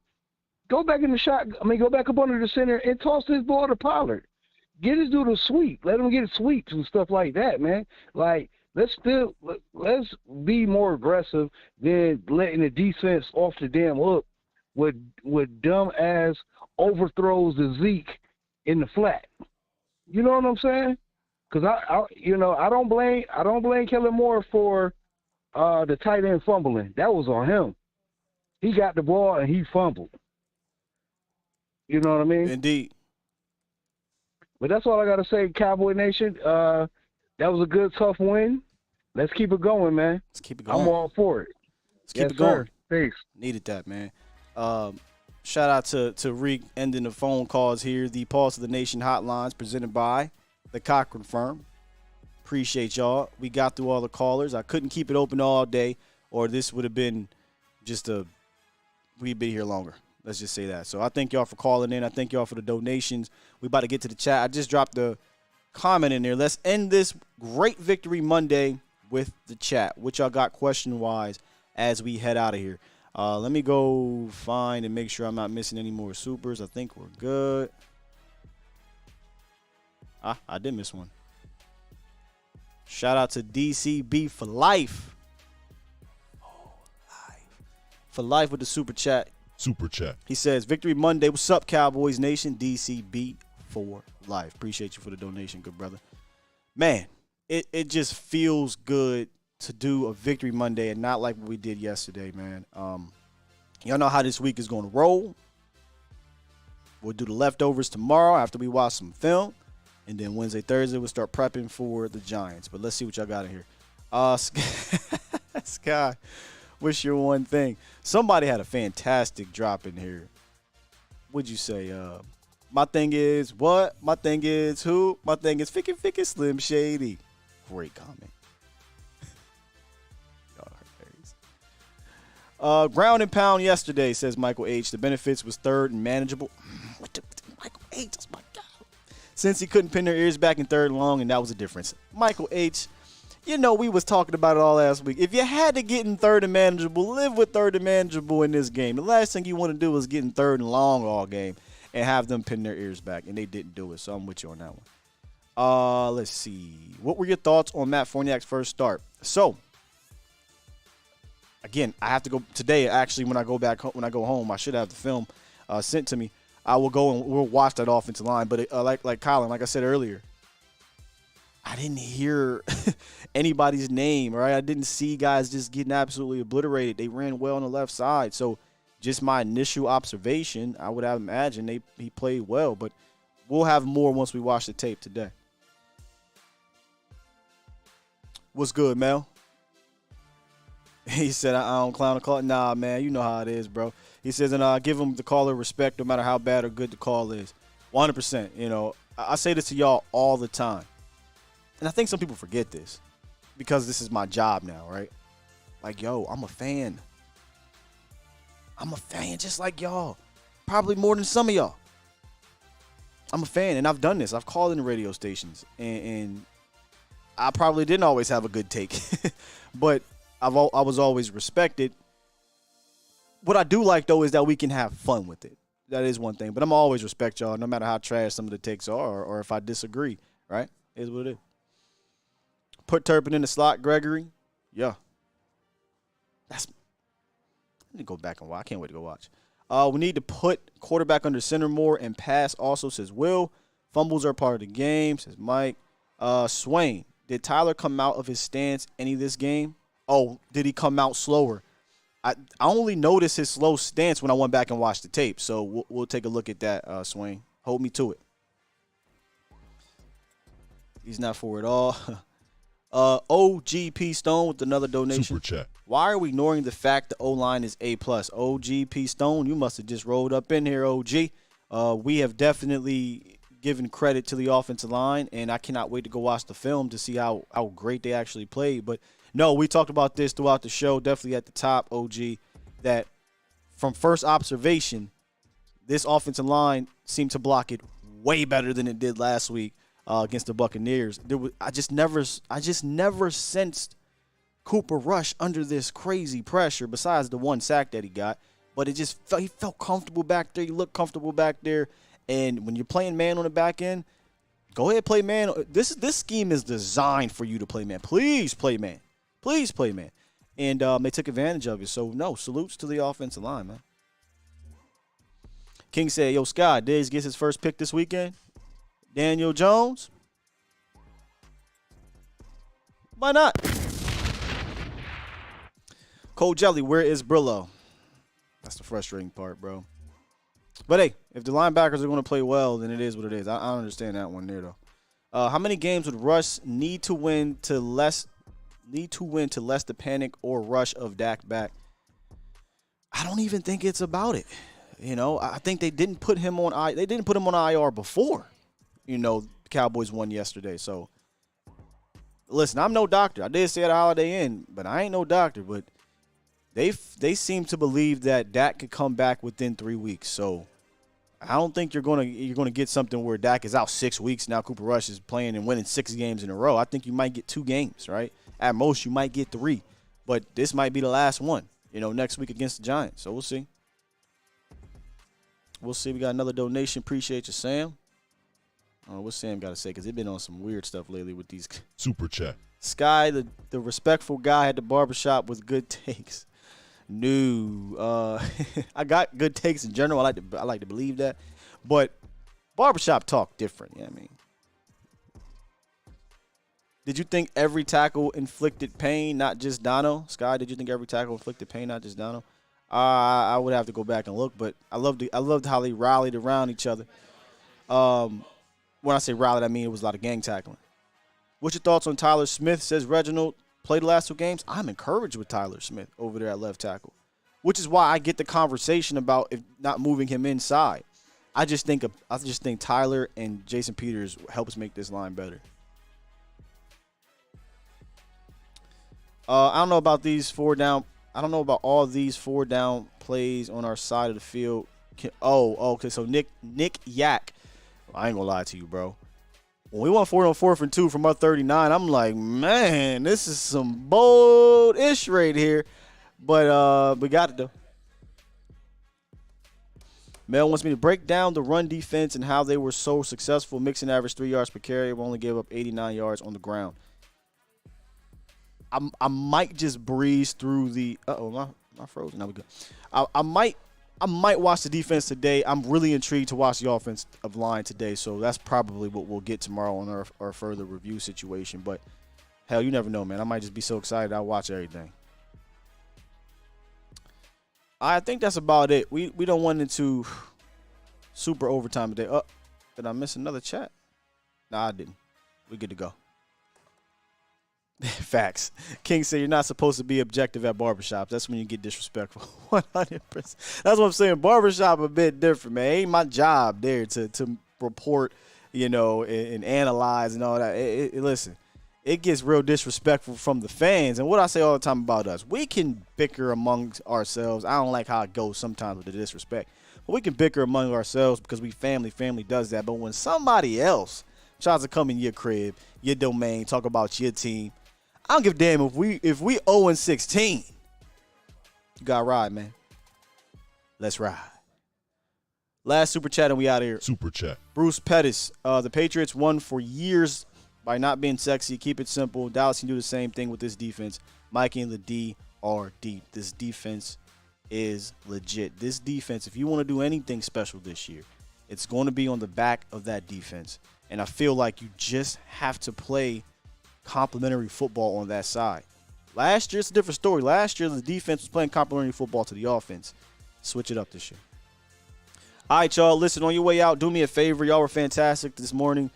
S13: go back up under the center and toss this ball to Pollard. Get his dude a sweep. Let him get sweeps and stuff like that, man. Like, let's be more aggressive than letting the defense off the damn hook with dumb ass overthrows to Zeke in the flat. You know what I'm saying? Because I don't blame Kellen Moore for the tight end fumbling. That was on him. He got the ball and he fumbled. You know what I mean?
S4: Indeed.
S13: But that's all I got to say, Cowboy Nation. That was a good, tough win. Let's keep it going, man.
S4: Let's keep it going.
S13: I'm all for it.
S4: Let's keep it going.
S13: Peace.
S4: Needed that, man. Shout out to Reek ending the phone calls here. The Pulse of the Nation hotlines presented by the Cochran Firm. Appreciate y'all. We got through all the callers. I couldn't keep it open all day, or this would have been we'd be here longer. Let's just say that. So I thank y'all for calling in. I thank y'all for the donations. We about to get to the chat. I just dropped the comment in there. Let's end this great Victory Monday with the chat. What y'all got question-wise as we head out of here? Let me go find and make sure I'm not missing any more supers. I think we're good. I did miss one. Shout out to DCB for life. For life with the super chat.
S12: Super chat.
S4: He says, Victory Monday. What's up, Cowboys Nation? DCB for life. Appreciate you for the donation, good brother. Man, it just feels good to do a Victory Monday and not like what we did yesterday, man. Y'all know how this week is going to roll. We'll do the leftovers tomorrow after we watch some film. And then Wednesday, Thursday, we'll start prepping for the Giants. But let's see what y'all got in here. Sky, what's your one thing? Somebody had a fantastic drop in here. What'd you say? My thing is what? My thing is who? My thing is Ficky Slim Shady. Great comment. Ground and pound yesterday, says Michael H. The benefits was third and manageable. Michael H. That's my guy. Since he couldn't pin their ears back in third and long, and that was a difference. Michael H., you know, we was talking about it all last week. If you had to get in third and manageable, live with third and manageable in this game. The last thing you want to do is get in third and long all game and have them pin their ears back, and they didn't do it, so I'm with you on that one. Let's see. What were your thoughts on Matt Fournier's first start? So, again, I have to go today. Actually, when I go home, I should have the film sent to me. I will go and we'll watch that offensive line. But like Colin, like I said earlier, I didn't hear anybody's name, right? I didn't see guys just getting absolutely obliterated. They ran well on the left side. So just my initial observation, I would have imagined he played well. But we'll have more once we watch the tape today. What's good, Mel? He said, I don't clown the call. Nah, man, you know how it is, bro. He says, and I give him the caller respect no matter how bad or good the call is. 100%. You know, I say this to y'all all the time. And I think some people forget this because this is my job now, right? Like, yo, I'm a fan. I'm a fan just like y'all. Probably more than some of y'all. I'm a fan, and I've done this. I've called in radio stations, and I probably didn't always have a good take. But I was always respected. What I do like, though, is that we can have fun with it. That is one thing. But I'm always respect y'all, no matter how trash some of the takes are or if I disagree, right? It is what it is. Put Turpin in the slot, Gregory. Yeah. I need to go back and watch. I can't wait to go watch. We need to put quarterback under center more and pass also, says Will. Fumbles are part of the game, says Mike. Swain, did Tyler come out of his stance any of this game? Oh, did he come out slower? I only noticed his slow stance when I went back and watched the tape. So we'll take a look at that, Swain. Hold me to it. He's not for it all. OGP Stone with another donation.
S12: Super chat.
S4: Why are we ignoring the fact the O-line is A+? OGP Stone, you must have just rolled up in here, OG. We have definitely given credit to the offensive line, and I cannot wait to go watch the film to see how great they actually played. But, no, we talked about this throughout the show, definitely at the top, OG, that from first observation, this offensive line seemed to block it way better than it did last week. against the Buccaneers. I just never sensed Cooper Rush under this crazy pressure. Besides the one sack that he got, but he felt comfortable back there. He looked comfortable back there. And when you're playing man on the back end, go ahead, play man. This scheme is designed for you to play man. Please play man. Please play man. And they took advantage of it. So, no, salutes to the offensive line, man. King said, yo, Scott, Diggs gets his first pick this weekend. Daniel Jones. Why not? Cold Jelly, where is Brillo? That's the frustrating part, bro. But, hey, if the linebackers are going to play well, then it is what it is. I understand that one there, though. How many games would Russ need to win to less the panic or rush of Dak back? I don't even think it's about it. You know, I think they didn't put him on IR before. You know, the Cowboys won yesterday. So, listen, I'm no doctor. I did say at Holiday Inn, but I ain't no doctor. But they seem to believe that Dak could come back within 3 weeks. So, I don't think you're gonna get something where Dak is out 6 weeks. Now Cooper Rush is playing and winning 6 games in a row. I think you might get 2 games, right? At most, you might get 3. But this might be the last one, you know, next week against the Giants. So, we'll see. We'll see. We got another donation. Appreciate you, Sam. What's Sam got to say? Because they've been on some weird stuff lately with these.
S12: Super chat.
S4: Sky, the respectful guy at the barbershop with good takes. No. I got good takes in general. I like to believe that. But barbershop talk different. Yeah, I mean. Did you think every tackle inflicted pain, not just Dono? Sky, did you think every tackle inflicted pain, not just Dono? I would have to go back and look, but I loved how they rallied around each other. When I say rallied, I mean it was a lot of gang tackling. What's your thoughts on Tyler Smith? Says Reginald, played the last 2 games. I'm encouraged with Tyler Smith over there at left tackle, which is why I get the conversation about if not moving him inside. I just think Tyler and Jason Peters helps make this line better. I don't know about these 4 down. I don't know about all these 4 down plays on our side of the field. Okay. So Nick Yak. I ain't gonna lie to you, bro. When we went 4 on 4th and 2 from our 39, I'm like, man, this is some bold-ish right here. But we got it, though. Mel wants me to break down the run defense and how they were so successful, mixing average 3 yards per carry. We only gave up 89 yards on the ground. I might just breeze through the – am I frozen? Now we go. I might watch the defense today. I'm really intrigued to watch the offensive line today, so that's probably what we'll get tomorrow on our further review situation. But, hell, you never know, man. I might just be so excited I'll watch everything. I think that's about it. We don't want into super overtime today. Did I miss another chat? Nah, I didn't. We good to go. Facts. King said you're not supposed to be objective at barbershops. That's when you get disrespectful. 100%. That's what I'm saying. Barbershop a bit different, man. It ain't my job there to report, you know, and analyze and all that. Listen, it gets real disrespectful from the fans. And what I say all the time about us, we can bicker amongst ourselves. I don't like how it goes sometimes with the disrespect. But we can bicker among ourselves because we family does that. But when somebody else tries to come in your crib, your domain, talk about your team, I don't give a damn if we 0-16. You got to ride, man. Let's ride. Last super chat and we out of here.
S12: Super chat.
S4: Bruce Pettis. The Patriots won for years by not being sexy. Keep it simple. Dallas can do the same thing with this defense. Mikey and the D are deep. This defense is legit. This defense, if you want to do anything special this year, it's going to be on the back of that defense. And I feel like you just have to play complimentary football on that side. Last year, it's a different story. Last year, the defense was playing complimentary football to the offense. Switch it up this year. All right, y'all. Listen, on your way out, do me a favor. Y'all were fantastic this morning.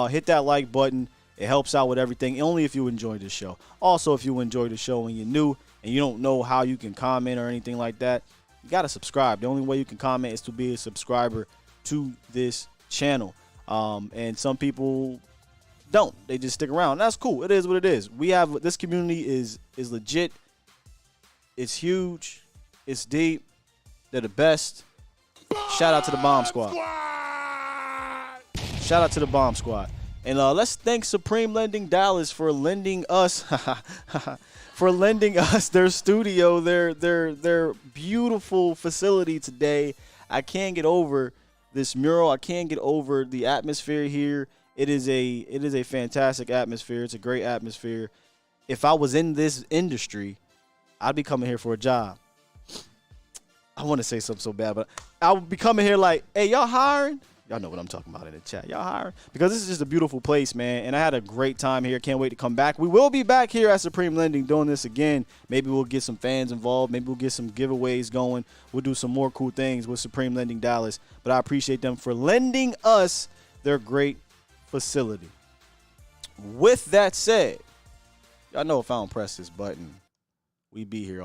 S4: Hit that like button. It helps out with everything, only if you enjoyed the show. Also, if you enjoyed the show and you're new and you don't know how you can comment or anything like that, you got to subscribe. The only way you can comment is to be a subscriber to this channel. And some people don't. They just stick around. That's cool. It is what it is. We have this community is legit. It's huge. It's deep. They're the best. Shout out to the Bomb Squad. Shout out to the Bomb Squad. And let's thank Supreme Lending Dallas for lending us their studio, their beautiful facility today. I can't get over this mural. I can't get over the atmosphere here. It is a fantastic atmosphere. It's a great atmosphere. If I was in this industry, I'd be coming here for a job. I want to say something so bad, but I would be coming here like, hey, y'all hiring? Y'all know what I'm talking about in the chat. Y'all hiring? Because this is just a beautiful place, man, and I had a great time here. Can't wait to come back. We will be back here at Supreme Lending doing this again. Maybe we'll get some fans involved. Maybe we'll get some giveaways going. We'll do some more cool things with Supreme Lending Dallas. But I appreciate them for lending us their great facility. With that said, y'all know if I don't press this button, we be here all